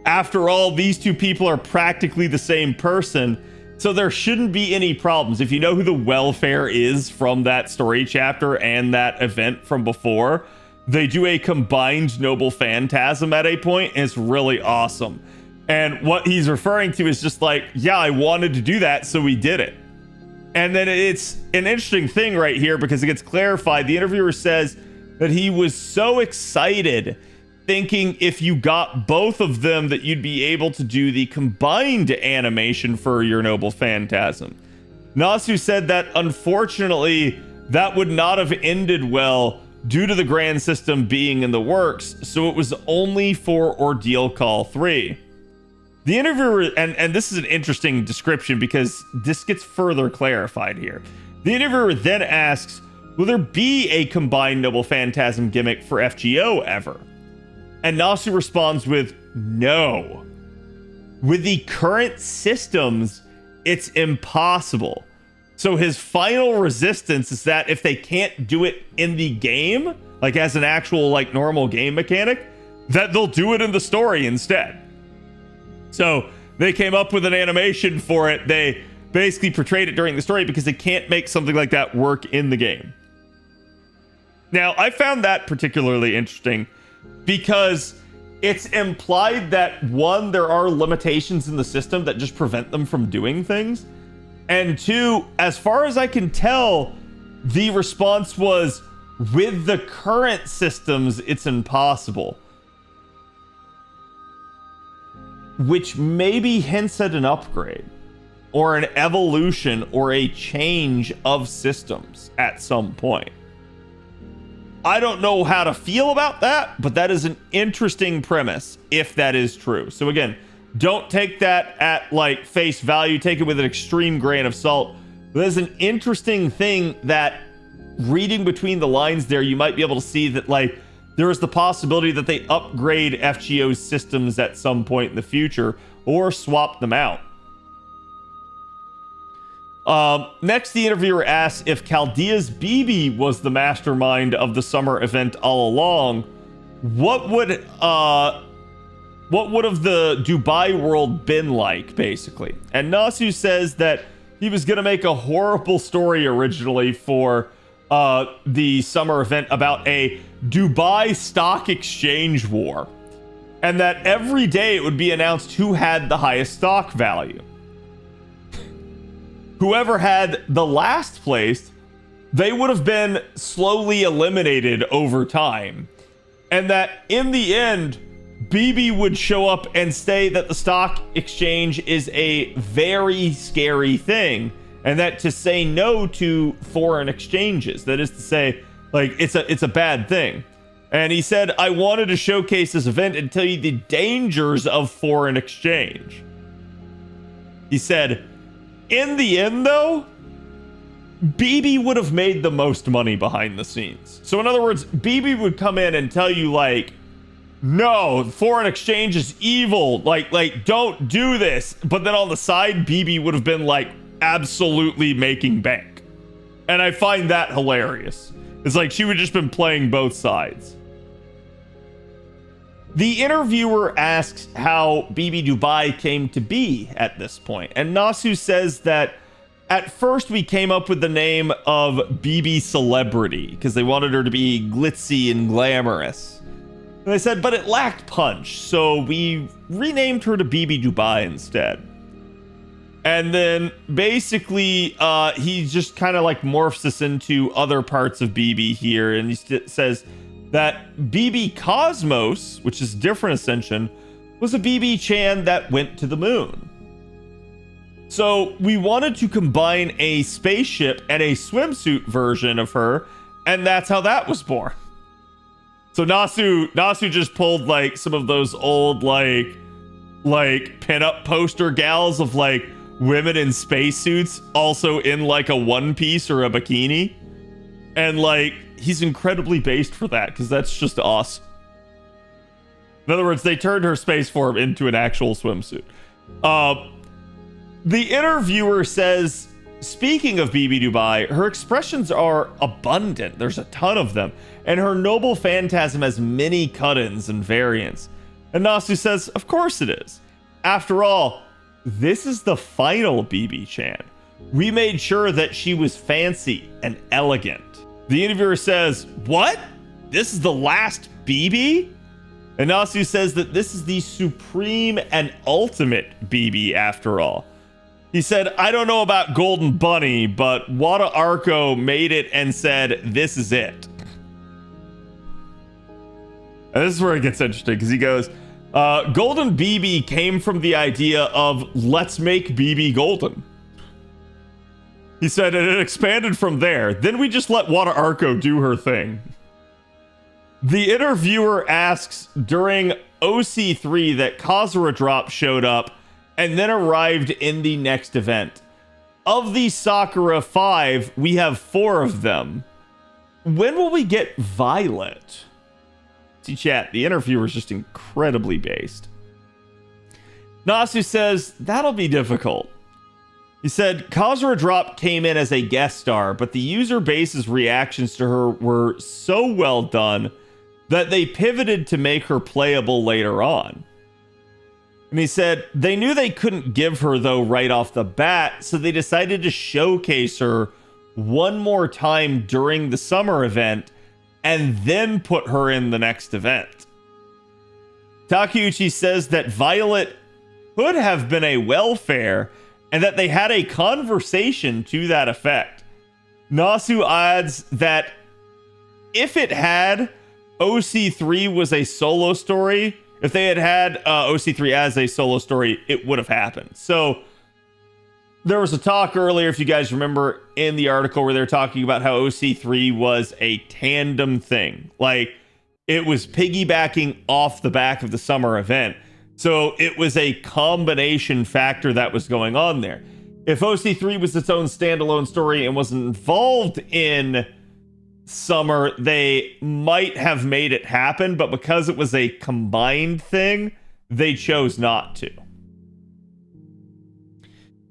After all, these two people are practically the same person, so there shouldn't be any problems. If you know who the welfare is from that story chapter and that event from before, they do a combined noble phantasm at a point, and it's really awesome. And what he's referring to is just like, yeah, I wanted to do that, so we did it. And then it's an interesting thing right here because it gets clarified. The interviewer says that he was so excited thinking if you got both of them that you'd be able to do the combined animation for your noble phantasm. Nasu said that unfortunately that would not have ended well due to the grand system being in the works, so it was only for Ordeal Call 3. The interviewer, and this is an interesting description because this gets further clarified here. The interviewer then asks, will there be a combined noble phantasm gimmick for FGO ever? And Nasu responds with, no. With the current systems, it's impossible. So his final resistance is that if they can't do it in the game, like as an actual like normal game mechanic, that they'll do it in the story instead. So they came up with an animation for it. They basically portrayed it during the story because they can't make something like that work in the game. Now, I found that particularly interesting because it's implied that, one, there are limitations in the system that just prevent them from doing things. And two, as far as I can tell, the response was, with the current systems, it's impossible. Which maybe hints at an upgrade, or an evolution, or a change of systems at some point. I don't know how to feel about that, but that is an interesting premise, if that is true. So again, don't take that at like face value, take it with an extreme grain of salt. There's an interesting thing that, reading between the lines there, you might be able to see that like there is the possibility that they upgrade FGO's systems at some point in the future, or swap them out. Next, the interviewer asks if Chaldea's BB was the mastermind of the summer event all along. What would have the Dubai world been like, basically? And Nasu says that he was going to make a horrible story originally for the summer event about a Dubai stock exchange war, and that every day it would be announced who had the highest stock value. Whoever had the last place, they would have been slowly eliminated over time. And that in the end, BB would show up and say that the stock exchange is a very scary thing, and that to say no to foreign exchanges, that is to say, like, it's a bad thing. And he said, I wanted to showcase this event and tell you the dangers of foreign exchange. He said, in the end, though, BB would have made the most money behind the scenes. So in other words, BB would come in and tell you, like, no, foreign exchange is evil. Like, don't do this. But then on the side, BB would have been, like, absolutely making bank. And I find that hilarious. It's like she would just been playing both sides. The interviewer asks how BB Dubai came to be at this point, and Nasu says that at first we came up with the name of BB Celebrity because they wanted her to be glitzy and glamorous. And they said, but it lacked punch, so we renamed her to BB Dubai instead. And then basically he just kind of like morphs us into other parts of BB here, and he says that BB Cosmos, which is a different ascension, was a BB Chan that went to the moon. So we wanted to combine a spaceship and a swimsuit version of her, and that's how that was born. So Nasu just pulled like some of those old like pinup poster gals of like women in spacesuits, also in like a one piece or a bikini, and like he's incredibly based for that because that's just awesome. In other words, they turned her space form into an actual swimsuit. The interviewer says, speaking of BB Dubai, her expressions are abundant. There's a ton of them. And her noble phantasm has many cut-ins and variants. And Nasu says, of course it is. After all, this is the final BB Chan. We made sure that she was fancy and elegant. The interviewer says, what? This is the last BB? And Nasu says that this is the supreme and ultimate BB after all. He said, I don't know about Golden Bunny, but Wada Arco made it and said, this is it. And this is where it gets interesting, because he goes, Golden BB came from the idea of let's make BB golden. He said, and it expanded from there. Then we just let Wada Arco do her thing. The interviewer asks during OC3 that Kazura Drop showed up and then arrived in the next event. Of the Sakura 5, we have 4 of them. When will we get Violet? See, chat, the interviewer is just incredibly based. Nasu says, that'll be difficult. He said, Kazura Drop came in as a guest star, but the user base's reactions to her were so well done that they pivoted to make her playable later on. And he said, they knew they couldn't give her, though, right off the bat, so they decided to showcase her one more time during the summer event and then put her in the next event. Takeuchi says that Violet could have been a welfare and that they had a conversation to that effect. Nasu adds that if it had OC3 was a solo story, if they had OC3 as a solo story, it would have happened. So there was a talk earlier, if you guys remember, in the article where they're talking about how OC3 was a tandem thing. Like, it was piggybacking off the back of the summer event. So it was a combination factor that was going on there. If OC3 was its own standalone story and wasn't involved in summer, they might have made it happen, but because it was a combined thing, they chose not to.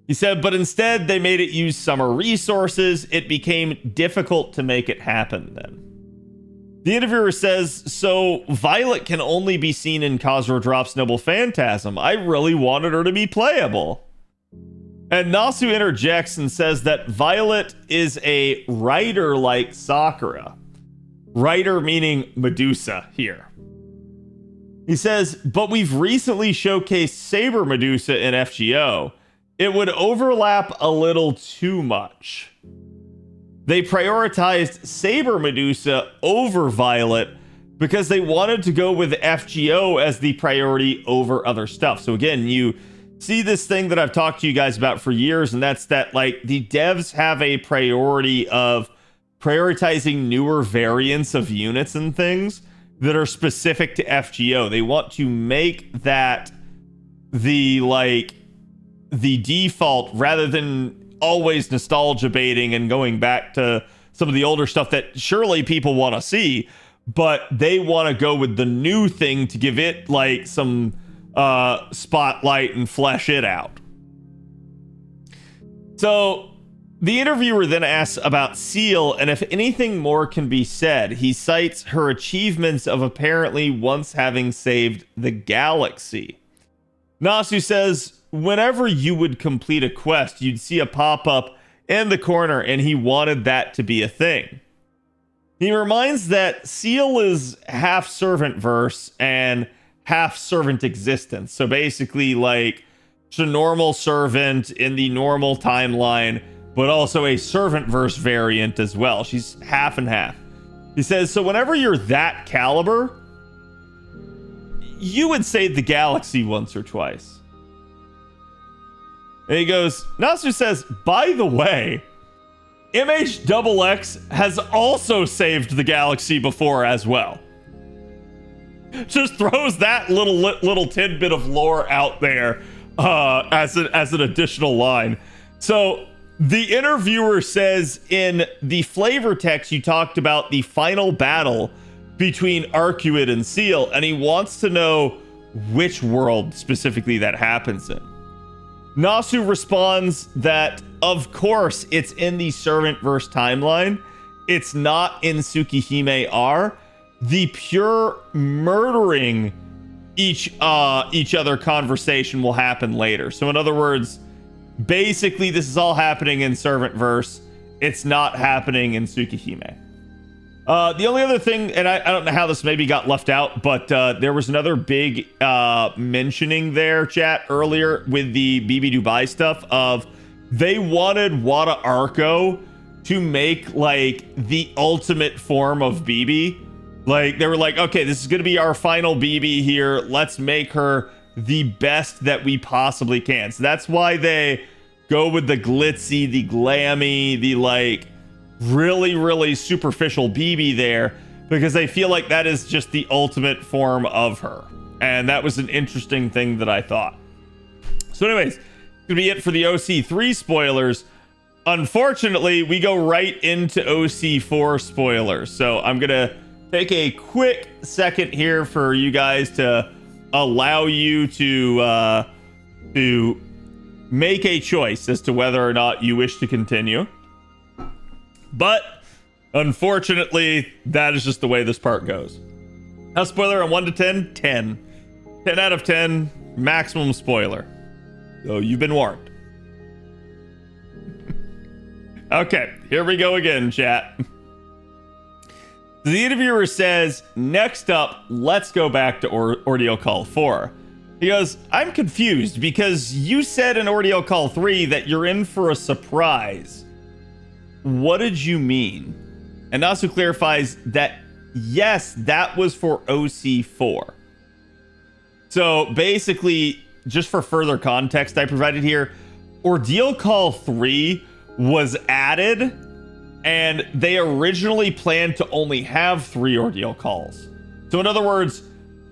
He said, but instead they made it use summer resources. It became difficult to make it happen then. The interviewer says, so Violet can only be seen in Khadroth's Noble Phantasm. I really wanted her to be playable. And Nasu interjects and says that Violet is a writer like Sakura. Writer meaning Medusa here. He says, but we've recently showcased Saber Medusa in FGO. It would overlap a little too much. They prioritized Saber Medusa over Violet because they wanted to go with FGO as the priority over other stuff. So again, you see this thing that I've talked to you guys about for years, and that's that, like, the devs have a priority of prioritizing newer variants of units and things that are specific to FGO. They want to make that the default rather than always nostalgia baiting and going back to some of the older stuff that surely people want to see, but they want to go with the new thing to give it like some spotlight and flesh it out. So the interviewer then asks about Seal and if anything more can be said. He cites her achievements of apparently once having saved the galaxy. Nasu says, whenever you would complete a quest, you'd see a pop-up in the corner, and he wanted that to be a thing. He reminds that Seal is half servant verse and half servant existence. So basically, like, she's a normal servant in the normal timeline, but also a servant verse variant as well. She's half and half. He says, so whenever you're that caliber, you would save the galaxy once or twice. And he goes, Nasu says, by the way, MHXX has also saved the galaxy before as well. Just throws that little tidbit of lore out there as an additional line. So the interviewer says in the flavor text you talked about the final battle between Arcueid and Seal, and he wants to know which world specifically that happens in. Nasu responds that, of course, it's in the Servantverse timeline. It's not in Tsukihime R. The pure murdering each other conversation will happen later. So in other words, basically this is all happening in Servantverse. It's not happening in Tsukihime. The only other thing, and I don't know how this maybe got left out, but there was another big mentioning there, chat, earlier with the BB Dubai stuff of they wanted Wada Arco to make like the ultimate form of BB. Like they were like, okay, this is going to be our final BB here. Let's make her the best that we possibly can. So that's why they go with the glitzy, the glammy, the like really superficial BB there, because they feel like that is just the ultimate form of her. And that was an interesting thing that I thought. So anyways, gonna be it for the OC3 spoilers. Unfortunately, we go right into OC4 spoilers. So I'm gonna take a quick second here for you guys to allow you to make a choice as to whether or not you wish to continue. But unfortunately, that is just the way this part goes. Now, spoiler on 1 to 10, 10. 10 out of 10, maximum spoiler. So you've been warned. Okay, here we go again, chat. The interviewer says, next up, let's go back to Ordeal Call 4. He goes, I'm confused because you said in Ordeal Call 3 that you're in for a surprise. What did you mean? And Nasu clarifies that, yes, that was for OC4. So basically, just for further context I provided here, Ordeal Call 3 was added, and they originally planned to only have 3 Ordeal Calls. So in other words,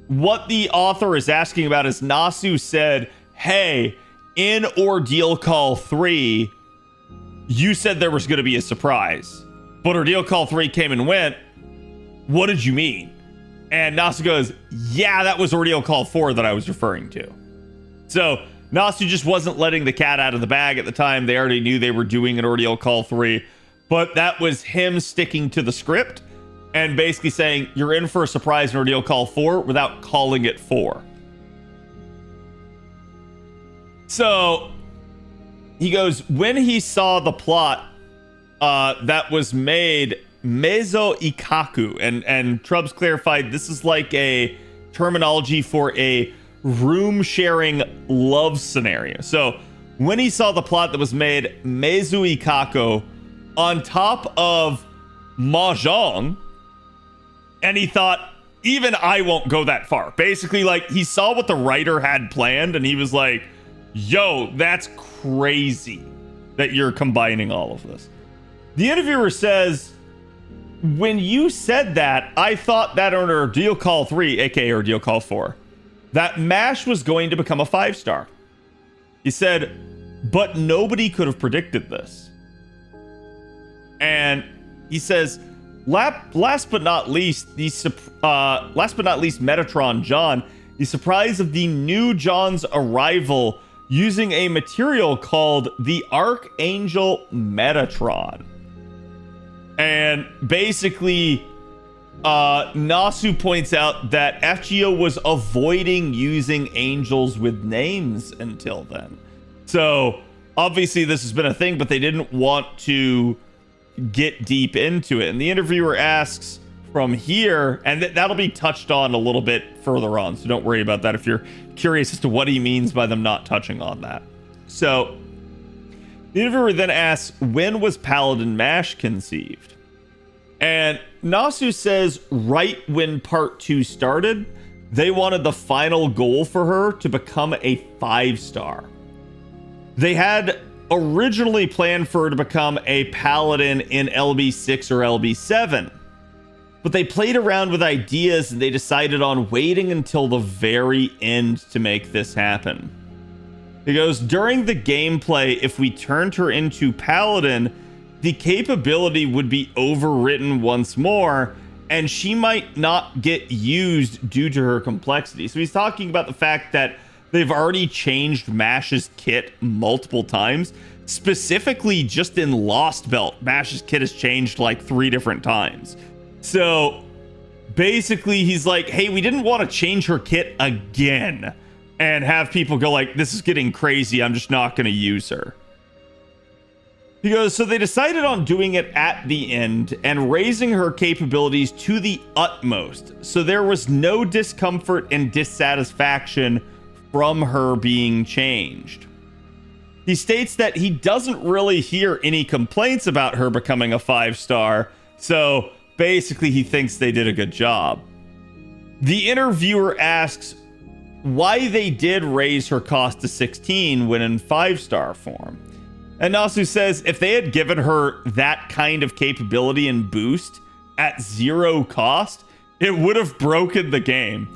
what the author is asking about is Nasu said, hey, in Ordeal Call 3, you said there was going to be a surprise. But Ordeal Call 3 came and went. What did you mean? And Nasu goes, yeah, that was Ordeal Call 4 that I was referring to. So Nasu just wasn't letting the cat out of the bag at the time. They already knew they were doing an Ordeal Call 3. But that was him sticking to the script and basically saying, you're in for a surprise in Ordeal Call 4 without calling it 4. So he goes, when he saw the plot that was made, Mezo Ikaku, and Trubs clarified this is like a terminology for a room sharing love scenario. So when he saw the plot that was made, Mezu Ikaku, on top of Mahjong, and he thought, even I won't go that far. Basically, like, he saw what the writer had planned, and he was like, yo, that's crazy that you're combining all of this. The interviewer says, when you said that, I thought that on Ordeal Call 3, aka Ordeal Call 4, that MASH was going to become a 5-star. He said, but nobody could have predicted this. And he says, last but not least, Metatron John, the surprise of the new John's arrival using a material called the Archangel Metatron. And basically, Nasu points out that FGO was avoiding using angels with names until then. So obviously this has been a thing, but they didn't want to get deep into it. And the interviewer asks from here, and that'll be touched on a little bit further on, so don't worry about that if you're curious as to what he means by them not touching on that. So the interviewer then asks, when was Paladin MASH conceived? And Nasu says right when part 2 started, they wanted the final goal for her to become a 5-star. They had originally planned for her to become a paladin in LB6 or LB7, but they played around with ideas and they decided on waiting until the very end to make this happen. He goes, during the gameplay, if we turned her into paladin, the capability would be overwritten once more, and she might not get used due to her complexity. So he's talking about the fact that they've already changed MASH's kit multiple times. Specifically, just in Lost Belt, MASH's kit has changed like 3 different times. So basically, he's like, hey, we didn't want to change her kit again and have people go like, this is getting crazy, I'm just not going to use her. He goes, so they decided on doing it at the end and raising her capabilities to the utmost. So there was no discomfort and dissatisfaction from her being changed. He states that he doesn't really hear any complaints about her becoming a 5-star. So basically, he thinks they did a good job. The interviewer asks why they did raise her cost to 16 when in 5-star form. And Nasu says if they had given her that kind of capability and boost at 0 cost, it would have broken the game.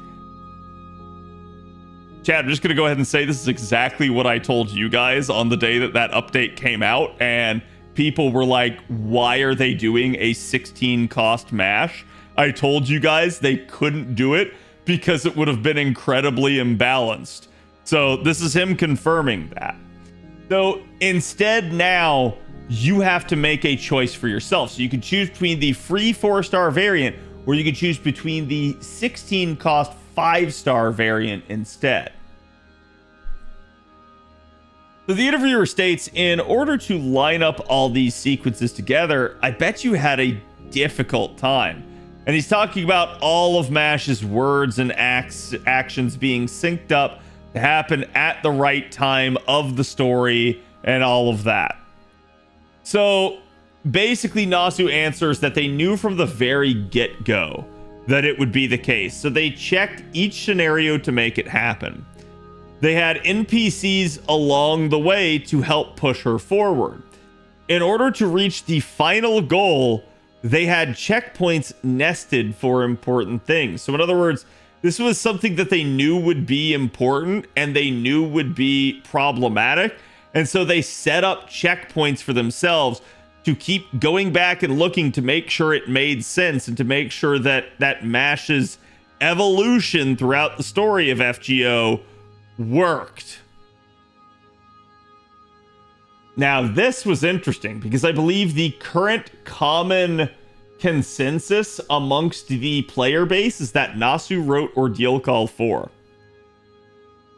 Chad, I'm just going to go ahead and say this is exactly what I told you guys on the day that that update came out. And people were like, why are they doing a 16 cost MASH? I told you guys they couldn't do it because it would have been incredibly imbalanced. So this is him confirming that. So instead now you have to make a choice for yourself. So you can choose between the free 4-star variant, or you can choose between the 16 cost 5-star variant instead. So the interviewer states, in order to line up all these sequences together, I bet you had a difficult time. And he's talking about all of MASH's words and actions being synced up to happen at the right time of the story and all of that. So basically, Nasu answers that they knew from the very get-go that it would be the case. So they checked each scenario to make it happen. They had NPCs along the way to help push her forward. In order to reach the final goal, they had checkpoints nested for important things. So in other words, this was something that they knew would be important and they knew would be problematic. And so they set up checkpoints for themselves to keep going back and looking to make sure it made sense and to make sure that MASH's evolution throughout the story of FGO worked. Now, this was interesting because I believe the current common consensus amongst the player base is that Nasu wrote Ordeal Call 4.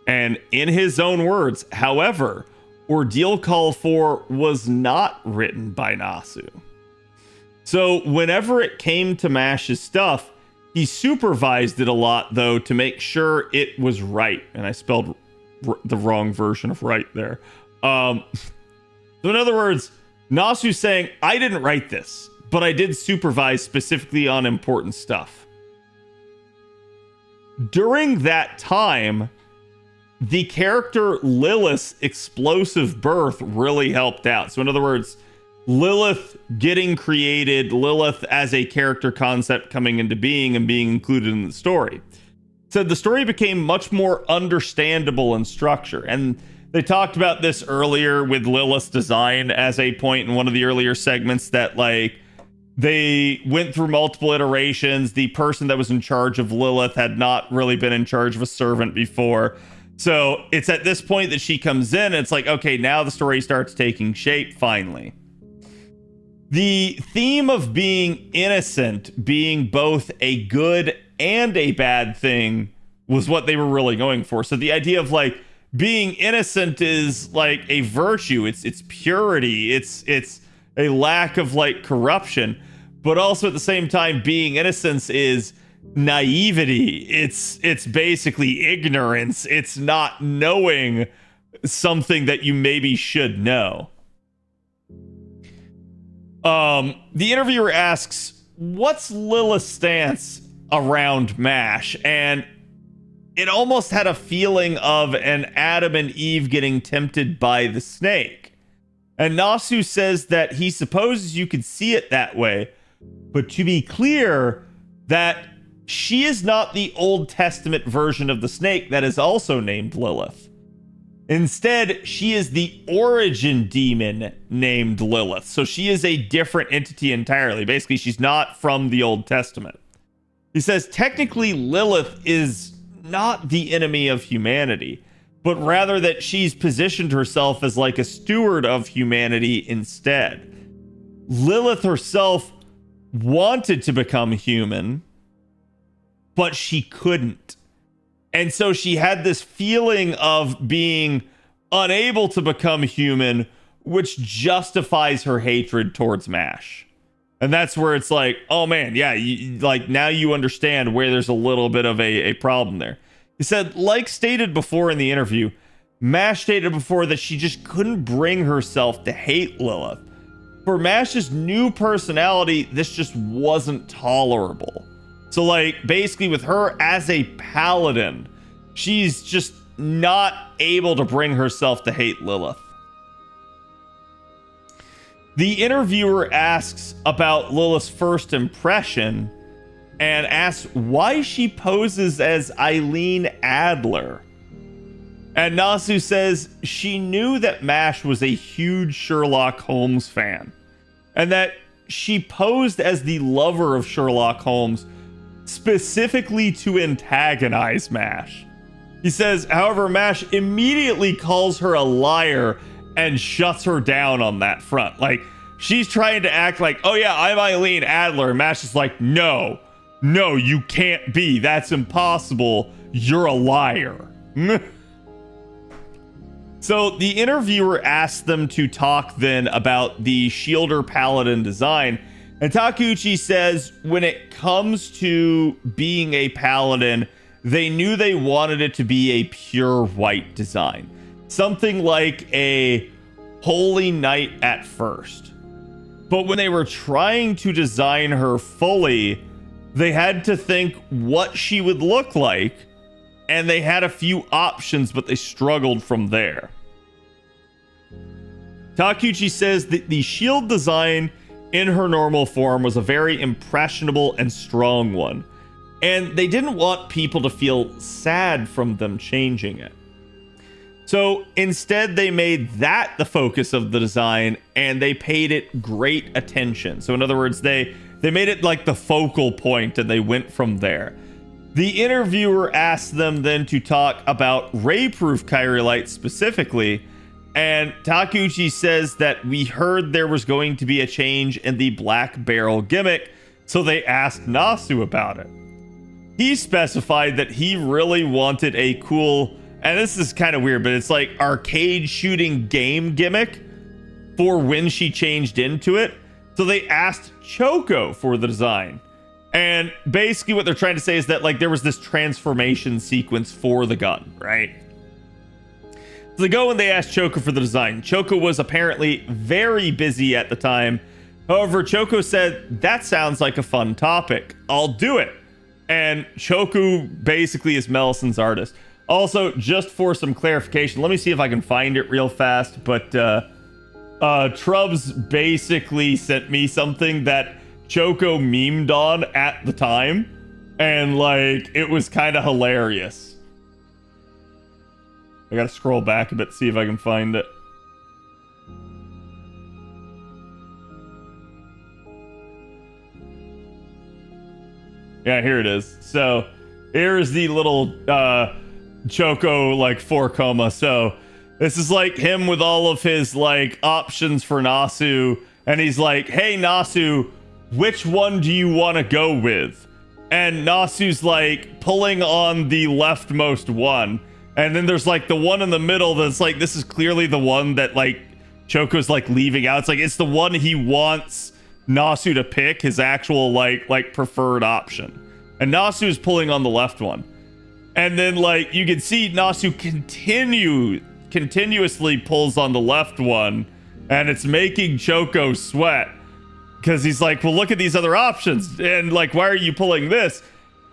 And in his own words, however, Ordeal Call 4 was not written by Nasu. So whenever it came to MASH's stuff, he supervised it a lot, though, to make sure it was right. And I spelled the wrong version of right there. So in other words, Nasu's saying, I didn't write this, but I did supervise specifically on important stuff. During that time, the character Lilith's explosive birth really helped out. So in other words, Lilith getting created, Lilith as a character concept coming into being and being included in the story. So the story became much more understandable in structure. And they talked about this earlier with Lilith's design as a point in one of the earlier segments that, like, they went through multiple iterations. The person that was in charge of Lilith had not really been in charge of a servant before. So it's at this point that she comes in and it's like, okay, now the story starts taking shape finally. The theme of being innocent being both a good and a bad thing was what they were really going for. So the idea of, like, being innocent is like a virtue. It's purity. It's a lack of, like, corruption. But also at the same time, being innocence is naivety. It's basically ignorance. It's not knowing something that you maybe should know. The interviewer asks, what's Lilith's stance around MASH? And it almost had a feeling of an Adam and Eve getting tempted by the snake. And Nasu says that he supposes you could see it that way, but to be clear, that she is not the Old Testament version of the snake that is also named Lilith. Instead, she is the origin demon named Lilith. So she is a different entity entirely. Basically, she's not from the Old Testament. He says, technically, Lilith is not the enemy of humanity, but rather that she's positioned herself as like a steward of humanity instead. Lilith herself wanted to become human, but she couldn't. And so she had this feeling of being unable to become human, which justifies her hatred towards MASH. And that's where it's like, oh man, yeah, like now you understand where there's a little bit of a problem there. He said, like stated before in the interview, MASH stated before that she just couldn't bring herself to hate Lilith. For MASH's new personality, this just wasn't tolerable. So, like, basically with her as a paladin, she's just not able to bring herself to hate Lilith. The interviewer asks about Lilith's first impression and asks why she poses as Eileen Adler. And Nasu says she knew that MASH was a huge Sherlock Holmes fan and that she posed as the lover of Sherlock Holmes specifically to antagonize MASH. He says, however, MASH immediately calls her a liar and shuts her down on that front. Like, she's trying to act like, oh yeah, I'm Eileen Adler. And MASH is like, no, you can't be. That's impossible. You're a liar. So the interviewer asked them to talk then about the Shielder Paladin design. And Takeuchi says when it comes to being a paladin, they knew they wanted it to be a pure white design. Something like a Holy Knight at first. But when they were trying to design her fully, they had to think what she would look like, and they had a few options, but they struggled from there. Takeuchi says that the shield design in her normal form was a very impressionable and strong one, and they didn't want people to feel sad from them changing it. So instead, they made that the focus of the design, and they paid it great attention. So in other words, they made it like the focal point, and they went from there. The interviewer asked them then to talk about ray-proof Kyrillite specifically, and Takeuchi says that we heard there was going to be a change in the black barrel gimmick, so they asked Nasu about it. He specified that he really wanted a cool, and this is kind of weird, but it's like arcade shooting game gimmick for when she changed into it. So they asked Choco for the design. And basically what they're trying to say is that like there was this transformation sequence for the gun, right? So they go and they ask Choco for the design. Choco was apparently very busy at the time. However, Choco said, that sounds like a fun topic. I'll do it. And Choco basically is Melison's artist. Also, just for some clarification, let me see if I can find it real fast. But Trubs basically sent me something that Choco memed on at the time. And like, it was kind of hilarious. I gotta scroll back a bit to see if I can find it. Yeah, here it is. So here's the little Choco like 4 coma. So this is like him with all of his like options for Nasu, and he's like, hey Nasu, which one do you want to go with? And Nasu's like pulling on the leftmost one, and then there's like the one in the middle that's like, this is clearly the one that like Choco's like leaving out. It's like it's the one he wants Nasu to pick, his actual like preferred option, and Nasu is pulling on the left one. And then like you can see Nasu continuously pulls on the left one, and it's making Choco sweat because he's like, well, look at these other options, and like, why are you pulling this?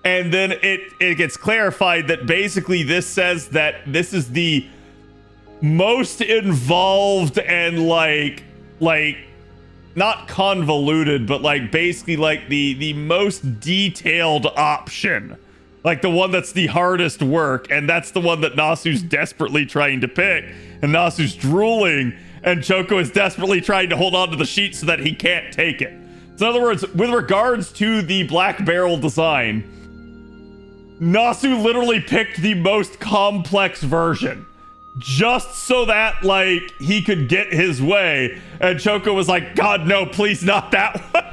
And then it gets clarified that basically this says that this is the most involved and like not convoluted, but like basically like the most detailed option, like the one that's the hardest work, and that's the one that Nasu's desperately trying to pick, and Nasu's drooling, and Choco is desperately trying to hold on to the sheet so that he can't take it. So in other words, with regards to the black barrel design, Nasu literally picked the most complex version just so that like he could get his way, and Choco was like, God no, please not that one.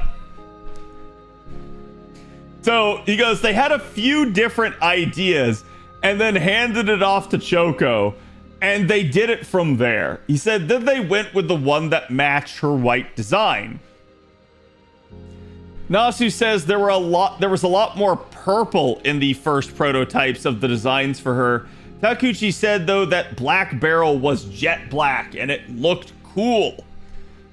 So he goes, they had a few different ideas and then handed it off to Choco, and they did it from there. He said then they went with the one that matched her white design. Nasu says there was a lot more purple in the first prototypes of the designs for her. Takeuchi said though that black barrel was jet black and it looked cool.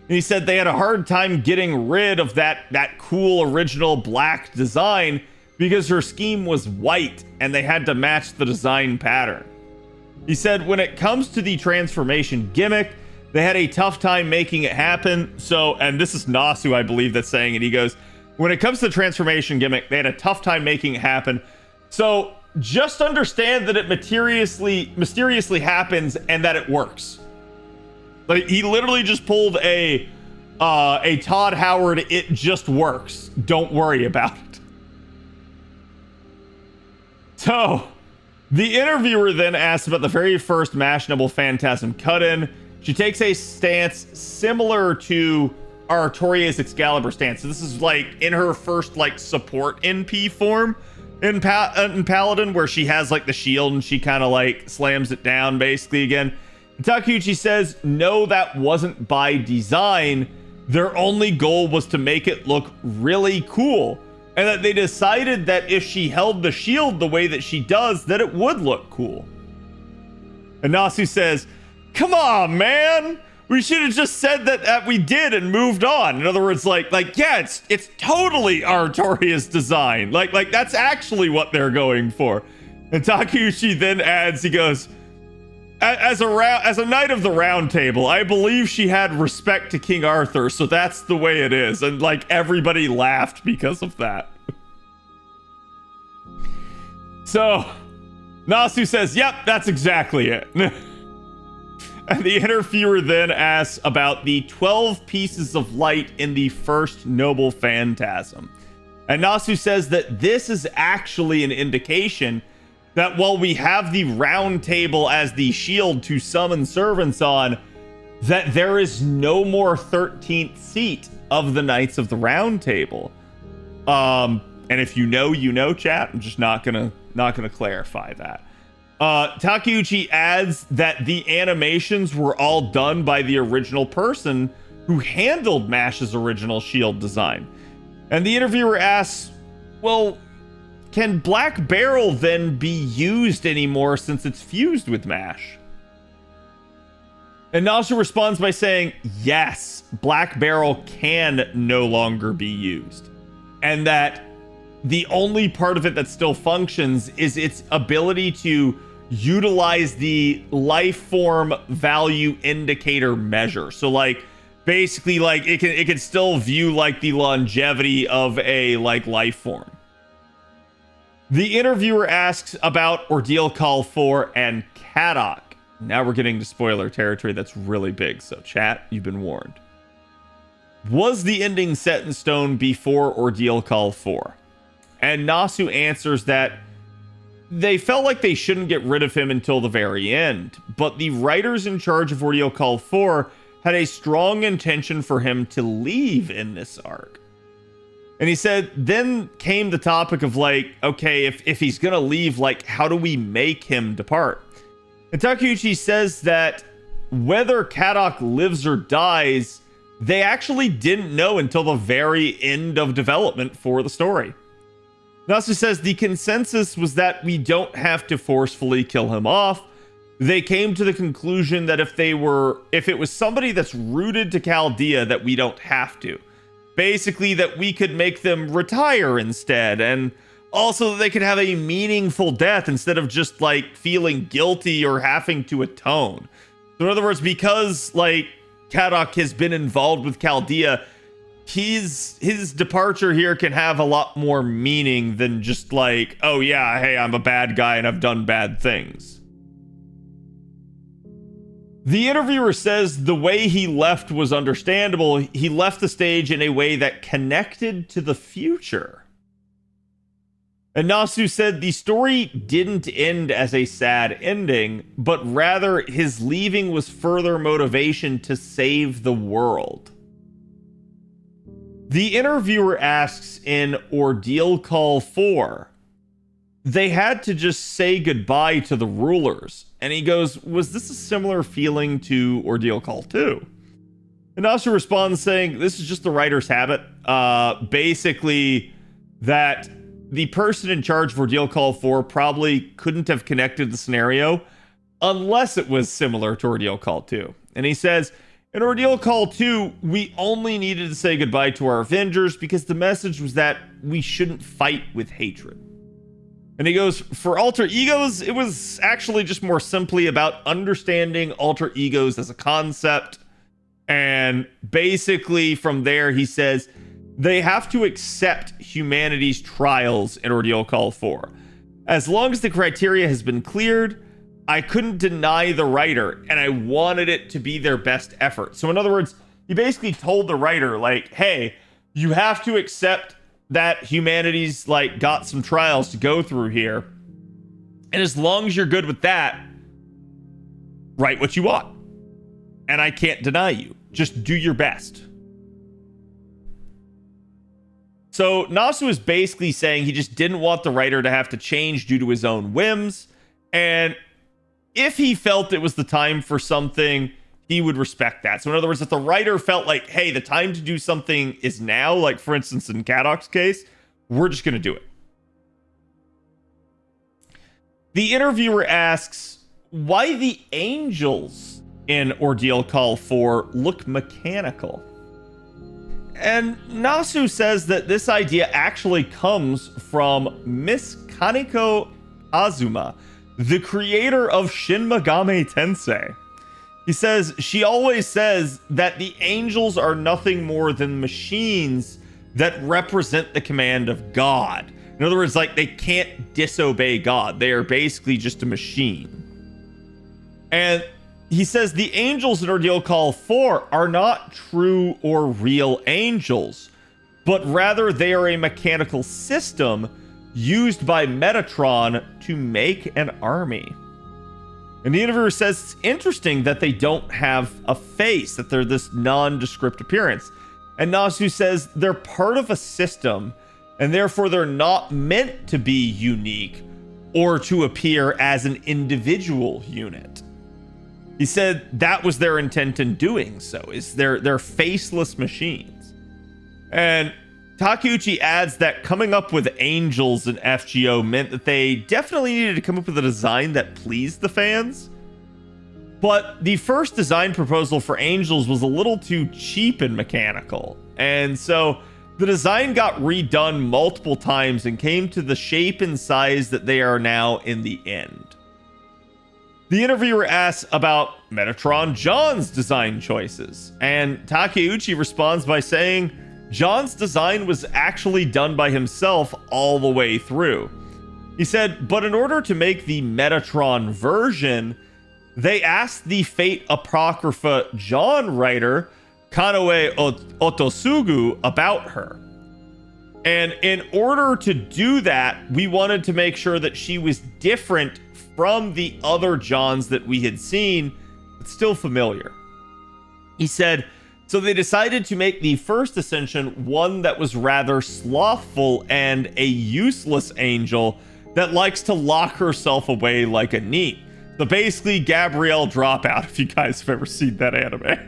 And he said they had a hard time getting rid of that cool original black design because her scheme was white and they had to match the design pattern. He said when it comes to the transformation gimmick, they had a tough time making it happen. So, and this is Nasu, I believe, that's saying it. He goes, when it comes to the transformation gimmick, they had a tough time making it happen. So just understand that it mysteriously happens and that it works. Like he literally just pulled a Todd Howard, it just works, don't worry about it. So the interviewer then asks about the very first Mashable Phantasm cut-in. She takes a stance similar to Artoria's Excalibur stance. So this is like in her first like support NP form in Paladin, where she has like the shield and she kind of like slams it down basically again. Takeuchi says no, that wasn't by design. Their only goal was to make it look really cool. And that they decided that if she held the shield the way that she does, that it would look cool. And Nasu says, come on, man. We should have just said that we did and moved on. In other words, like, yeah, it's totally Artoria's design. Like that's actually what they're going for. And Takeuchi then adds, he goes, as a knight of the round table, I believe she had respect to King Arthur, so that's the way it is. And like everybody laughed because of that. So Nasu says, yep, that's exactly it. And the interviewer then asks about the 12 pieces of light in the first noble phantasm. And Nasu says that this is actually an indication that while we have the round table as the shield to summon servants on, that there is no more 13th seat of the Knights of the Round Table. And if you know, chat. I'm just not gonna clarify that. Takeuchi adds that the animations were all done by the original person who handled MASH's original shield design. And the interviewer asks, well, can Black Barrel then be used anymore since it's fused with MASH? And Nasu responds by saying, yes, Black Barrel can no longer be used. And that the only part of it that still functions is its ability to utilize the life form value indicator measure. So like basically like it can still view like the longevity of a like life form. The interviewer asks about Ordeal Call 4 and Kaddock. Now we're getting to spoiler territory that's really big, so chat, you've been warned. Was the ending set in stone before Ordeal Call 4? And Nasu answers that they felt like they shouldn't get rid of him until the very end, but the writers in charge of Ordeal Call 4 had a strong intention for him to leave in this arc. And he said, then came the topic of like, okay, if he's gonna leave, like, how do we make him depart? And Takeuchi says that whether Kaddock lives or dies, they actually didn't know until the very end of development for the story. Nasu says the consensus was that we don't have to forcefully kill him off. They came to the conclusion that if it was somebody that's rooted to Chaldea, that we don't have to. Basically, that we could make them retire instead, and also that they could have a meaningful death instead of just like feeling guilty or having to atone. So in other words, because like Kaddock has been involved with Chaldea, his departure here can have a lot more meaning than just like, oh yeah, hey, I'm a bad guy and I've done bad things. The interviewer says the way he left was understandable. He left the stage in a way that connected to the future. And Nasu said the story didn't end as a sad ending, but rather his leaving was further motivation to save the world. The interviewer asks in Ordeal Call 4, they had to just say goodbye to the rulers. And he goes, was this a similar feeling to Ordeal Call 2? And Nasu responds saying, this is just the writer's habit. Basically, that the person in charge of Ordeal Call 4 probably couldn't have connected the scenario unless it was similar to Ordeal Call 2. And he says, in Ordeal Call 2, we only needed to say goodbye to our Avengers because the message was that we shouldn't fight with hatred. And he goes, for alter egos, it was actually just more simply about understanding alter egos as a concept. And basically from there, he says, they have to accept humanity's trials in Ordeal Call 4. As long as the criteria has been cleared, I couldn't deny the writer, and I wanted it to be their best effort. So in other words, he basically told the writer, like, hey, you have to accept that humanity's like got some trials to go through here. And as long as you're good with that, write what you want. And I can't deny you. Just do your best. So Nasu is basically saying he just didn't want the writer to have to change due to his own whims. And if he felt it was the time for something, he would respect that. So in other words, if the writer felt like, hey, the time to do something is now, like for instance in Kaddock's case, we're just going to do it. The interviewer asks why the angels in Ordeal Call 4 look mechanical. And Nasu says that this idea actually comes from Miss Kaneko Azuma, the creator of Shin Megami Tensei. He says she always says that the angels are nothing more than machines that represent the command of God. In other words, like, they can't disobey God. They are basically just a machine. And he says the angels in Ordeal Call 4 are not true or real angels, but rather they are a mechanical system used by Metatron to make an army. And the interviewer says it's interesting that they don't have a face, that they're this nondescript appearance. And Nasu says they're part of a system, and therefore they're not meant to be unique or to appear as an individual unit. He said that was their intent in doing so, is they're faceless machines. And Takeuchi adds that coming up with angels in FGO meant that they definitely needed to come up with a design that pleased the fans. But the first design proposal for angels was a little too cheap and mechanical. And so the design got redone multiple times and came to the shape and size that they are now in the end. The interviewer asks about Metatron John's design choices, and Takeuchi responds by saying John's design was actually done by himself all the way through. He said, but in order to make the Metatron version, they asked the Fate Apocrypha John writer, Kanoe Otosugu, about her. And in order to do that, we wanted to make sure that she was different from the other Johns that we had seen, but still familiar. He said, so they decided to make the first ascension one that was rather slothful and a useless angel that likes to lock herself away like a neat. So basically Gabrielle Dropout, if you guys have ever seen that anime.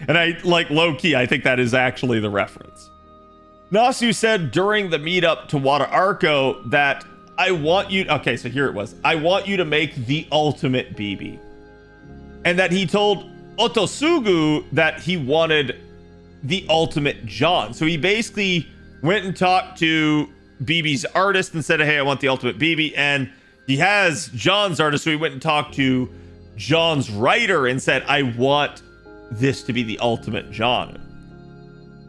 And I, like, low-key, I think that is actually the reference. Nasu said during the meetup to Wada Arco that I want you, okay, so here it was. I want you to make the ultimate BB. And that he told Otosugu that he wanted the ultimate John. So he basically went and talked to BB's artist and said, hey, I want the ultimate BB. And he has John's artist, so he went and talked to John's writer and said, I want this to be the ultimate John.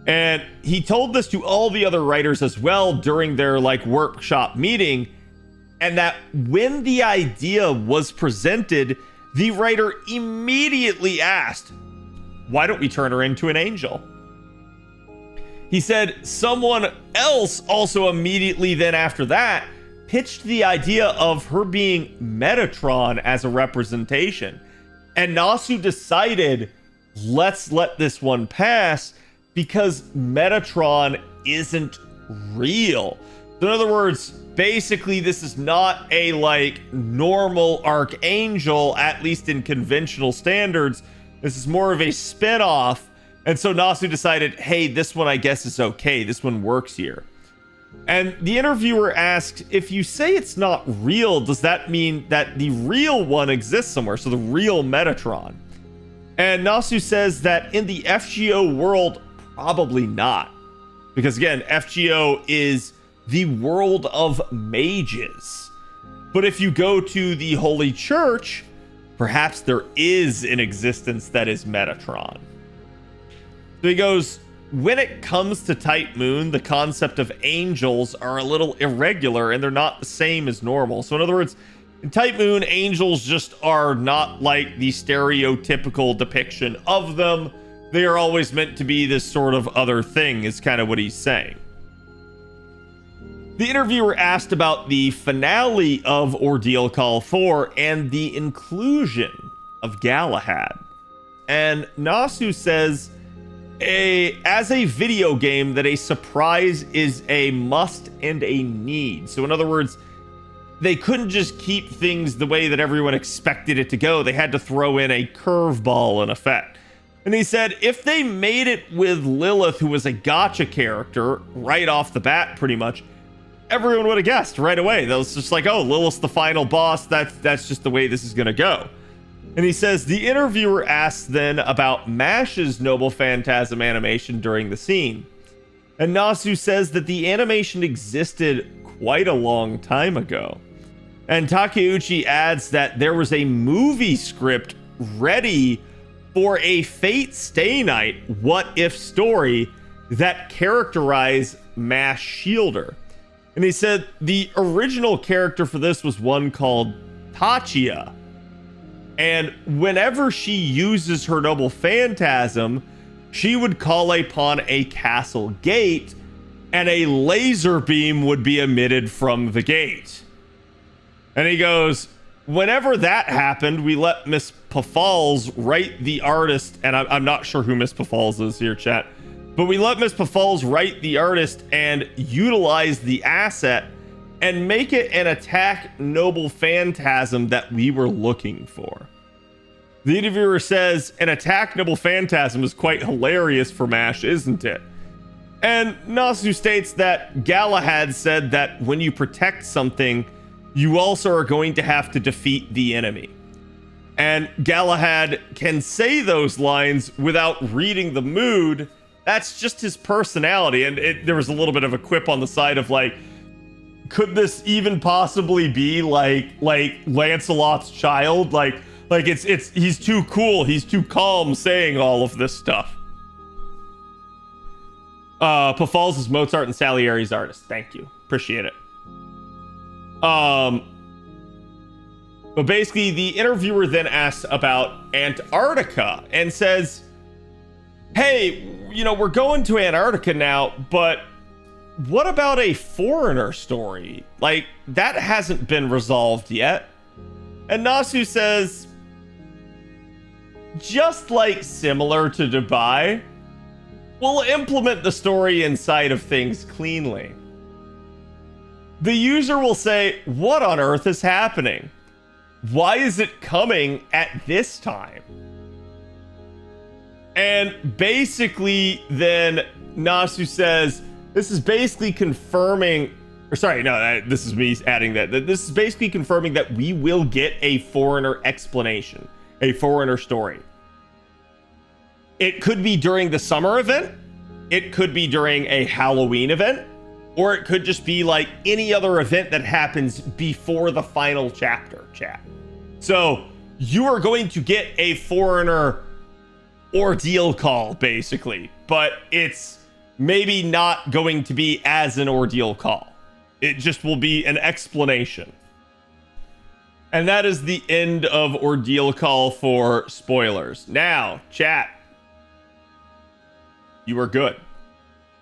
And he told this to all the other writers as well during their, like, workshop meeting. And that when the idea was presented, the writer immediately asked, why don't we turn her into an angel? He said someone else also immediately then after that pitched the idea of her being Metatron as a representation. And Nasu decided, let's let this one pass because Metatron isn't real. So in other words, basically this is not a, like, normal archangel, at least in conventional standards. This is more of a spin-off. And so Nasu decided, hey, this one I guess is okay. This one works here. And the interviewer asked, if you say it's not real, does that mean that the real one exists somewhere? So the real Metatron. And Nasu says that in the FGO world, probably not. Because again, FGO is the world of mages. But if you go to the Holy Church, perhaps there is an existence that is Metatron. So he goes, when it comes to Type Moon, the concept of angels are a little irregular and they're not the same as normal. So in other words, in Type Moon, angels just are not like the stereotypical depiction of them. They are always meant to be this sort of other thing, is kind of what he's saying. The interviewer asked about the finale of Ordeal Call 4 and the inclusion of Galahad. And Nasu says, as a video game, that a surprise is a must and a need. So in other words, they couldn't just keep things the way that everyone expected it to go. They had to throw in a curveball in effect. And he said if they made it with Lilith, who was a gacha character right off the bat pretty much, everyone would have guessed right away. That was just like, oh, Lilith's the final boss. That's just the way this is going to go. And he says, the interviewer asks then about Mash's Noble Phantasm animation during the scene. And Nasu says that the animation existed quite a long time ago. And Takeuchi adds that there was a movie script ready for a Fate Stay Night what if story that characterized Mash Shielder. And he said the original character for this was one called Tachia. And whenever she uses her Noble Phantasm, she would call upon a castle gate, and a laser beam would be emitted from the gate. And he goes, whenever that happened, we let Miss Pafals write the artist, and I'm not sure who Miss Pafals is here, chat, but we let Miss Pafals write the artist and utilize the asset and make it an attack Noble Phantasm that we were looking for. The interviewer says, an attack Noble Phantasm is quite hilarious for Mash, isn't it? And Nasu states that Galahad said that when you protect something, you also are going to have to defeat the enemy. And Galahad can say those lines without reading the mood. That's just his personality. And there was a little bit of a quip on the side of like, could this even possibly be like Lancelot's child? Like it's he's too cool, he's too calm saying all of this stuff. Pafals is Mozart and Salieri's artist. Thank you. Appreciate it. But basically the interviewer then asks about Antarctica and says, hey, we're going to Antarctica now, but what about a foreigner story? Like, that hasn't been resolved yet. And Nasu says, just like similar to Dubai, we'll implement the story inside of things cleanly. The user will say, what on earth is happening? Why is it coming at this time? And basically then Nasu says, this is basically confirming, or sorry, no, this is me adding that this is basically confirming that we will get a foreigner explanation, a foreigner story. It could be during the summer event, it could be during a Halloween event, or it could just be like any other event that happens before the final chapter, chat. So you are going to get a foreigner ordeal call, basically, but it's maybe not going to be as an ordeal call. It just will be an explanation. And that is the end of Ordeal Call for spoilers. Now, chat, you are good.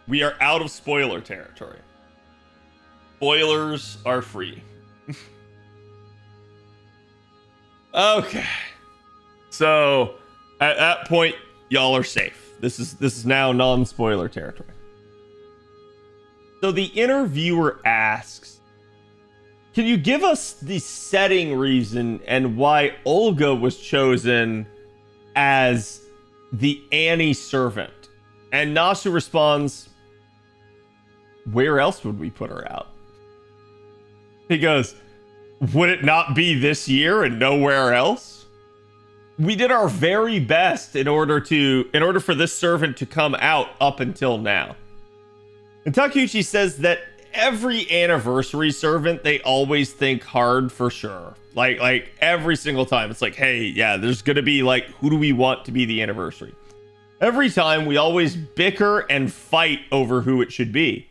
We are out of spoiler territory. Spoilers are free. Okay. So, at that point, y'all are safe. This is now non-spoiler territory. So the interviewer asks, can you give us the setting reason and why Olga was chosen as the Annie servant? And Nasu responds, where else would we put her out? He goes, would it not be this year and nowhere else? We did our very best in order for this servant to come out up until now. And Takeuchi says that every anniversary servant, they always think hard for sure. Like every single time. It's like, hey, yeah, there's gonna be like, who do we want to be the anniversary? Every time we always bicker and fight over who it should be.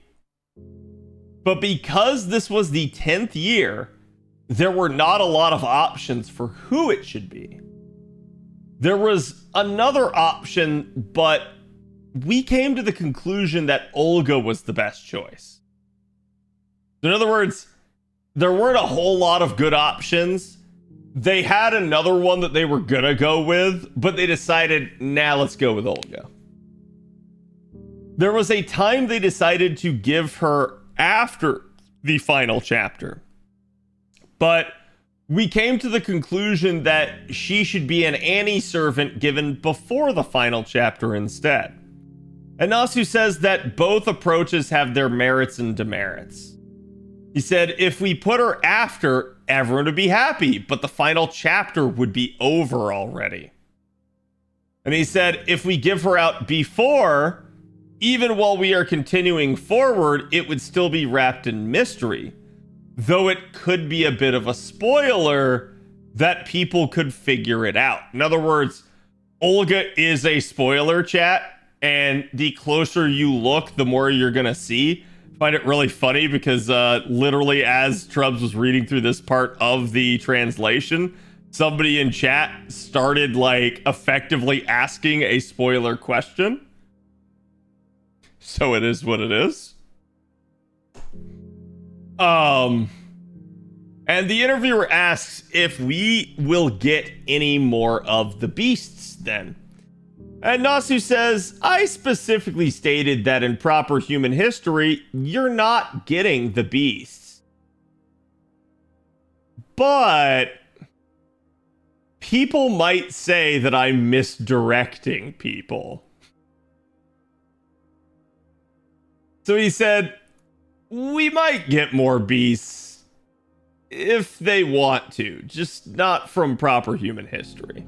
But because this was the 10th year, there were not a lot of options for who it should be. There was another option, but we came to the conclusion that Olga was the best choice. In other words, there weren't a whole lot of good options. They had another one that they were gonna go with, but they decided, nah, let's go with Olga. There was a time they decided to give her after the final chapter, but we came to the conclusion that she should be an Annie servant given before the final chapter instead. And Nasu says that both approaches have their merits and demerits. He said, if we put her after, everyone would be happy, but the final chapter would be over already. And he said, if we give her out before, even while we are continuing forward, it would still be wrapped in mystery. Though it could be a bit of a spoiler that people could figure it out. In other words, Olga is a spoiler, chat, and the closer you look, the more you're going to see. I find it really funny because literally as Trubs was reading through this part of the translation, somebody in chat started like effectively asking a spoiler question. So it is what it is. And the interviewer asks if we will get any more of the beasts then. And Nasu says, I specifically stated that in proper human history, you're not getting the beasts. But people might say that I'm misdirecting people. So he said, we might get more beasts if they want to, just not from proper human history.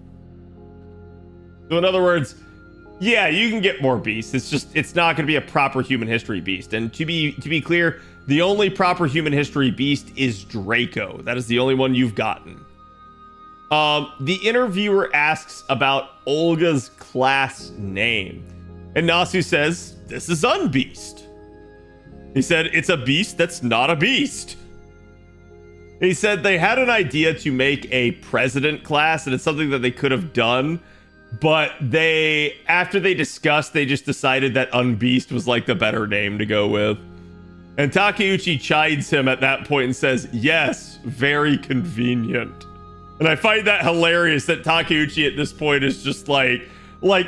So in other words, yeah, you can get more beasts. It's not going to be a proper human history beast. And to be clear, the only proper human history beast is Draco. That is the only one you've gotten. The interviewer asks about Olga's class name. And Nasu says, this is Unbeast. He said, it's a beast that's not a beast. He said they had an idea to make a president class, and it's something that they could have done. But after they discussed, they just decided that Unbeast was like the better name to go with. And Takeuchi chides him at that point and says, yes, very convenient. And I find that hilarious that Takeuchi at this point is just like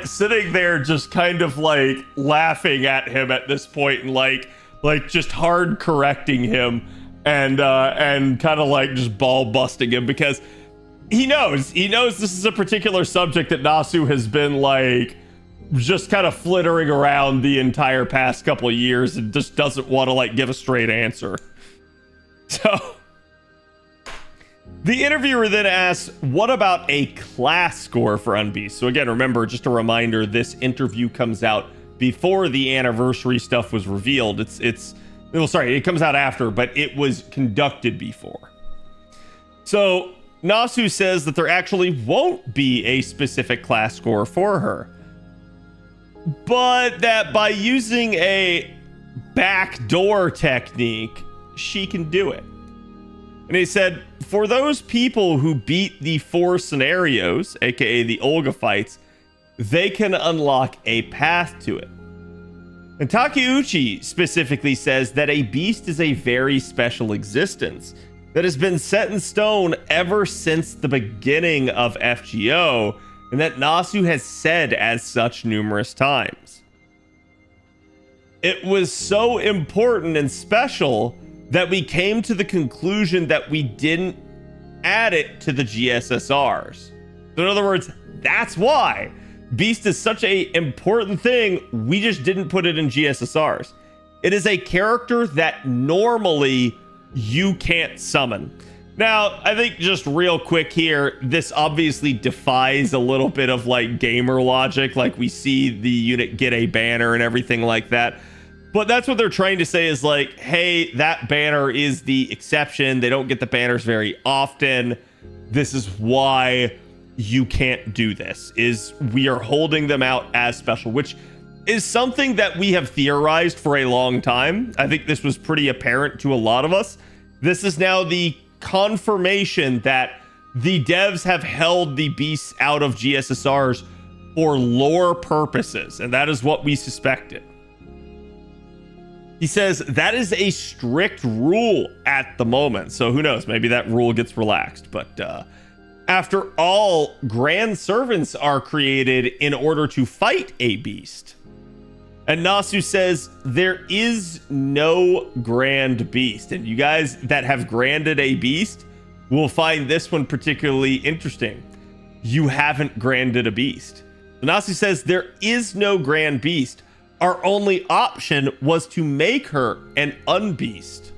sitting there just kind of like laughing at him at this point and like just hard correcting him and kind of like just ball busting him because he knows this is a particular subject that Nasu has been like just kind of flittering around the entire past couple of years and just doesn't want to like give a straight answer. So the interviewer then asks, what about a class score for Unbeast? So again, remember, just a reminder, this interview comes out before the anniversary stuff was revealed. It comes out after, but it was conducted before. So Nasu says that there actually won't be a specific class score for her, but that by using a backdoor technique, she can do it. And he said, for those people who beat the 4 scenarios, aka the Olga fights, they can unlock a path to it. And Takeuchi specifically says that a beast is a very special existence that has been set in stone ever since the beginning of FGO, and that Nasu has said as such numerous times. It was so important and special that we came to the conclusion that we didn't add it to the GSSRs. So in other words, that's why Beast is such a important thing. We just didn't put it in GSSRs. It is a character that normally you can't summon. Now, I think just real quick here, this obviously defies a little bit of like gamer logic. Like we see the unit get a banner and everything like that. But that's what they're trying to say is like, hey, that banner is the exception. They don't get the banners very often. This is why you can't do this, is we are holding them out as special, which is something that we have theorized for a long time. I think this was pretty apparent to a lot of us. This is now the confirmation that the devs have held the beasts out of GSSRs for lore purposes, and that is what we suspected. He says that is a strict rule at the moment, so who knows, maybe that rule gets relaxed. But after all, grand servants are created in order to fight a beast. And Nasu says there is no grand beast, and you guys that have granded a beast will find this one particularly interesting. You haven't granded a beast. So Nasu says there is no grand beast. Our only option was to make her an unbeast.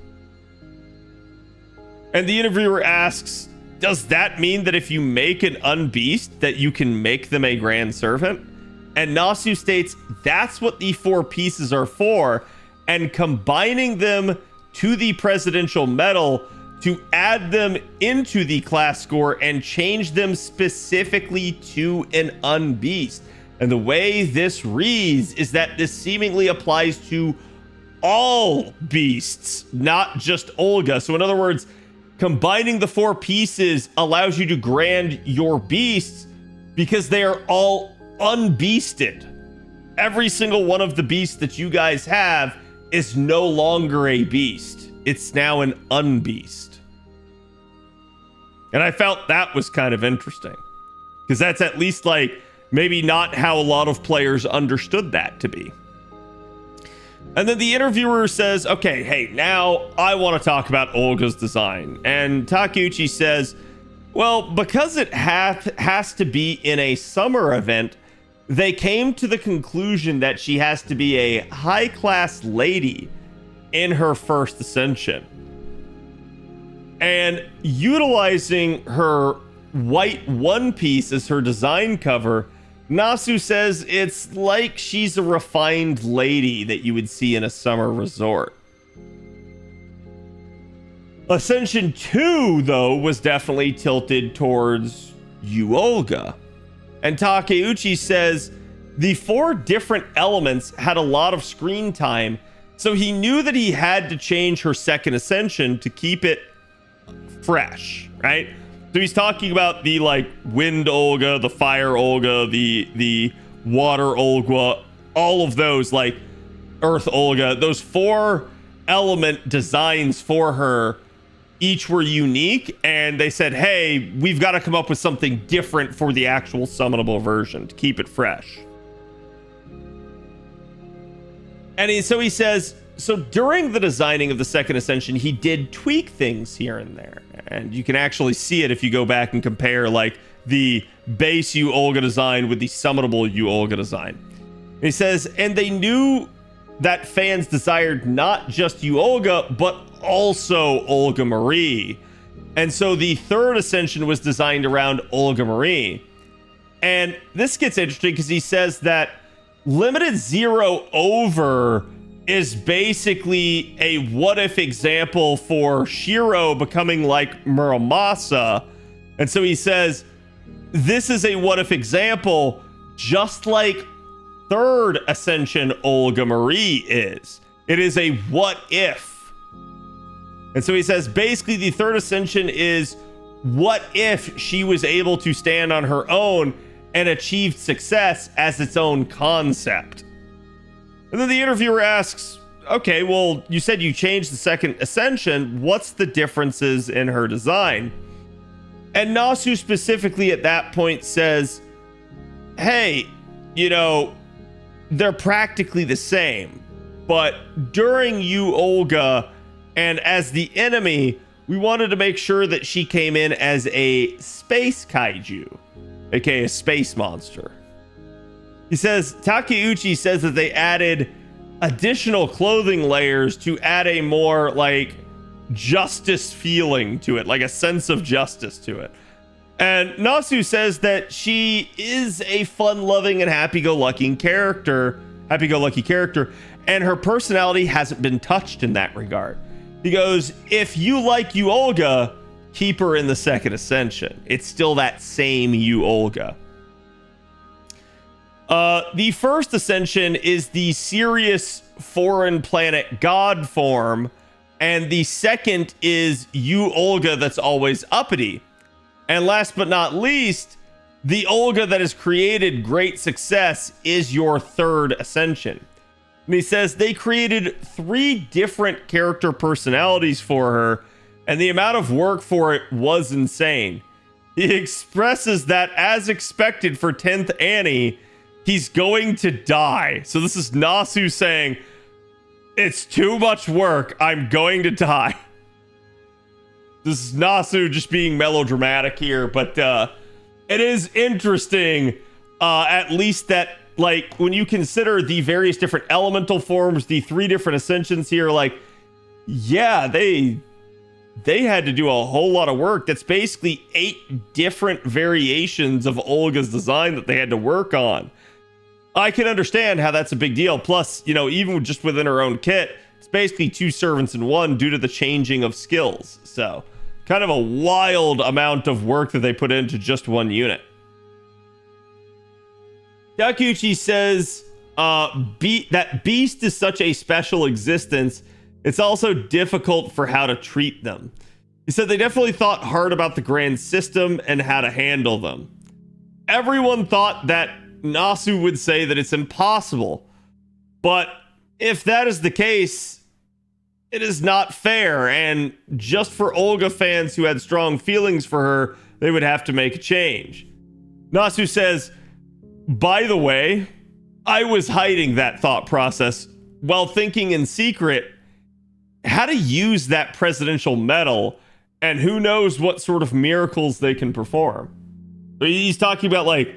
And the interviewer asks, does that mean that if you make an unbeast, that you can make them a grand servant? And Nasu states that's what the 4 pieces are for, and combining them to the presidential medal to add them into the class score and change them specifically to an unbeast. And the way this reads is that this seemingly applies to all beasts, not just Olga. So in other words, combining the 4 pieces allows you to grand your beasts because they are all unbeasted. Every single one of the beasts that you guys have is no longer a beast. It's now an unbeast. And I felt that was kind of interesting, because that's at least like maybe not how a lot of players understood that to be. And then the interviewer says, okay, hey, now I want to talk about Olga's design. And Takeuchi says, well, because it has to be in a summer event, they came to the conclusion that she has to be a high-class lady in her first ascension. And utilizing her white one piece as her design cover, Nasu says it's like she's a refined lady that you would see in a summer resort. Ascension 2, though, was definitely tilted towards you, Olga. And Takeuchi says the 4 different elements had a lot of screen time, so he knew that he had to change her second ascension to keep it fresh, right? So he's talking about the like wind Olga, the fire Olga, the water Olga, all of those, like earth Olga. Those 4 element designs for her each were unique, and they said, hey, we've got to come up with something different for the actual summonable version to keep it fresh. And so he says, so during the designing of the second ascension, he did tweak things here and there. And you can actually see it if you go back and compare like the base Yu Olga design with the summonable Yu Olga design. And he says, and they knew that fans desired not just Yu Olga, but also Olga Marie. And so the third ascension was designed around Olga Marie. And this gets interesting because he says that limited 0 over is basically a what-if example for Shiro becoming like Muramasa. And so he says, this is a what-if example, just like third ascension Olga Marie is. It is a what-if. And so he says, basically, the third ascension is what if she was able to stand on her own and achieved success as its own concept. And then the interviewer asks, okay, well, you said you changed the second ascension. What's the differences in her design? And Nasu specifically at that point says, hey, you know, they're practically the same. But during Yu Olga and as the enemy, we wanted to make sure that she came in as a space kaiju, aka a space monster. He says, Takeuchi says that they added additional clothing layers to add a more like justice feeling to it, like a sense of justice to it. And Nasu says that she is a fun-loving and happy-go-lucky character, and her personality hasn't been touched in that regard. He goes, if you like Yu Olga, keep her in the second ascension. It's still that same Yu Olga. The first ascension is the serious foreign planet god form, and the second is Yu Olga that's always uppity. And last but not least, the Olga that has created great success is your third ascension. And he says they created 3 different character personalities for her, and the amount of work for it was insane. He expresses that, as expected for 10th Annie, he's going to die. So this is Nasu saying, it's too much work, I'm going to die. This is Nasu just being melodramatic here, but it is interesting, at least that, like, when you consider the various different elemental forms, the 3 different ascensions here, like, yeah, they they had to do a whole lot of work. That's basically 8 different variations of Olga's design that they had to work on. I can understand how that's a big deal. Plus, you know, even just within her own kit, it's basically 2 servants in one due to the changing of skills. So, kind of a wild amount of work that they put into just one unit. Takeuchi says that Beast is such a special existence, it's also difficult for how to treat them. He said they definitely thought hard about the grand system and how to handle them. Everyone thought that Nasu would say that it's impossible, but if that is the case, it is not fair, and just for Olga fans who had strong feelings for her, they would have to make a change. Nasu says, by the way, I was hiding that thought process while thinking in secret how to use that presidential medal, and who knows what sort of miracles they can perform. He's talking about like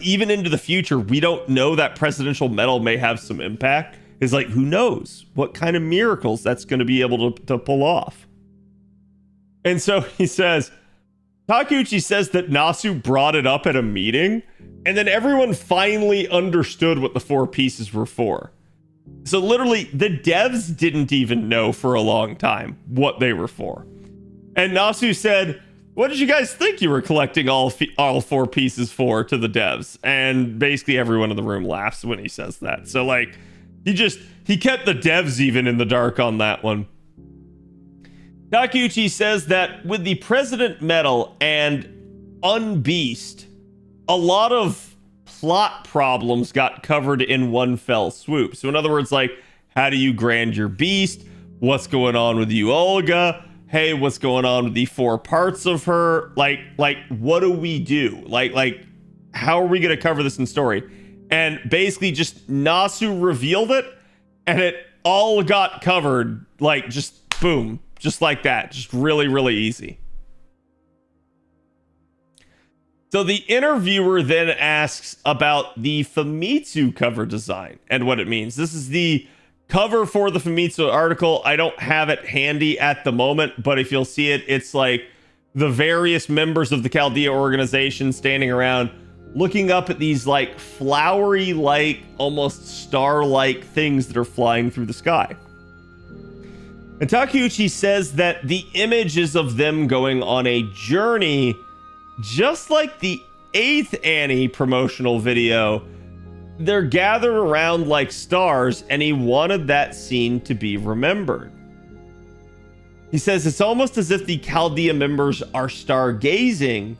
even into the future, we don't know that presidential medal may have some impact. It's like, who knows what kind of miracles that's going to be able to pull off. And so he says, Takeuchi says that Nasu brought it up at a meeting, and then everyone finally understood what the 4 pieces were for. So literally, the devs didn't even know for a long time what they were for. And Nasu said, what did you guys think you were collecting all 4 pieces for, to the devs? And basically everyone in the room laughs when he says that. So like, he kept the devs even in the dark on that one. Takeuchi says that with the President Medal and Unbeast, a lot of plot problems got covered in one fell swoop. So in other words, like, how do you grand your beast? What's going on with you, Olga? Hey, what's going on with the 4 parts of her? Like, what do we do? Like, how are we going to cover this in story? And basically just Nasu revealed it, and it all got covered, like, just boom, just like that. Just really, really easy. So the interviewer then asks about the Famitsu cover design and what it means. This is the cover for the Famitsu article. I don't have it handy at the moment, but if you'll see it, it's like the various members of the Chaldea organization standing around looking up at these like flowery, like almost star-like things that are flying through the sky. And Takeuchi says that the images of them going on a journey, just like the 8th Annie promotional video, they're gathered around like stars, and he wanted that scene to be remembered. He says it's almost as if the Chaldea members are stargazing,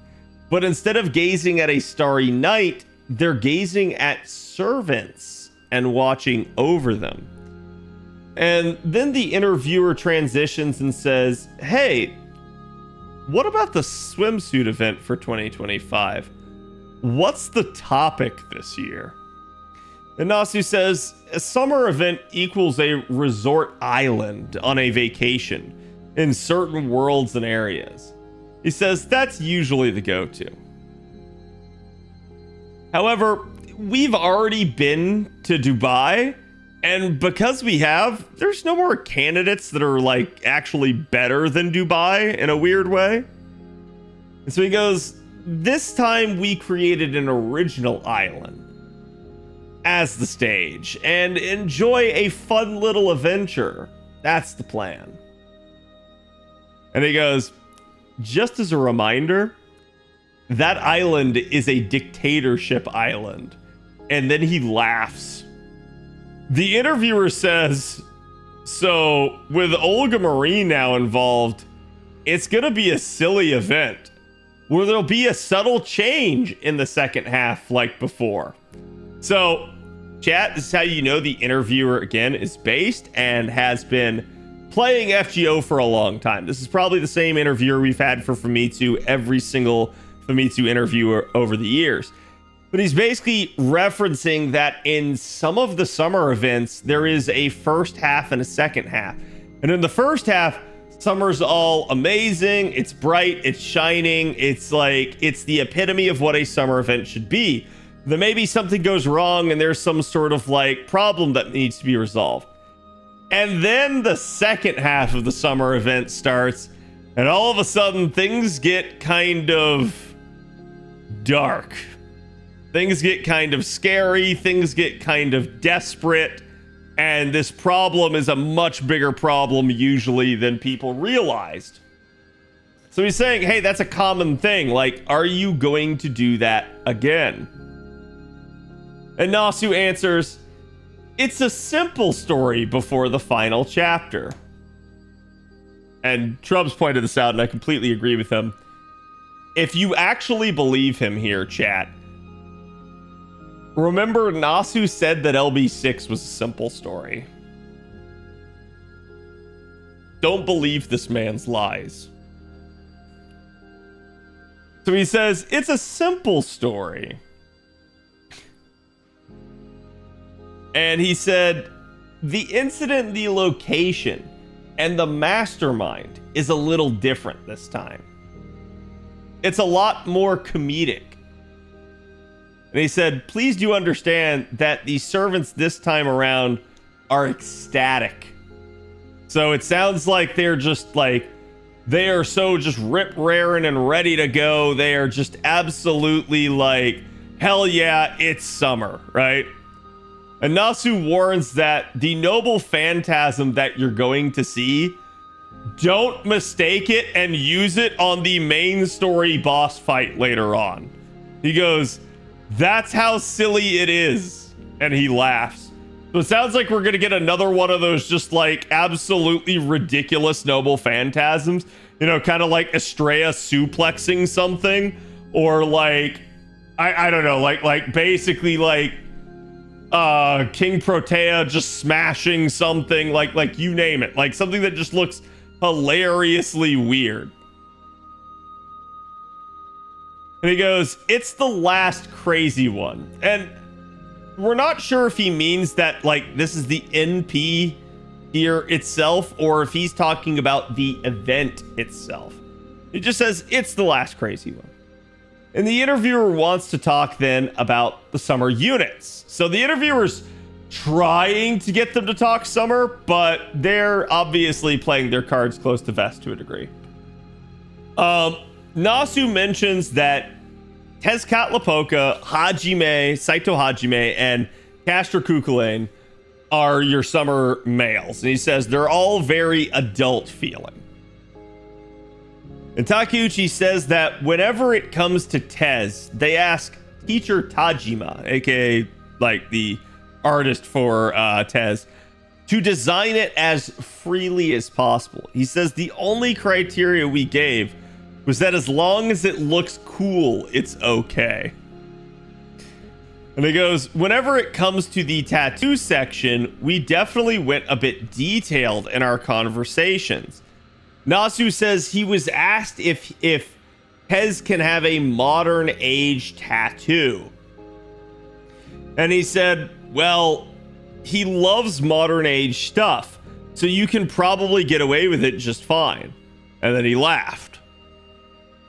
but instead of gazing at a starry night, they're gazing at servants and watching over them. And then the interviewer transitions and says, hey, what about the swimsuit event for 2025? What's the topic this year? And Nasu says, a summer event equals a resort island on a vacation in certain worlds and areas. He says that's usually the go-to. However, we've already been to Dubai, and because we have, there's no more candidates that are like actually better than Dubai in a weird way. And so he goes, this time we created an original island as the stage and enjoy a fun little adventure. That's the plan. And he goes, just as a reminder, that island is a dictatorship island. And then he laughs. The interviewer says, so with Olga Marie now involved, it's going to be a silly event where there'll be a subtle change in the second half like before. So, chat, this is how you know the interviewer, again, is based and has been playing FGO for a long time. This is probably the same interviewer we've had for Famitsu, every single Famitsu interviewer over the years. But he's basically referencing that in some of the summer events, there is a first half and a second half. And in the first half, summer's all amazing, it's bright, it's shining, it's like, it's the epitome of what a summer event should be. Then maybe something goes wrong and there's some sort of like problem that needs to be resolved. And then the second half of the summer event starts, And all of a sudden, things get kind of dark. Things get kind of scary. Things get kind of desperate. And this problem is a much bigger problem usually than people realized. So he's saying, hey, that's a common thing. Like, are you going to do that again? And Nasu answers, it's a simple story before the final chapter. And Trubs pointed this out, and I completely agree with him. If you actually believe him here, chat, remember Nasu said that LB6 was a simple story. Don't believe this man's lies. So he says, it's a simple story. And he said, the incident, the location, and the mastermind is a little different this time. It's a lot more comedic. And he said, please do understand that the servants this time around are ecstatic. So it sounds like they're just like, they are so just rip-raring and ready to go. They are just absolutely like, hell yeah, it's summer, right? And Nasu warns that the noble phantasm that you're going to see, don't mistake it and use it on the main story boss fight later on. He goes, that's how silly it is. And he laughs. So it sounds like we're going to get another one of those just like absolutely ridiculous noble phantasms. You know, kind of like Estrella suplexing something. Or like, I don't know, like basically like King Protea just smashing something. Like you name it. Like something that just looks hilariously weird. And he goes, it's the last crazy one. And we're not sure if he means that, like, this is the NP here itself, or if he's talking about the event itself. He just says, it's the last crazy one. And the interviewer wants to talk then about the summer units. So the interviewer's trying to get them to talk summer, but they're obviously playing their cards close to vest to a degree. Nasu mentions that Tezcatlipoca, Hajime, Saito Hajime, and Castor Cuculain are your summer males. And he says they're all very adult feeling. And Takeuchi says that whenever it comes to Tez, they ask teacher Tajima, aka like the artist for Tez, to design it as freely as possible. He says the only criteria we gave was that as long as it looks cool, it's okay. And he goes, whenever it comes to the tattoo section, we definitely went a bit detailed in our conversations. Nasu says he was asked if Tez can have a modern age tattoo. And he said, well, he loves modern age stuff, so you can probably get away with it just fine. And then he laughed.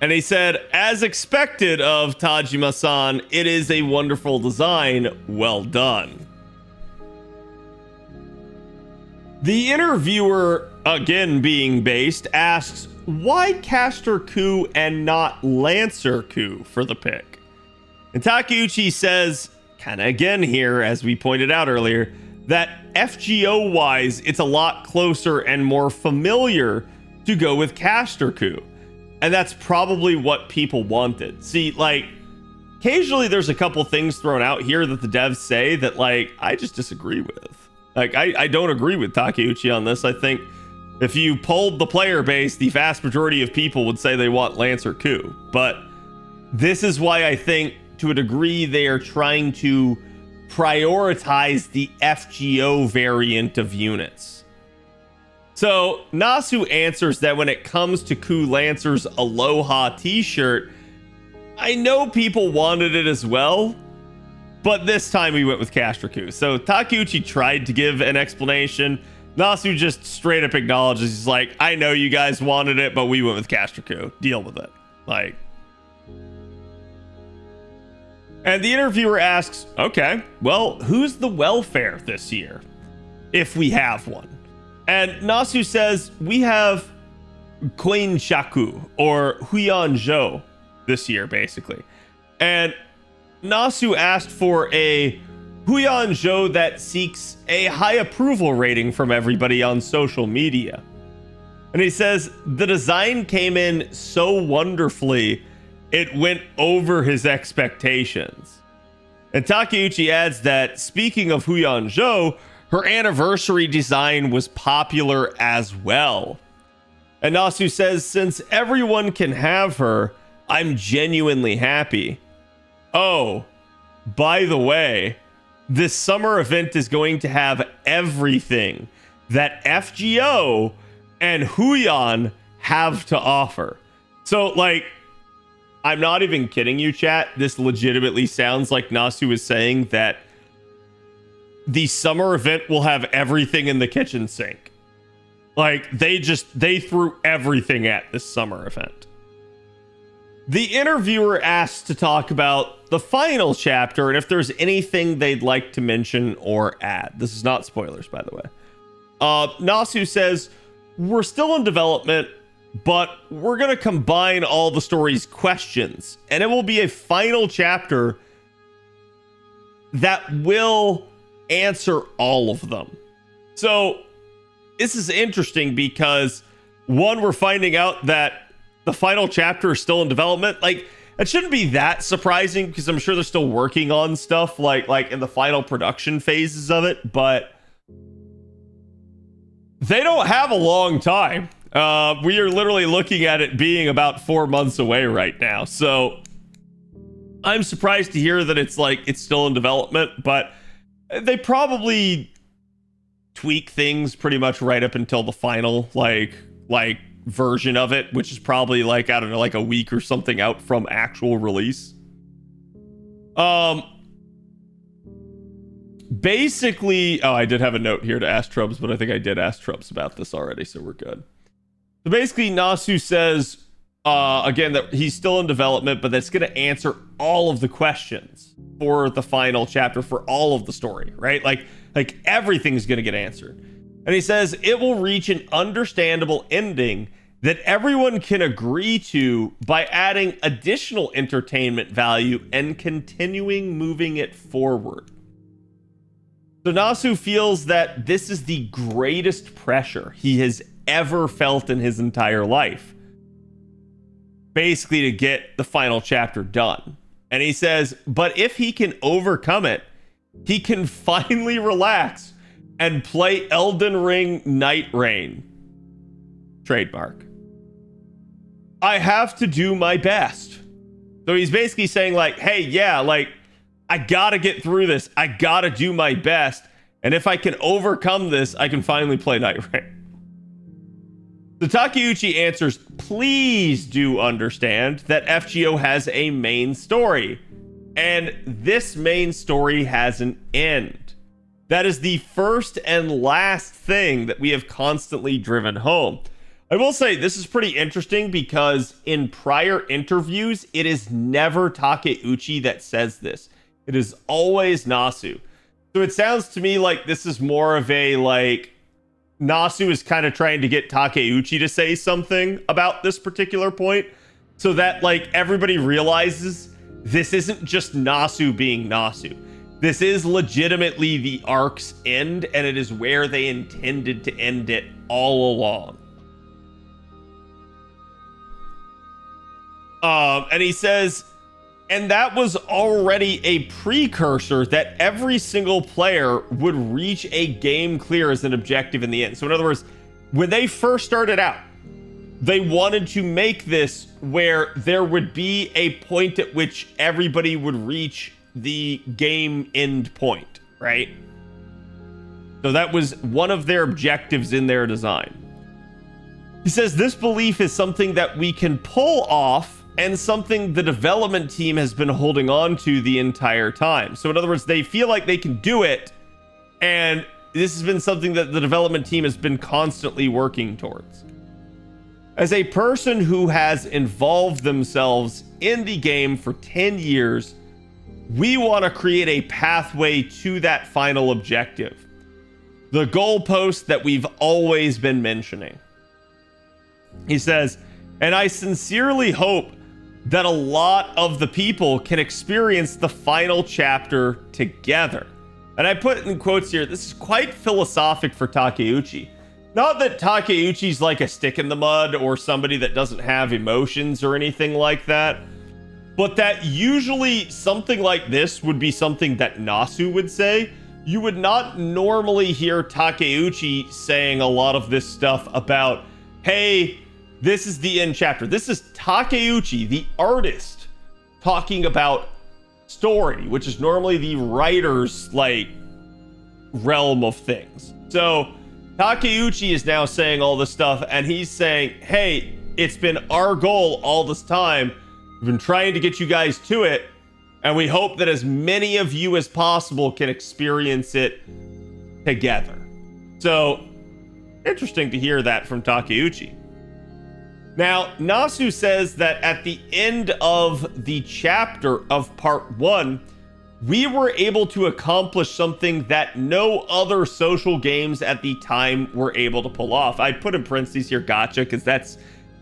And he said, as expected of Tajima-san, it is a wonderful design. Well done. The interviewer, again being based, asks, why Castor Ku and not Lancer Ku for the pick? And Takeuchi says, kind of again here, as we pointed out earlier, that FGO-wise, it's a lot closer and more familiar to go with Castor Ku. And that's probably what people wanted. See, like, occasionally there's a couple things thrown out here that the devs say that, like, I just disagree with. Like, I don't agree with Takeuchi on this. I think if you polled the player base, the vast majority of people would say they want Lancer Ku. But this is why I think, to a degree, they are trying to prioritize the FGO variant of units. So Nasu answers that when it comes to Ku Lancer's Aloha t-shirt, I know people wanted it as well, but this time we went with Castor Ku. So Takeuchi tried to give an explanation. Nasu just straight up acknowledges, he's like, I know you guys wanted it, but we went with Castor Ku. Deal with it. Like, and the interviewer asks, okay, well, who's the welfare this year? If we have one. And Nasu says, we have Quainshaku or Huyanzhou this year, basically. And Nasu asked for a Huyanzhou that seeks a high approval rating from everybody on social media. And he says the design came in so wonderfully, it went over his expectations. And Takeuchi adds that speaking of Huyanzhou, her anniversary design was popular as well. And Nasu says, since everyone can have her, I'm genuinely happy. Oh, by the way, this summer event is going to have everything that FGO and Huyan have to offer. So, like, I'm not even kidding you, chat. This legitimately sounds like Nasu is saying that the summer event will have everything in the kitchen sink. Like, they threw everything at this summer event. The interviewer asked to talk about the final chapter and if there's anything they'd like to mention or add. This is not spoilers, by the way. Nasu says, we're still in development, but we're going to combine all the story's questions, and it will be a final chapter that will answer all of them. So this is interesting because, one, we're finding out that the final chapter is still in development. Like, it shouldn't be that surprising because I'm sure they're still working on stuff like in the final production phases of it, but they don't have a long time. We are literally looking at it being about 4 months away right now. So I'm surprised to hear that it's still in development, but they probably tweak things pretty much right up until the final like version of it, which is probably I don't know, like a week or something out from actual release. Basically, I did have a note here to ask Trubs, but I think I did ask Trubs about this already, so we're good. So basically, Nasu says again that he's still in development, but that's going to answer all of the questions for the final chapter for all of the story, right? Like everything's going to get answered. And he says it will reach an understandable ending that everyone can agree to by adding additional entertainment value and continuing moving it forward. So Nasu feels that this is the greatest pressure he has ever felt in his entire life, basically to get the final chapter done. And he says, but if he can overcome it, he can finally relax and play Elden Ring Night Rain. Trademark. I have to do my best. So he's basically saying hey, yeah, I gotta get through this. I gotta do my best. And if I can overcome this, I can finally play Night Rain. So Takeuchi answers, please do understand that FGO has a main story. And this main story has an end. That is the first and last thing that we have constantly driven home. I will say this is pretty interesting because in prior interviews, it is never Takeuchi that says this. It is always Nasu. So it sounds to me like this is more of a Nasu is kind of trying to get Takeuchi to say something about this particular point so that everybody realizes this isn't just Nasu being Nasu. This is legitimately the arc's end, and it is where they intended to end it all along. And he says, and that was already a precursor that every single player would reach a game clear as an objective in the end. So in other words, when they first started out, they wanted to make this where there would be a point at which everybody would reach the game end point, right? So that was one of their objectives in their design. He says this belief is something that we can pull off and something the development team has been holding on to the entire time. So in other words, they feel like they can do it, and this has been something that the development team has been constantly working towards. As a person who has involved themselves in the game for 10 years, we want to create a pathway to that final objective. The goalpost that we've always been mentioning. He says, and I sincerely hope that a lot of the people can experience the final chapter together. And I put in quotes here, this is quite philosophic for Takeuchi. Not that Takeuchi's like a stick in the mud or somebody that doesn't have emotions or anything like that, but that usually something like this would be something that Nasu would say. You would not normally hear Takeuchi saying a lot of this stuff about, hey, this is the end chapter. This is Takeuchi, the artist, talking about story, which is normally the writer's like realm of things. So Takeuchi is now saying all this stuff, and he's saying, hey, it's been our goal all this time. We've been trying to get you guys to it, and we hope that as many of you as possible can experience it together. So, interesting to hear that from Takeuchi. Now, Nasu says that at the end of the chapter of part 1, we were able to accomplish something that no other social games at the time were able to pull off. I put in parentheses here gacha, because that's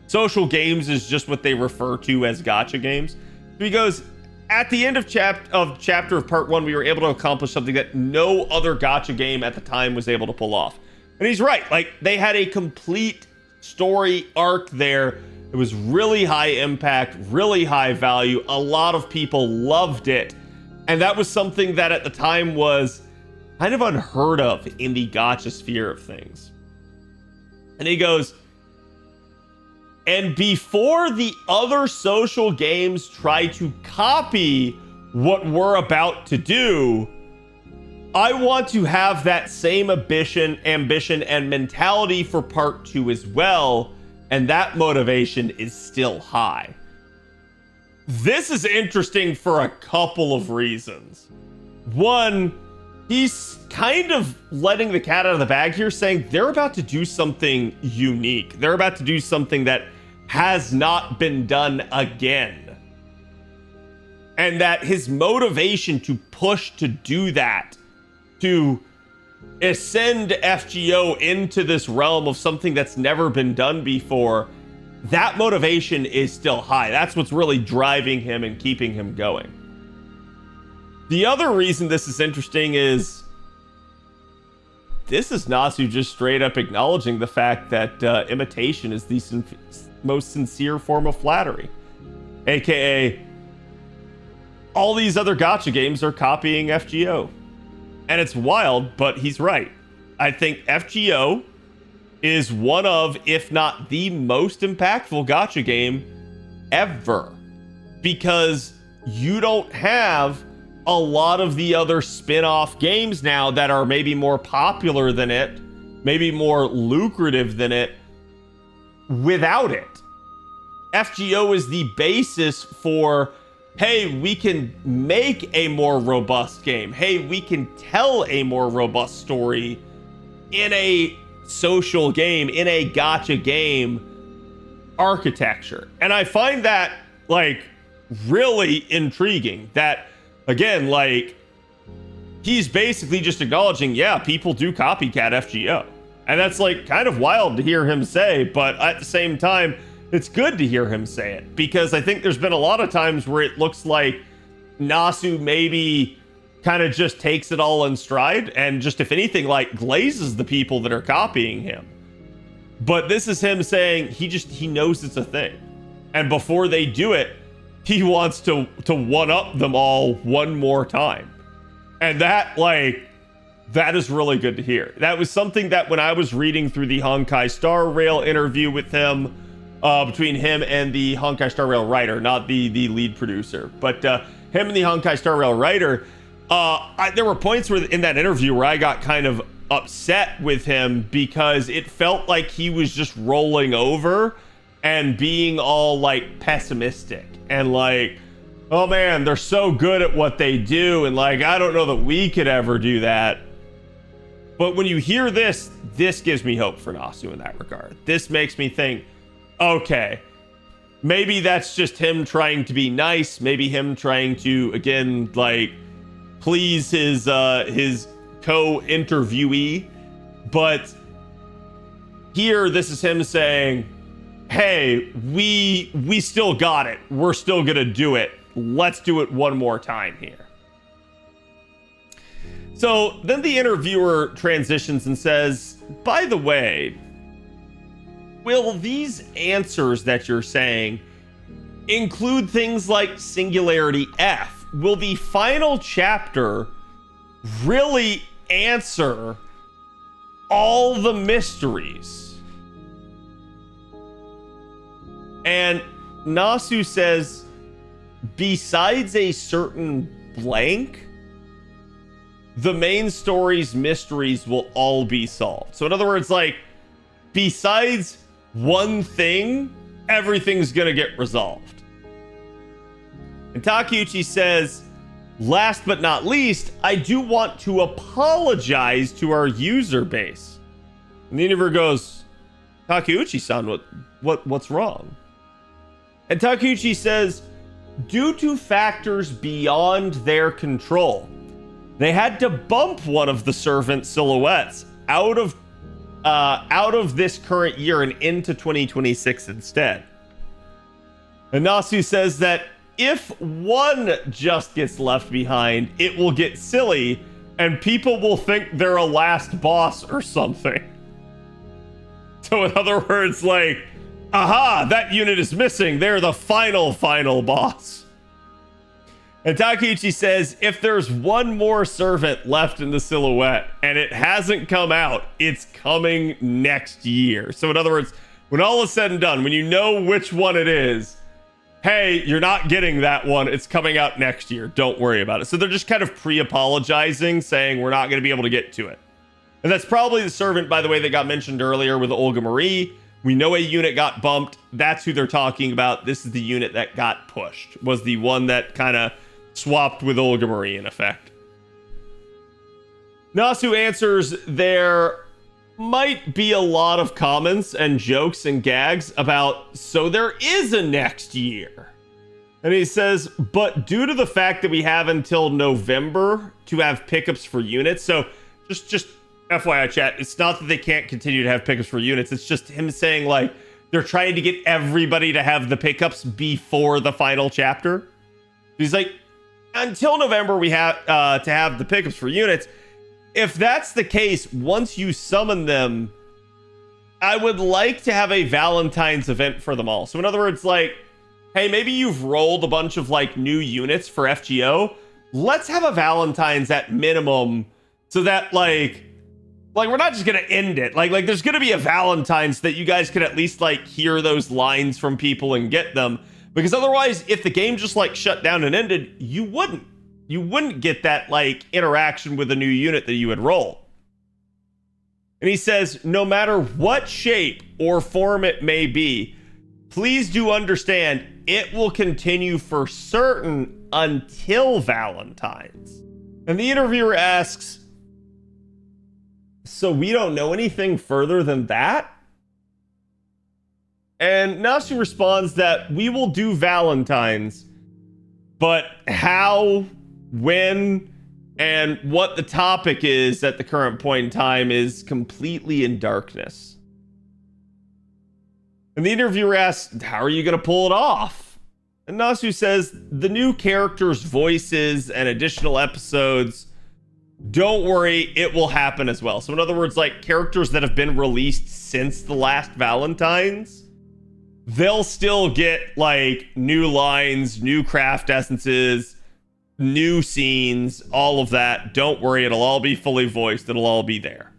social games is just what they refer to as gacha games. So he goes, at the end of chapter of part 1, we were able to accomplish something that no other gacha game at the time was able to pull off. And he's right. Like, they had a complete story arc there. It was really high impact, really high value. A lot of people loved it. And that was something that at the time was kind of unheard of in the gacha sphere of things. And he goes, and before the other social games try to copy what we're about to do, I want to have that same ambition and mentality for part 2 as well. And that motivation is still high. This is interesting for a couple of reasons. One, he's kind of letting the cat out of the bag here, saying they're about to do something unique. They're about to do something that has not been done again. And that his motivation to push to do that, to ascend FGO into this realm of something that's never been done before, that motivation is still high. That's what's really driving him and keeping him going. The other reason this is interesting is this is Nasu just straight up acknowledging the fact that imitation is the most sincere form of flattery. AKA, all these other gacha games are copying FGO. And it's wild, but he's right. I think FGO is one of, if not the most impactful gacha game ever. Because you don't have a lot of the other spin-off games now that are maybe more popular than it, maybe more lucrative than it, without it. FGO is the basis for, hey, we can make a more robust game. Hey, we can tell a more robust story in a social game, in a gacha game architecture. And I find that, like, really intriguing. That, again, like, he's basically just acknowledging, yeah, people do copycat FGO. And that's, like, kind of wild to hear him say, but at the same time, it's good to hear him say it, because I think there's been a lot of times where it looks like Nasu maybe kind of just takes it all in stride and just, if anything, like glazes the people that are copying him. But this is him saying he knows it's a thing. And before they do it, he wants to one up them all one more time. And that, like, that is really good to hear. That was something that when I was reading through the Honkai Star Rail interview with him, between him and the Honkai Star Rail writer, not the lead producer, but him and the Honkai Star Rail writer, there were points where in that interview where I got kind of upset with him because it felt like he was just rolling over and being all like pessimistic and like, oh man, they're so good at what they do, and like, I don't know that we could ever do that. But when you hear this gives me hope for Nasu in that regard. This makes me think, okay, maybe that's just him trying to be nice. Maybe him trying to, again, like, please his co-interviewee. But here, this is him saying, hey, we still got it. We're still gonna do it. Let's do it one more time here. So then the interviewer transitions and says, by the way, will these answers that you're saying include things like Singularity F? Will the final chapter really answer all the mysteries? And Nasu says, besides a certain blank, the main story's mysteries will all be solved. So in other words, like, besides one thing, everything's gonna get resolved. And Takeuchi says, last but not least, I do want to apologize to our user base. And the interviewer goes, Takeuchi-san, what's wrong? And Takeuchi says, due to factors beyond their control, they had to bump one of the servant silhouettes out of this current year and into 2026 instead. And Nasu says that if one just gets left behind, it will get silly and people will think they're a last boss or something. So in other words, like, aha, that unit is missing. They're the final boss. And Takeuchi says, if there's one more servant left in the silhouette and it hasn't come out, it's coming next year. So in other words, when all is said and done, when you know which one it is, hey, you're not getting that one. It's coming out next year. Don't worry about it. So they're just kind of pre-apologizing, saying we're not going to be able to get to it. And that's probably the servant, by the way, that got mentioned earlier with Olga Marie. We know a unit got bumped. That's who they're talking about. This is the unit that got pushed. Was the one that kind of swapped with Olga Marie in effect. Nasu answers there might be a lot of comments and jokes and gags about, so there is a next year. And he says, but due to the fact that we have until November to have pickups for units, so just FYI chat, it's not that they can't continue to have pickups for units, it's just him saying like they're trying to get everybody to have the pickups before the final chapter. He's like, until November we have to have the pickups for units. If that's the case, once you summon them, I would like to have a Valentine's event for them all. So in other words, like, hey, maybe you've rolled a bunch of like new units for FGO. Let's have a Valentine's at minimum so that like we're not just gonna end it. Like there's gonna be a Valentine's that you guys could at least like hear those lines from people and get them. Because otherwise, if the game just like shut down and ended, you wouldn't get that like interaction with a new unit that you would roll. And he says, no matter what shape or form it may be, please do understand it will continue for certain until Valentine's. And the interviewer asks, so we don't know anything further than that? And Nasu responds that we will do Valentine's, but how, when, and what the topic is at the current point in time is completely in darkness. And the interviewer asks, how are you going to pull it off? And Nasu says, the new characters' voices and additional episodes, don't worry, it will happen as well. So in other words, like characters that have been released since the last Valentine's, they'll still get like new lines, new craft essences, new scenes, all of that. Don't worry, it'll all be fully voiced. It'll all be there.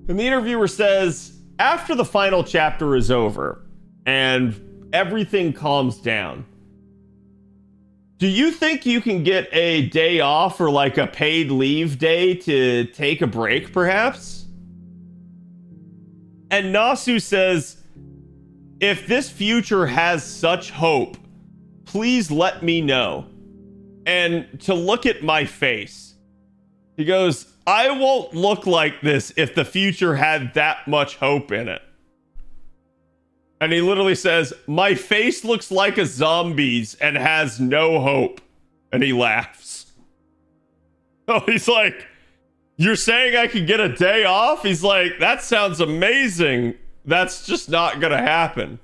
And the interviewer says, after the final chapter is over and everything calms down, do you think you can get a day off or like a paid leave day to take a break, perhaps? And Nasu says, if this future has such hope, please let me know. And to look at my face, he goes, I won't look like this if the future had that much hope in it. And he literally says, my face looks like a zombie's and has no hope. And he laughs. Oh, he's like, you're saying I could get a day off? He's like, that sounds amazing. That's just not gonna happen.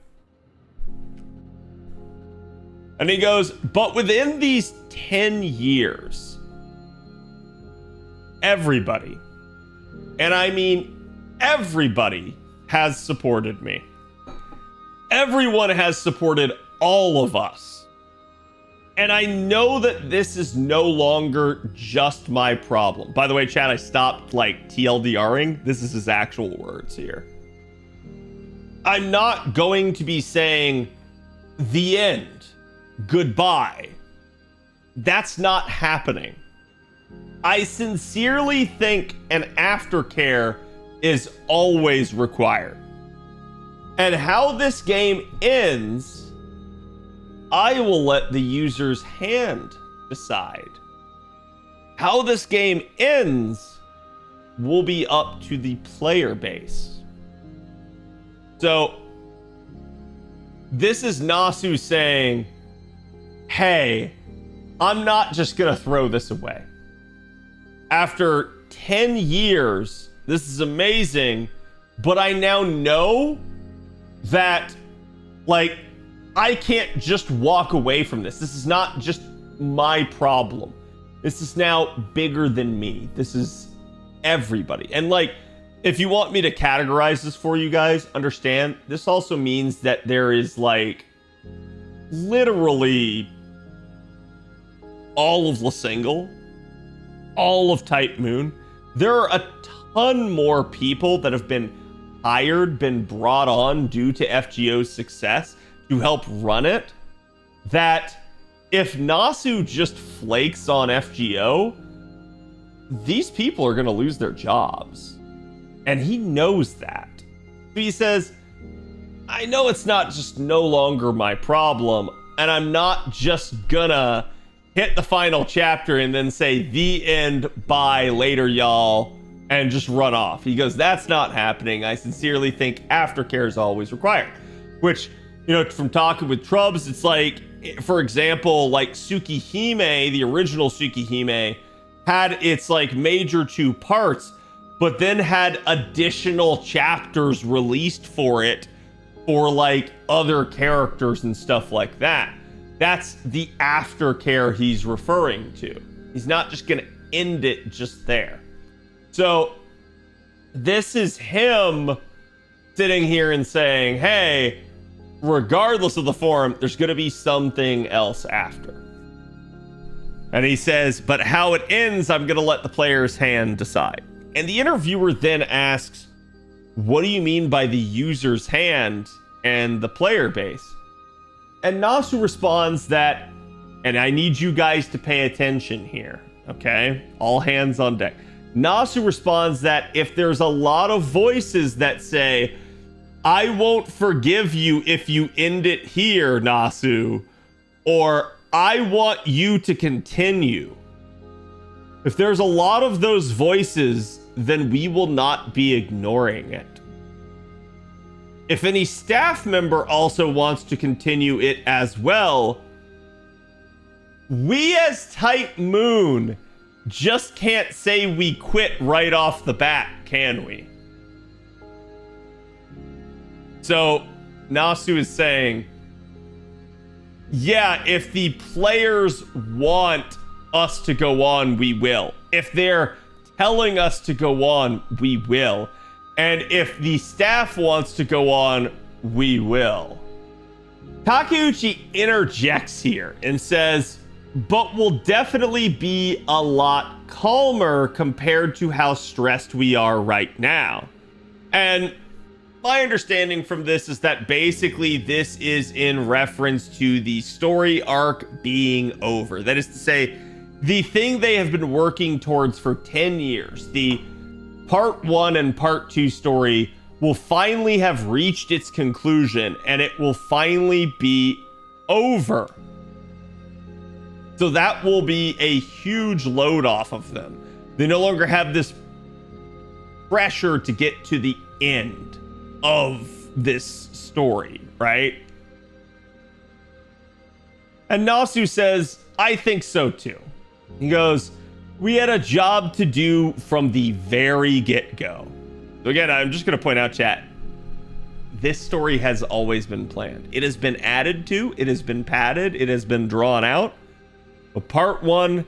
And he goes, but within these 10 years, everybody, and I mean everybody, has supported me. Everyone has supported all of us. And I know that this is no longer just my problem. By the way, chat, I stopped like TLDRing. This is his actual words here. I'm not going to be saying the end, goodbye. That's not happening. I sincerely think an aftercare is always required. And how this game ends, I will let the user's hand decide. How this game ends will be up to the player base. So, this is Nasu saying, hey, I'm not just gonna throw this away. After 10 years, this is amazing, but I now know that, like, I can't just walk away from this. This is not just my problem. This is now bigger than me. This is everybody. And like, if you want me to categorize this for you guys, understand, this also means that there is like literally all of Lasingle, all of Type Moon. There are a ton more people that have been hired, been brought on due to FGO's success to help run it, that if Nasu just flakes on FGO, these people are going to lose their jobs. And he knows that. So he says, I know it's not just no longer my problem, and I'm not just gonna hit the final chapter and then say the end, bye, later y'all, and just run off. He goes, that's not happening. I sincerely think aftercare is always required. Which, you know, from talking with Trubs, it's like, for example, like Tsukihime, the original Tsukihime, had its like major 2 parts, but then had additional chapters released for it for like other characters and stuff like that. That's the aftercare he's referring to. He's not just gonna end it just there. So this is him sitting here and saying, hey, regardless of the form, there's going to be something else after. And he says, but how it ends, I'm going to let the player's hand decide. And the interviewer then asks, what do you mean by the user's hand and the player base? And Nasu responds that, and I need you guys to pay attention here, okay? All hands on deck. Nasu responds that if there's a lot of voices that say, I won't forgive you if you end it here, Nasu, or I want you to continue. If there's a lot of those voices, then we will not be ignoring it. If any staff member also wants to continue it as well, we as Type Moon just can't say we quit right off the bat, can we? So Nasu is saying, yeah, if the players want us to go on, we will. If they're telling us to go on, we will. And if the staff wants to go on, we will. Takeuchi interjects here and says, but we'll definitely be a lot calmer compared to how stressed we are right now. And my understanding from this is that basically this is in reference to the story arc being over. That is to say, the thing they have been working towards for 10 years, the part 1 and part 2 story, will finally have reached its conclusion and it will finally be over. So that will be a huge load off of them. They no longer have this pressure to get to the end of this story, right? And Nasu says, I think so too. He goes, we had a job to do from the very get-go. So again, I'm just going to point out, chat, this story has always been planned. It has been added to, it has been padded, it has been drawn out. But part 1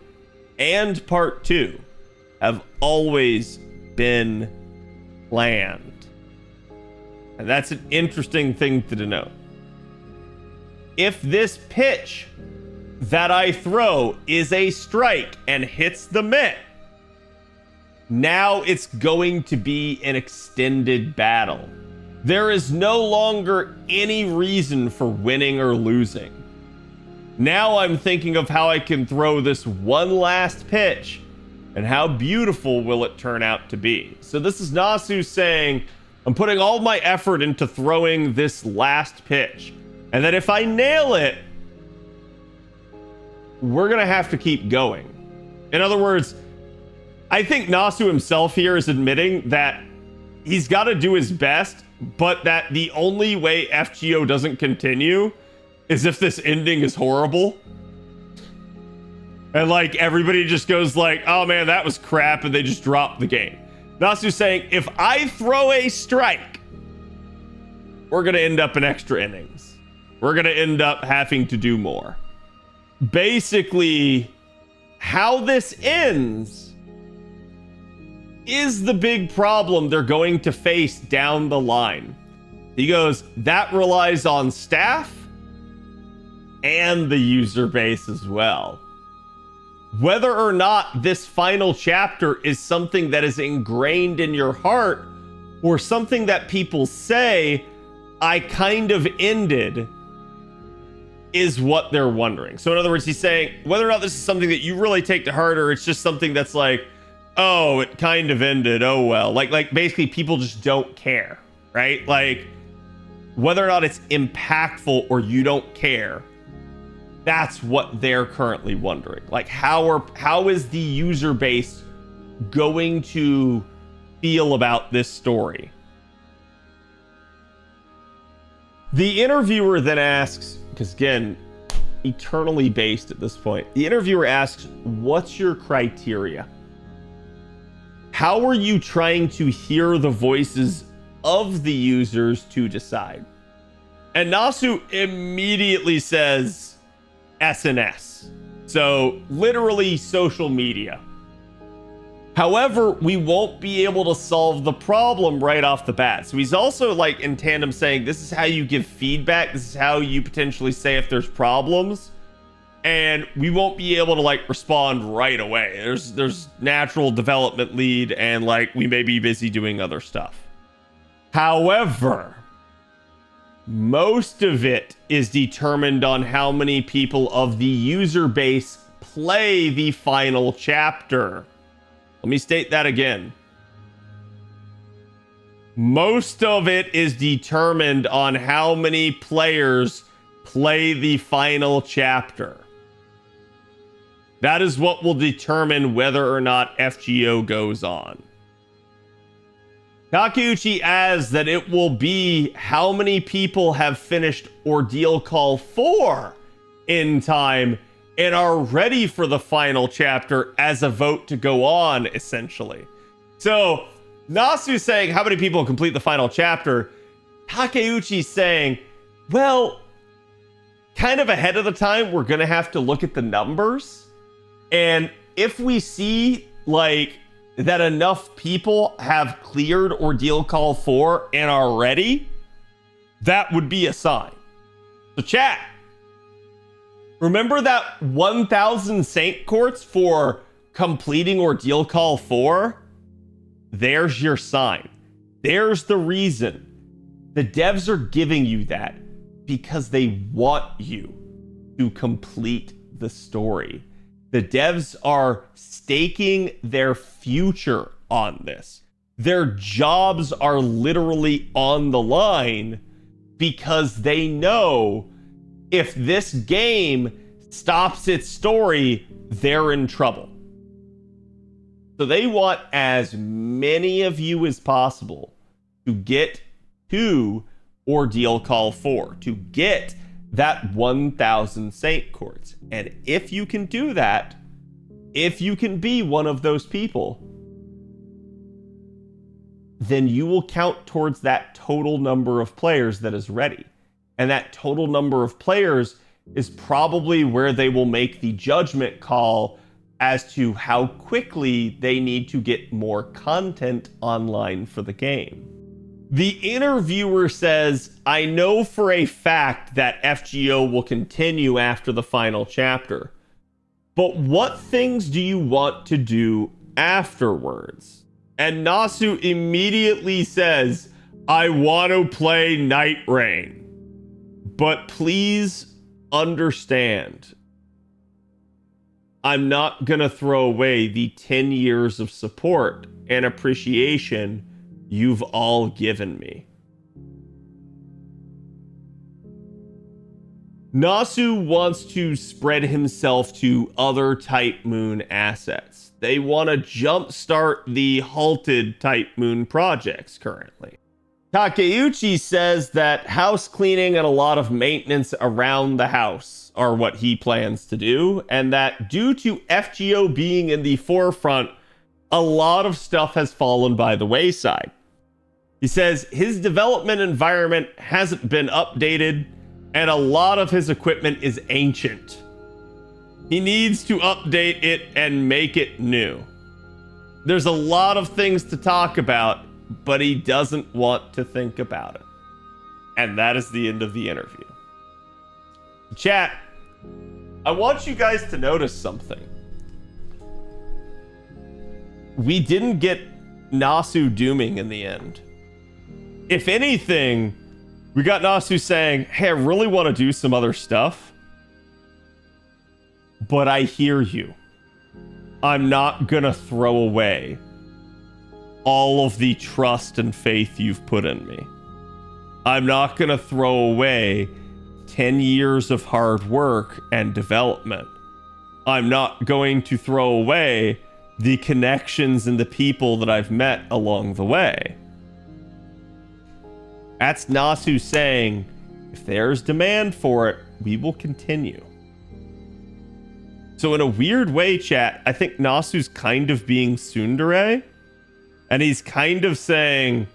and part 2 have always been planned. And that's an interesting thing to denote. If this pitch that I throw is a strike and hits the mitt, now it's going to be an extended battle. There is no longer any reason for winning or losing. Now I'm thinking of how I can throw this one last pitch and how beautiful will it turn out to be. So this is Nasu saying, I'm putting all my effort into throwing this last pitch. And that if I nail it, we're going to have to keep going. In other words, I think Nasu himself here is admitting that he's got to do his best, but that the only way FGO doesn't continue is if this ending is horrible. And like everybody just goes like, oh man, that was crap, and they just drop the game. Nasu's saying, if I throw a strike, we're going to end up in extra innings. We're going to end up having to do more. Basically, how this ends is the big problem they're going to face down the line. He goes, that relies on staff and the user base as well. Whether or not this final chapter is something that is ingrained in your heart or something that people say, I kind of ended, is what they're wondering. So in other words, he's saying whether or not this is something that you really take to heart or it's just something that's like, oh, it kind of ended. Oh, well, like basically people just don't care, right? Like whether or not it's impactful or you don't care, that's what they're currently wondering. Like how is the user base going to feel about this story? The interviewer then asks, because again, eternally based at this point, the interviewer asks, what's your criteria? How are you trying to hear the voices of the users to decide? And Nasu immediately says SNS. So literally social media. However, we won't be able to solve the problem right off the bat. So he's also like in tandem saying, this is how you give feedback. This is how you potentially say if there's problems. And we won't be able to like respond right away. There's natural development lead and like we may be busy doing other stuff. However, most of it is determined on how many people of the user base play the final chapter. Let me state that again. Most of it is determined on how many players play the final chapter. That is what will determine whether or not FGO goes on. Takeuchi adds that it will be how many people have finished Ordeal Call 4 in time and are ready for the final chapter as a vote to go on, essentially. So, Nasu's saying how many people complete the final chapter. Takeuchi's saying, well, kind of ahead of the time, we're going to have to look at the numbers. And if we see like that enough people have cleared Ordeal Call 4 and are ready, that would be a sign. So chat, remember that 1,000 Saint Courts for completing Ordeal Call 4? There's your sign. There's the reason. The devs are giving you that because they want you to complete the story. The devs are staking their future on this. Their jobs are literally on the line because they know if this game stops its story, they're in trouble. So they want as many of you as possible to get to Ordeal Call 4, to get that 1,000 Saint Courts. And if you can do that, if you can be one of those people, then you will count towards that total number of players that is ready. And that total number of players is probably where they will make the judgment call as to how quickly they need to get more content online for the game. The interviewer says, I know for a fact that FGO will continue after the final chapter, but what things do you want to do afterwards? And Nasu immediately says, I want to play Night Rain, but please understand, I'm not going to throw away the 10 years of support and appreciation you've all given me. Nasu wants to spread himself to other Type Moon assets. They want to jumpstart the halted Type Moon projects currently. Takeuchi says that house cleaning and a lot of maintenance around the house are what he plans to do, and that due to FGO being in the forefront, a lot of stuff has fallen by the wayside. He says his development environment hasn't been updated, and a lot of his equipment is ancient. He needs to update it and make it new. There's a lot of things to talk about, but he doesn't want to think about it. And that is the end of the interview. Chat, I want you guys to notice something. We didn't get Nasu dooming in the end. If anything, we got Nasu saying, hey, I really want to do some other stuff, but I hear you. I'm not gonna throw away all of the trust and faith you've put in me. I'm not gonna throw away 10 years of hard work and development. I'm not going to throw away the connections and the people that I've met along the way. That's Nasu saying, if there's demand for it, we will continue. So in a weird way, chat, I think Nasu's kind of being tsundere, and he's kind of saying,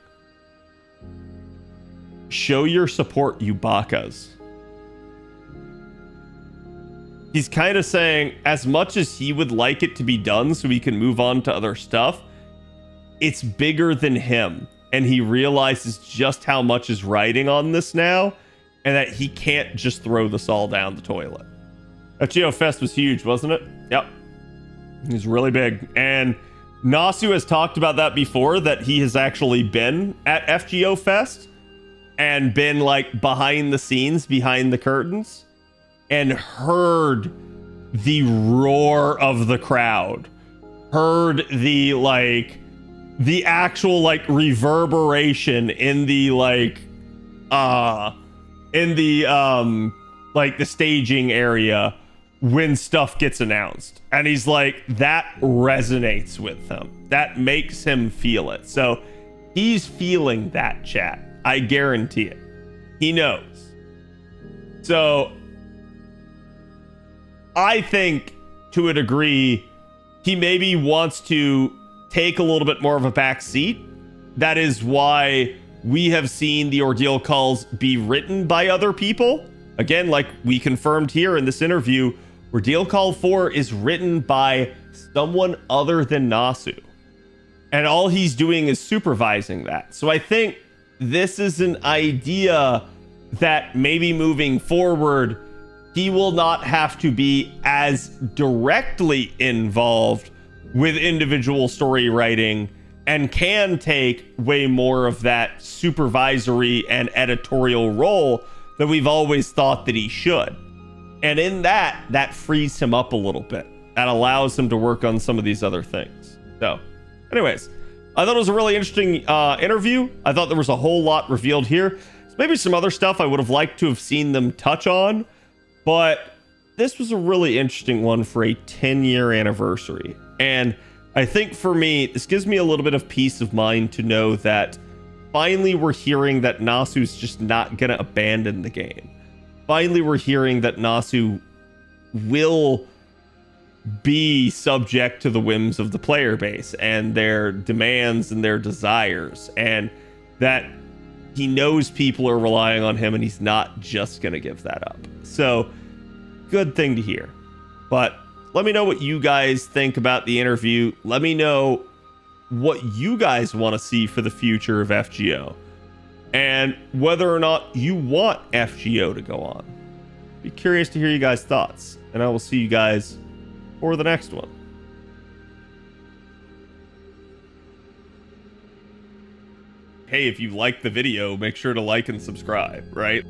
show your support, you bakas. He's kind of saying, as much as he would like it to be done so he can move on to other stuff, it's bigger than him. And he realizes just how much is riding on this now, and that he can't just throw this all down the toilet. FGO Fest was huge, wasn't it? Yep. It was really big. And Nasu has talked about that before, that he has actually been at FGO Fest and been like behind the scenes, behind the curtains, and heard the roar of the crowd, heard the the actual reverberation in the the staging area when stuff gets announced. And he's like, that resonates with him. That makes him feel it. So he's feeling that, chat. I guarantee it. He knows. So I think to a degree, he maybe wants to take a little bit more of a back seat. That is why we have seen the Ordeal Calls be written by other people. Again, like we confirmed here in this interview, Ordeal Call 4 is written by someone other than Nasu. And all he's doing is supervising that. So I think this is an idea that maybe moving forward, he will not have to be as directly involved with individual story writing and can take way more of that supervisory and editorial role that we've always thought that he should. And in that frees him up a little bit. That allows him to work on some of these other things. So, anyways, I thought it was a really interesting interview. I thought there was a whole lot revealed here. Maybe some other stuff I would have liked to have seen them touch on, but this was a really interesting one for a 10-year anniversary. And I think for me, this gives me a little bit of peace of mind to know that finally we're hearing that Nasu's just not going to abandon the game. Finally, we're hearing that Nasu will be subject to the whims of the player base and their demands and their desires, and that he knows people are relying on him and he's not just going to give that up. So, good thing to hear. But let me know what you guys think about the interview. Let me know what you guys want to see for the future of FGO and whether or not you want FGO to go on. Be curious to hear you guys' thoughts, and I will see you guys for the next one. Hey, if you liked the video, make sure to like and subscribe, right?